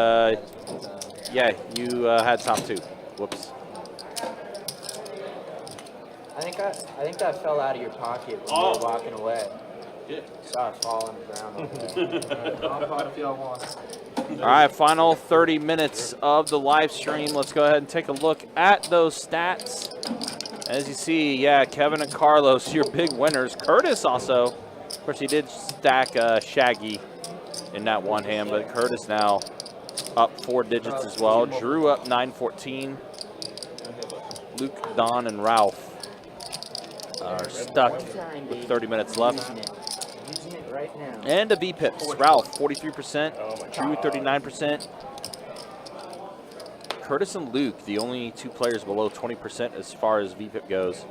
yeah, you had top 2. Whoops. I think that fell out of your pocket when you were walking away. Yeah. Saw it fall on the ground over there. I'll pot if y'all want. All right, final 30 minutes of the live stream. Let's go ahead and take a look at those stats. As you see, yeah, Kevin and Carlos, your big winners. Curtis also, of course, he did stack Shaggy in that one hand, but Curtis now up 4 digits as well. Drew up 9-14. Luke, Don, and Ralph are stuck with 30 minutes left. Using it right now. And a V-Pips. Ralph, 43%. Drew, 39%. Curtis and Luke, the only 2 players below 20% as far as V-Pip goes.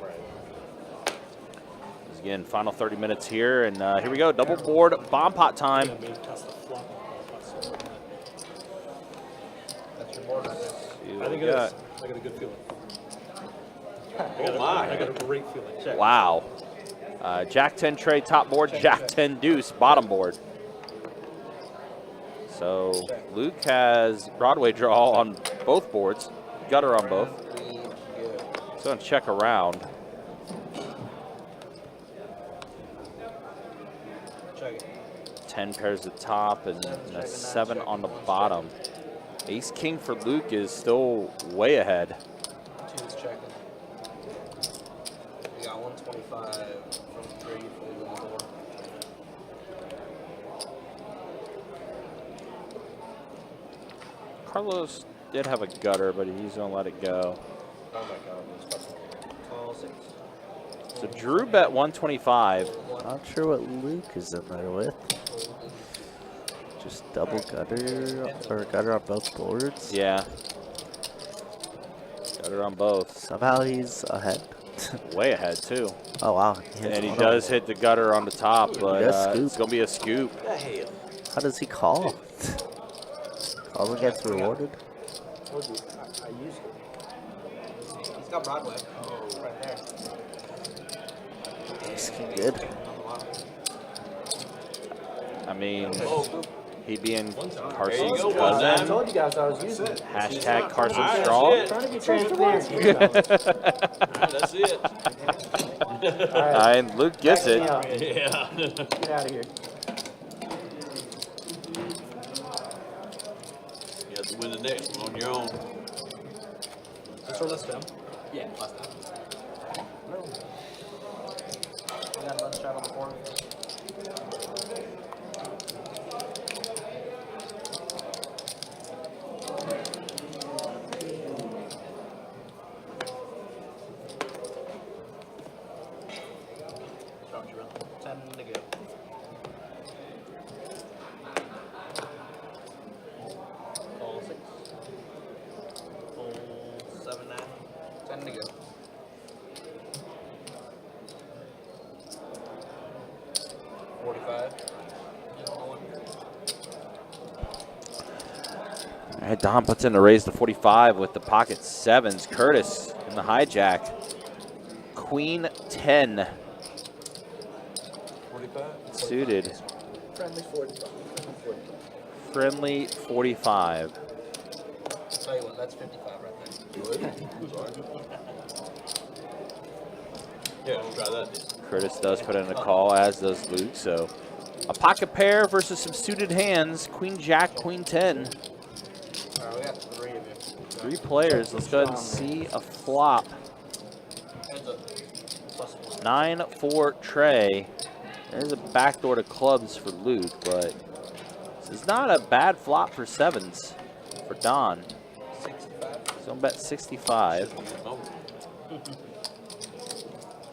Again, final 30 minutes here, and here we go. Double board bomb pot time. That's your board right there. See what I think we it got. is. I got a good feeling. Oh my. I got a great feeling. Check. Wow. Jack 10 tray top board, Jack 10 deuce bottom board. So Luke has Broadway draw on both boards, gutter on both. So going to check around. Check it. 10 pairs at top and a 7 on the bottom. Ace King for Luke is still way ahead. 2 is checking. We got 125 from 3 for the door. Carlos did have a gutter, but he's going to let it go. Oh my God. Call 6. So Drew bet 125. Not sure what Luke is in there with. Just double gutter or gutter on both boards. Yeah. Gutter on both. Somehow he's ahead. Way ahead, too. Oh wow! And he does hit the gutter on the top, but it's going to be a scoop. How does he call? Calls and gets rewarded. I used it. He's got Broadway. Right there. Ace King good. I mean, he being There Carson's you go, I cousin. told you guys I was using it. Hashtag Carson Alright, Straw. that's Trying to be transparent here, fellas. Alright, that's it. All right. And Luke gets it. Yeah. Yeah. Get out of here. You have to win the next one on your own. Just roll this down. Yeah, last time. I got another shot on the board. Don't you run? 10 to go. Call 6. Full 7, 9. 10 to go. All right, Don puts in a raise to 45 with the pocket sevens. Curtis in the hijack. Queen 10. 45? Suited. Friendly 45. Friendly 45. Tell you what, that's 55 right there. Yeah, we'll try that. Curtis does put in a call, as does Luke. So a pocket pair versus some suited hands. Queen Jack, Queen 10. All right, we got 3 of you. 3 players. Let's go ahead and see a flop. Heads up. +1. 9-4 Trey. There's a backdoor to clubs for Luke, but this is not a bad flop for sevens for Don. 65. So I'm bet 65.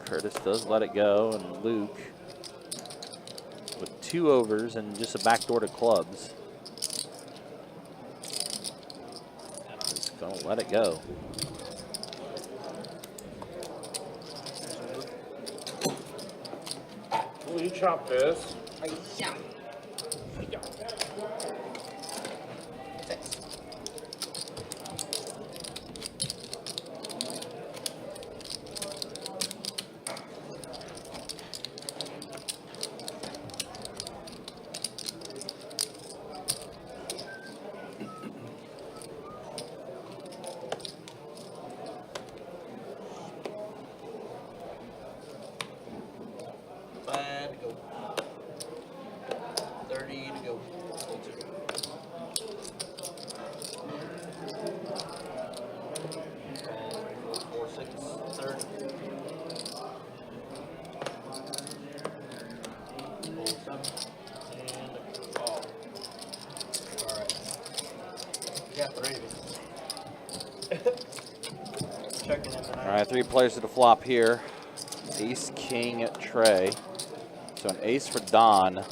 Curtis does let it go, and Luke with 2 overs and just a backdoor to clubs. Just gonna let it go. Will you chop this? Yeah. Five to go. 30 to go. Hold 2. Four, 6, 30. Hold 7. And a call. Alright. We got 3 of you. Checking in tonight. All right, 3 players to the flop here. Ace, King, Trey. So an ace for Don.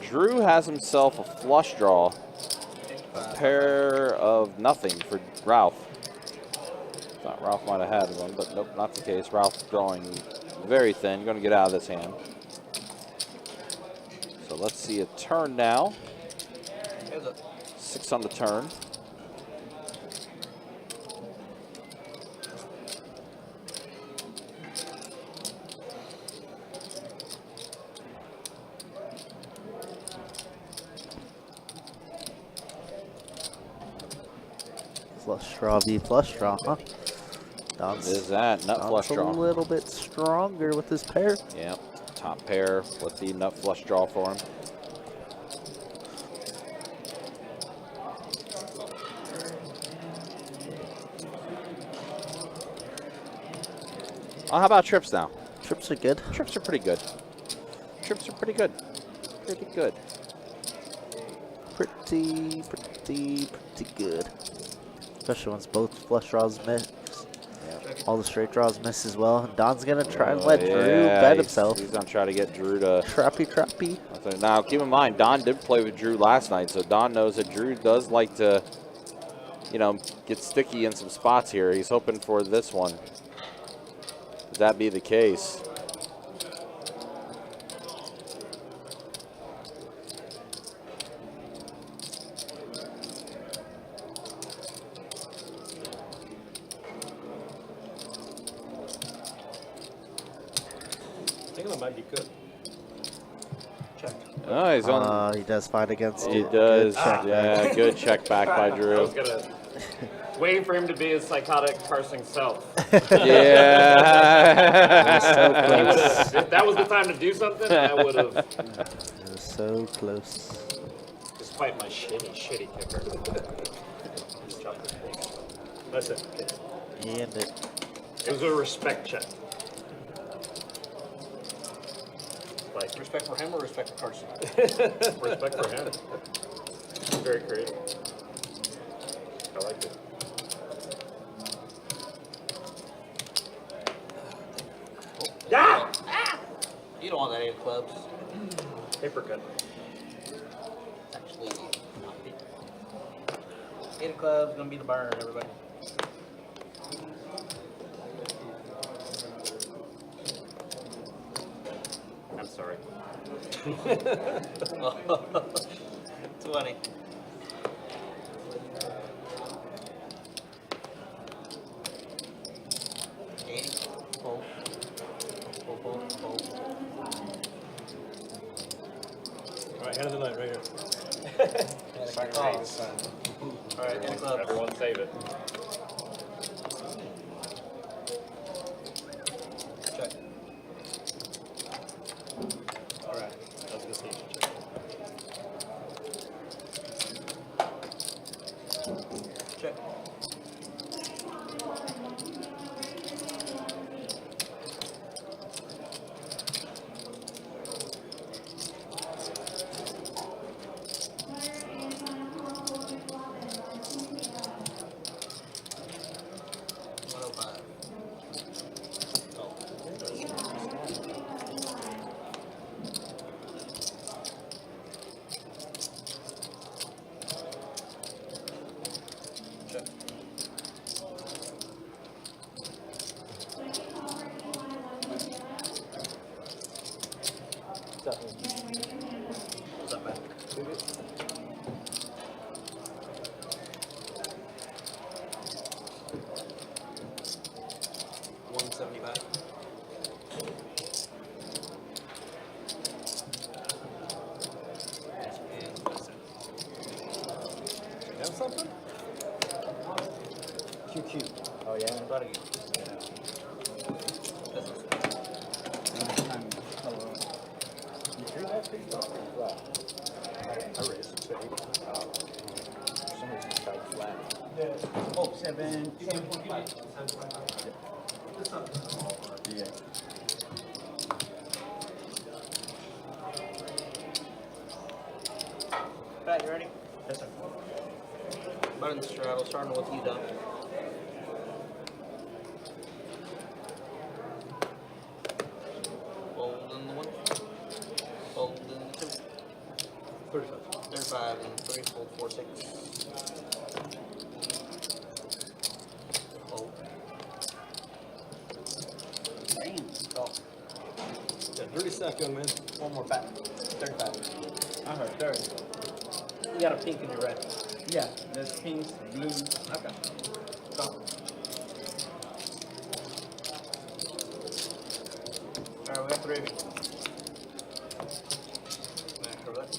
Drew has himself a flush draw. A pair of nothing for Ralph. Thought Ralph might have had one, but nope, not the case. Ralph drawing very thin. Going to get out of this hand. So let's see a turn now. Heads up. 6 on the turn. Flush draw v flush draw, huh? What is that? Nut flush draw. A little bit stronger with this pair. Yep. Top pair with the nut flush draw for him. Oh, how about trips now? Trips are good. Trips are pretty good. Trips are pretty good. Pretty good. Pretty good. Especially once both flush draws miss. All the straight draws miss as well. Don's gonna try and let Drew bet himself. He's gonna try to get Drew to Trappy. Now, keep in mind, Don did play with Drew last night, so Don knows that Drew does like to, you know, get sticky in some spots here. He's hoping for this one. Would that be the case? I think that might be good. Check. Oh, he's on. He does fight against He you. does. Good check. Yeah, good check back by I Drew. was gonna waiting for him to be his psychotic parsing self. Yeah. If that was the time to do something, I would have. It was so close. Despite my shitty kicker. Just chop this thing. That's it. And it. It was a respect check. Like Respect for him or respect for Carson? respect for him. Very creative. I liked it. Yeah! You don't want that 8 of clubs. Paper cut. Actually, not 8 of clubs gonna be the burn, everybody. I'm sorry. 20. Hand of the night right here. Alright, and clubs. Everyone save it. Check. Alright. I was gonna say you should check. Check. What's up, man? 175. And You have something? QQ. oh yeah, I'm about to get. You drew that pretty flat. I raised it to 8. For some reason, it's quite flat. Oh, 7.5. Yeah. Pat, you ready? Yes, sir. Button straddle, starting with you, Doug. Folding the 1. Folding the 2. 35. 35 and 3, fold 4, 6. Fold. Damn. Call. Yeah, 30 stack, young man. One more back. 35. I heard 30. You got a pink in your red. Yeah, there's pinks, blues. Okay. Call. Alright, we got 3 of you. Back over that.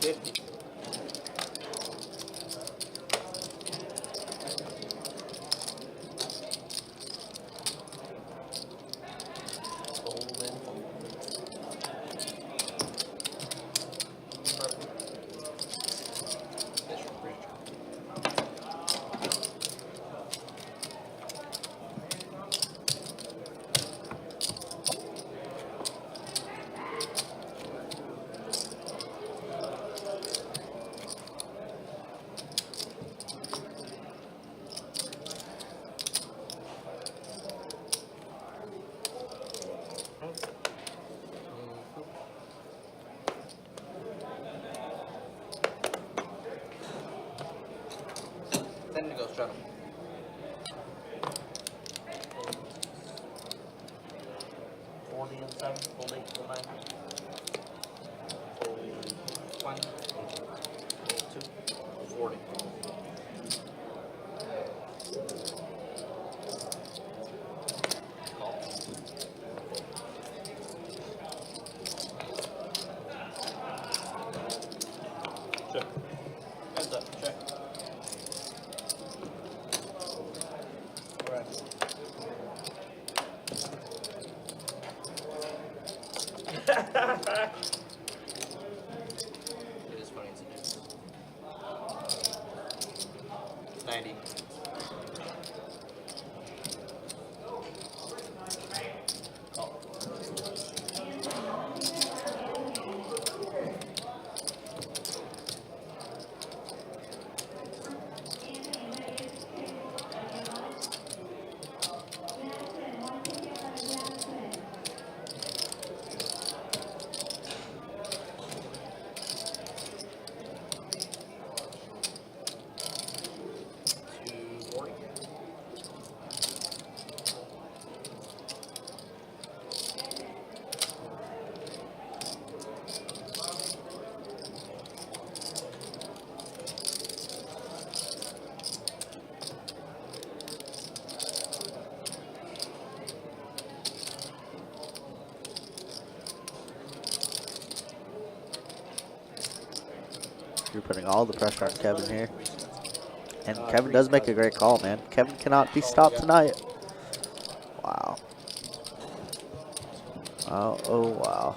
50. Fold in, fold. Perfect. Yes, you're pretty sure. Then it goes straddle. Fold 40 and 7, fold 8, fold 9. Fold 1, fold 2, 40. Call. Check. Heads up, check. Alright. It is funny as it is. 90. Call. You're putting all the pressure on Kevin here. And Kevin does make a great call, man. Kevin cannot be stopped tonight. Wow. Oh, wow.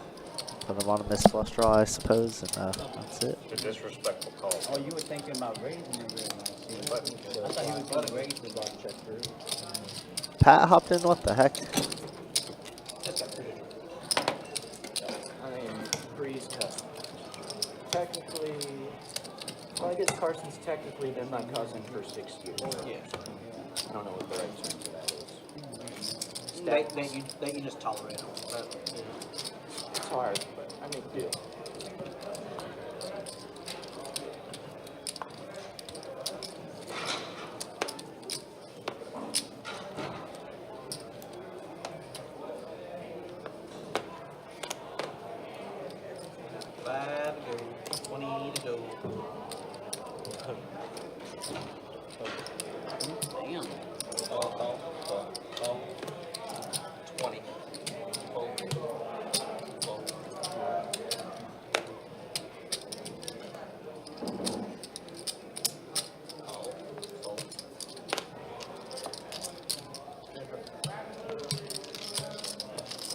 Put him on a missed flush draw, I suppose, and that's it. A disrespectful call. Oh, you were thinking about raising it very nice. I thought you were going to raise the ball check through. Pat hopped in, what the heck? I mean, Breeze cut. Technically, well, I guess Carson's technically they're not cousin for 6 years. Yeah. I don't know what the right term for that is. That you just tolerate them. It's hard, but I mean, yeah.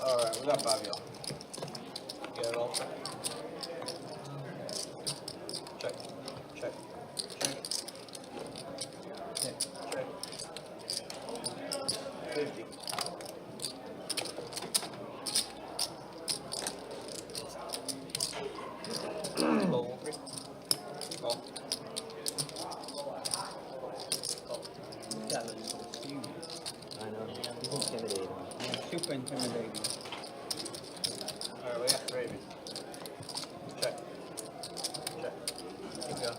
Alright, we got 5 y'all. Get it all? Check. Check. Check. Check. 50. Roll 3. Call. I know. He's intimidating. Super intimidating. Alright, we got gravy. Check. Check. Keep going.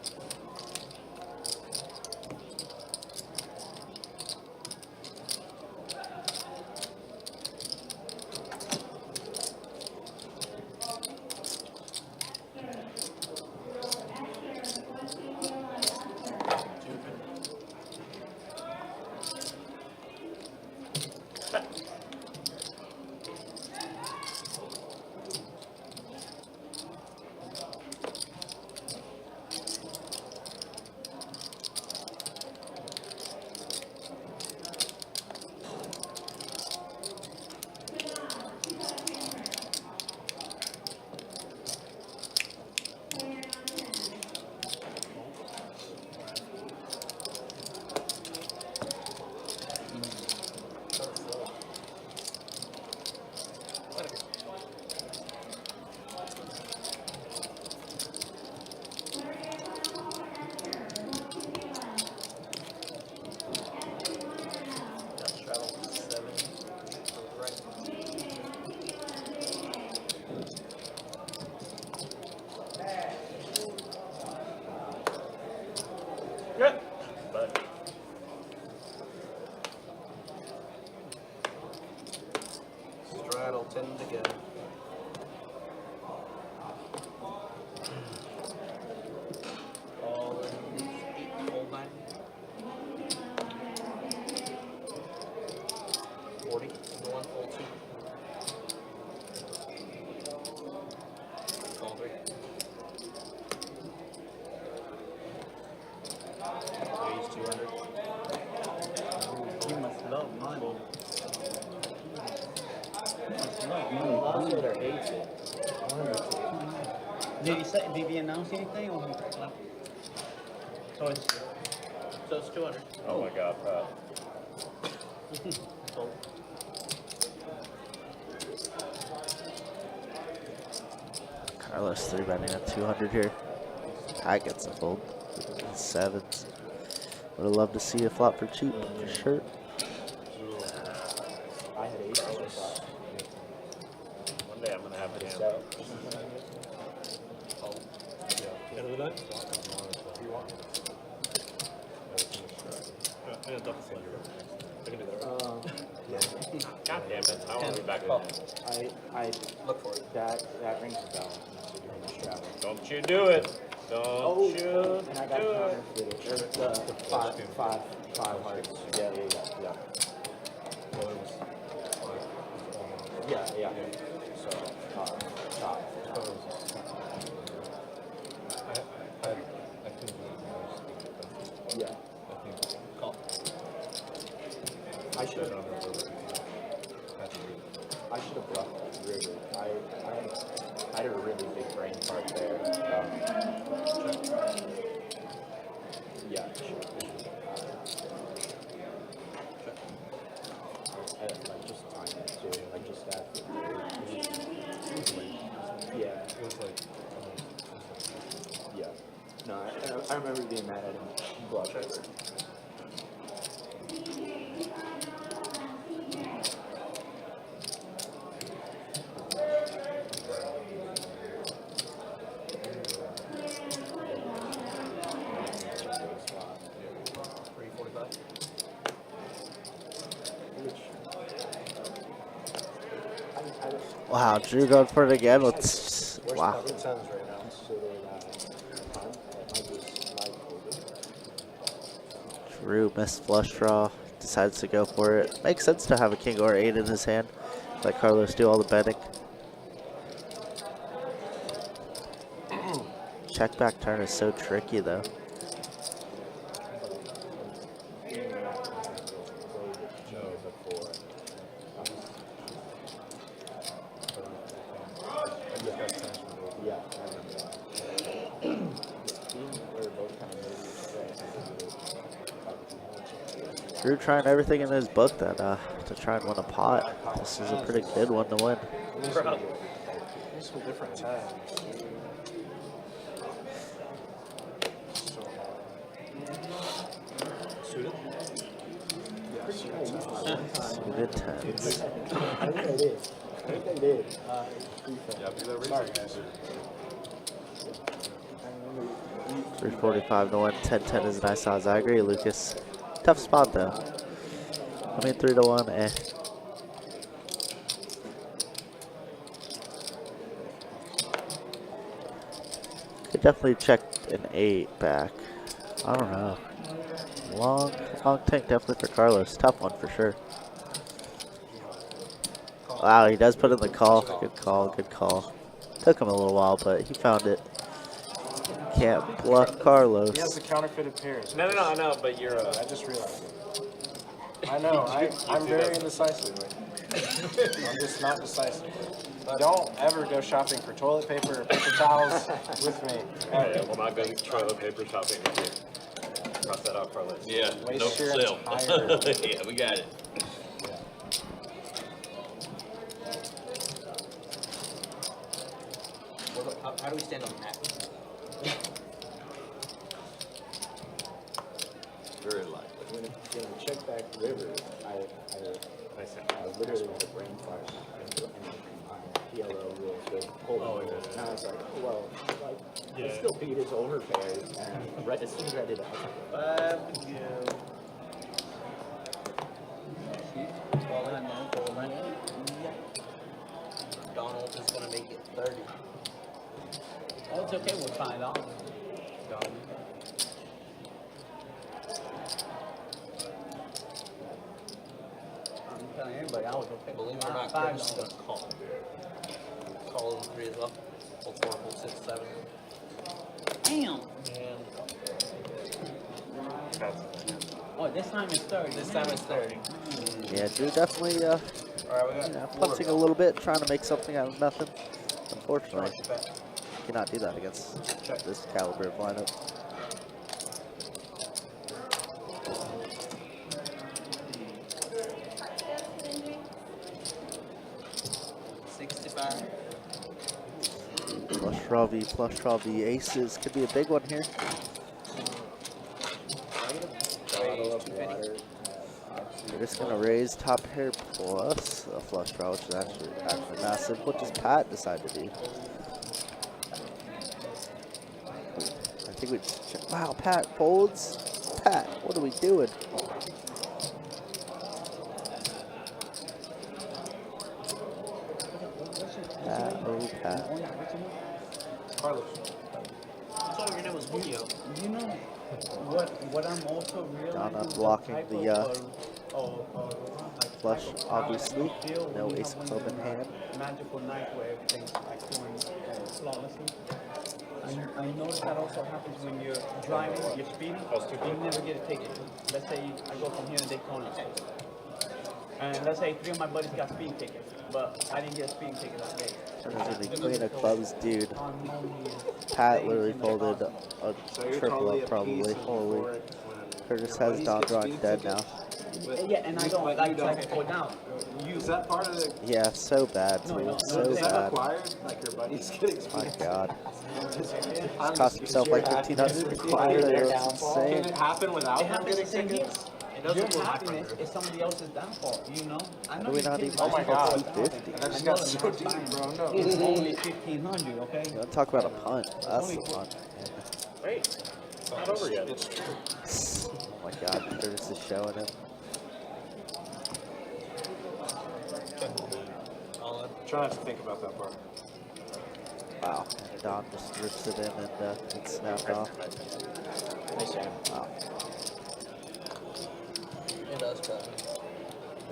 Good. But Straddle 10 to go. All in 8, hold 9. 40, 1, hold 2. Call 3. Raise 200. You must love money. Loves it or hates it. Did he announce anything? Or No. So it's 200. oh my God, Pat. Fold. Carlos 3-betting at 200 here. Pat gets a fold. Sevens. Would have loved to see a flop for cheap, for sure. I had 8. One day I'm gonna have a hand. End of the night? And a double flush. I can do that. God damn it! I want to be back in. I Look for it. that rings a bell. Don't you do it! Don't you And I got do it! counter with it. There's the five hearts. Yeah. Yeah. So, chop. I I should have bluffed that river. I had a really big brain part there. Yeah, sure. Like just time it too. Like just after. Yeah. It was like, Yeah. No, I remember being mad at him. Bluff. Wow, Drew going for it again. Let's wow. Cover tens right now. Drew missed flush draw, decides to go for it. Makes sense to have a king or 8 in his hand. Let Carlos do all the betting. Check back turn is so tricky though. Drew trying everything in his book that to try and win a pot. This is a pretty good one to win. These some different times. Suited? Suited tens. I think I did. yeah, because I raised Sorry, it. guys. 345 to win. 10-10 is nice odds. I agree, Lucas. Tough spot though. I mean 3 to 1. Eh. Could definitely check an 8 back. I don't know. Long tank definitely for Carlos. Tough one for sure. Wow, he does put in the call. Good call, good call. Took him a little while, but he found it. Can't bluff Carlos. He has the counterfeited pairs. No, I know, but you're I just realized it. I know, I'm very indecisive. I'm just not decisive. Don't ever go shopping for toilet paper or paper towels with me. Yeah, well, not going toilet paper shopping with you. Cross that off our list. Yeah, Waste no for your sale. entire- Yeah, we got it. How do we stand on that? Very likely. When I check back river, I literally had a brain fart and PLO rules with holding rules. And I was like, oh, well, like, I still beat his overpairs. And right as soon as I did it, I was like, Donald is going to make it 30. Oh, it's okay, we'll find out. I'm telling anybody, I was okay. Believe it or not, $5. Curtis is going to call. Call in 3 as well. Hold 4, hold 6, 7. Damn. And Oh, this time it's 30. this time it's 30. Yeah, Drew definitely All right, we got punching a little bit, trying to make something out of nothing. Unfortunately, cannot do that against this caliber of lineup. Flush draw V aces could be a big one here. We're just gonna raise top pair plus a flush draw, which is actually massive. What does Pat decide to do? I think we just check. Wow, Pat folds. Pat, what are we doing? Pat, oh Pat. Carlos. I thought your name was Julio. You know what I'm also realizing? Donna is blocking type the like flush, type of obviously. crowd you feel No when you ace have of one club in of hand. the magical night where everything's like going flawlessly. I noticed that also happens when you're driving, you're speeding, you never get a ticket. Let's say I go from here to Daytona. And let's say 3 of my buddies got speeding tickets, but I didn't get a speeding ticket that day. Turns into Queen of Clubs, dude. On Monday, Pat literally folded a So you're triple totally up, probably. appeasing Holy. for it when Curtis your has buddies Don get Drawn speeding dead now. tickets? yeah, and I don't But like you to don't. go down. Is that part of the? Yeah, so bad, No, too. no, So Is that bad. required? Like your buddies getting My speeding God. I'm Cost just himself like curious. $1,500. That's Can insane. it happen without It them happens getting the same tickets? It doesn't Your look like happiness Thunder. is somebody else's downfall, you know? I know Are we you not did even buy on it for 250? $4,000. That just I got know so the deep, last bro. time. No. It's only 1,500, okay? You want to talk about a punt? That's the punt. Wait, it's not over yet. It's true. Oh my God, Curtis is showing him. Try not to think about that part. Wow. Don just rips it in and it snapped off. Nice jam. Wow. It does cut.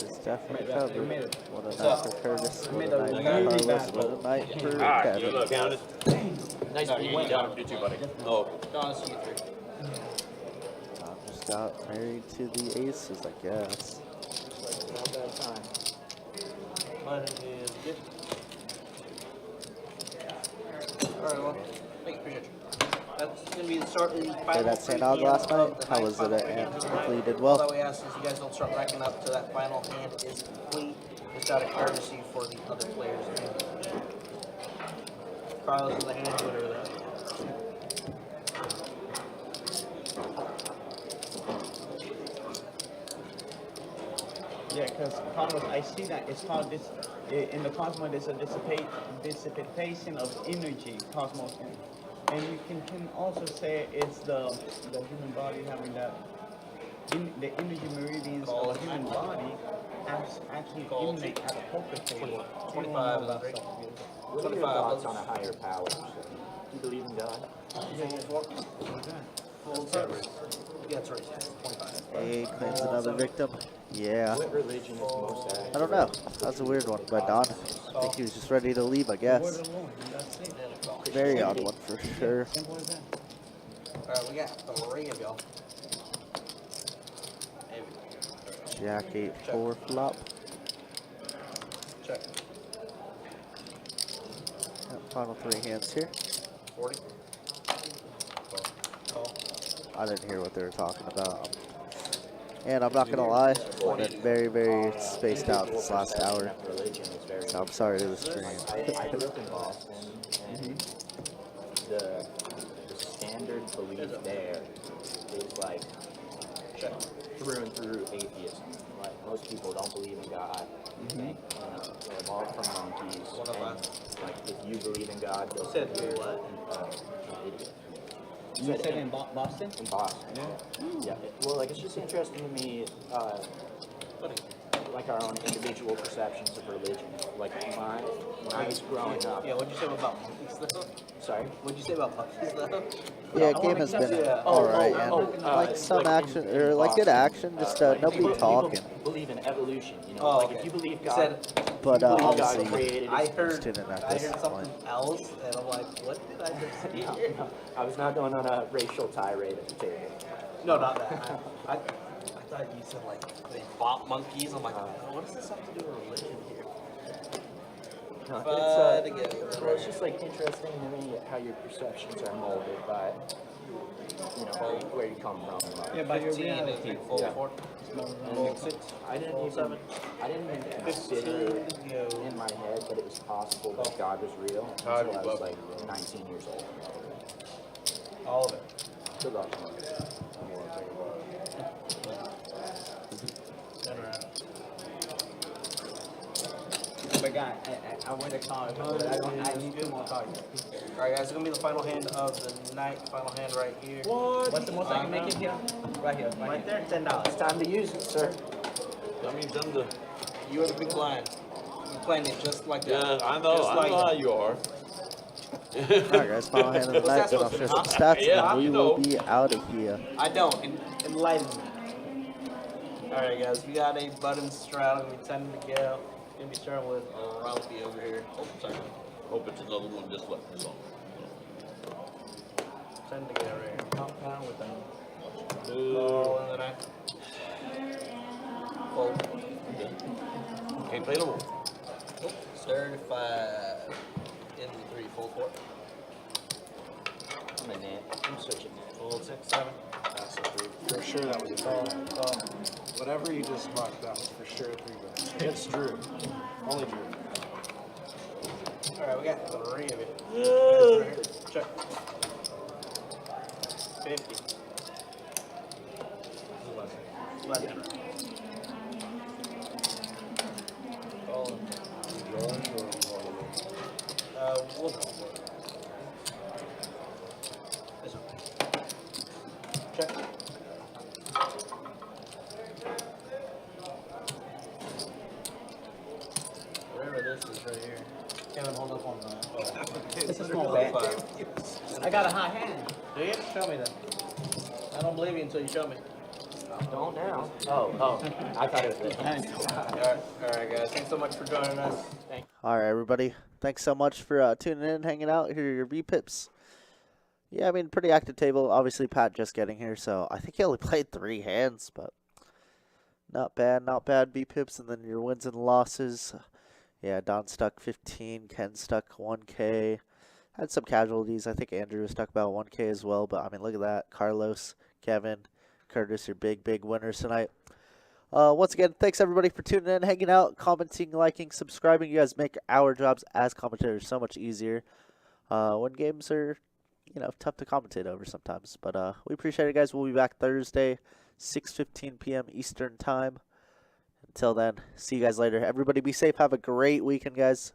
It's definitely You covered. made it. What a So, night for Curtis. you What made a a night really for bad Carlos. What a night for Ah, Kevin. you look down. Nice No, win. you down. You too, buddy. Oh, Don, see you three. Don just got married to the aces, I guess. Not bad time. Mine is good. Alright, well, thank you, appreciate you. That's going to be the start of the final. Played at St. Aug last night. How was it? And hopefully you did All well. that we ask is you guys don't start racking up till that final hand is complete. Just out of courtesy for the other players. Carlos in the hand, whatever the hell. Yeah, because Carlos, I see that it's called this in the cosmos. There's a dissipation of energy, cosmos, and you can also say it's the human body having that the energy meridians of the human body actually emanate at a poker table. 25 about right? stuff. What are your thoughts on a higher power? Do you believe in God? Yeah, that's right. 25. Hey, claims another victim. Yeah. What religion is most I don't know. That's a weird one by Don. I think he was just ready to leave, I guess. Word of the Lord, and that's it. Very odd one for sure. Simple as that. Alright, we got 3 of y'all. There we go. Jack 8-4 flop. Check. Yep, final 3 hands here. 40. Call. I didn't hear what they were talking about. And I'm not gonna lie, I've been very, very spaced out this last hour. Religion is very. So I'm sorry to the stream. I grew up in Boston, and the standard belief there is like through and through atheism. Like most people don't believe in God. They evolved from monkeys. And, like if you believe in God, they'll say you're an idiot. You said in Boston? In Boston. Yeah. Well, like it's just interesting to me, like our own individual perceptions of religion. Like when I was growing up. Yeah, what'd you say about monkeys though? Sorry. What'd you say about monkeys though? Yeah, game has been alright, and like some action, or like good action, just nobody people talking. Believe in evolution, you know. Oh, like okay. if you believe You God, said- But God obviously, created I it. heard, didn't at I this heard point. something else, and I'm like, what did I just No, hear? no, I was not going on a racial tirade at the table. No, not that. I thought you said like they fought monkeys. I'm like, what does this have to do with religion here? No, But well, it's just like interesting to me how your perceptions are molded by, you know, where you come from. Yeah, by your 15 reality. and fold Yeah. 4. And 6. I didn't even consider in my head that it was possible that God was real until I was like 19 years old. All of it. Good luck. But guy, I went to college, but I need 2 more cards. Alright, guys, it's gonna be the final hand of the night. Final hand right here. What's the most I can make it here? Right here, Right there, $10. It's time to use it, sir. that means I'm the. You are the big blind. You playing it just like that. Yeah, I know. Just I like know how you are. Alright guys, final hand of the night, then I'll share some stats, Yeah, and we you will know. be out of here. I don't. Enlighten me. Alright, guys, we got a button strat. Gonna be 10 to go. Gonna be starting with Ralphie over here. Oh, sorry. Hope it's another one just left us on. 10 to go right here. Compound with them. Roll in the night. Fold. Can't play no more. Nope. 35 in 3, full 4. I'm in there. I'm switching. Full 6, 7. That's a 3. For sure that was a 3. Whatever you just marked, that was for sure a 3 bet. Against Drew. Only Drew. Alright, we got 3 of it. Check. 50. Left hand. Calling. We'll go for it. This one. Check. Whatever this is right here. Kevin, hold up on that. It's a small bet. I got a high hand. Do you? Show me then. I don't believe you until you show me. Don't now. Oh. I thought it was Alright, guys. Thanks so much for joining us. Thank you. All right, everybody. Thanks so much for tuning in, hanging out. Here are your V-Pips. Yeah, I mean, pretty active table. Obviously, Pat just getting here, so I think he only played 3 hands, but not bad, V-Pips. And then your wins and losses. Yeah, Don stuck 15, Ken stuck 1K. Had some casualties. I think Andrew was stuck about 1K as well, but I mean, look at that. Carlos, Kevin, Curtis, your big winners tonight. Once again, thanks everybody for tuning in, hanging out, commenting, liking, subscribing. You guys make our jobs as commentators so much easier when games are, tough to commentate over sometimes. But we appreciate it, guys. We'll be back Thursday, 6:15 p.m. Eastern Time. Until then, see you guys later. Everybody be safe. Have a great weekend, guys.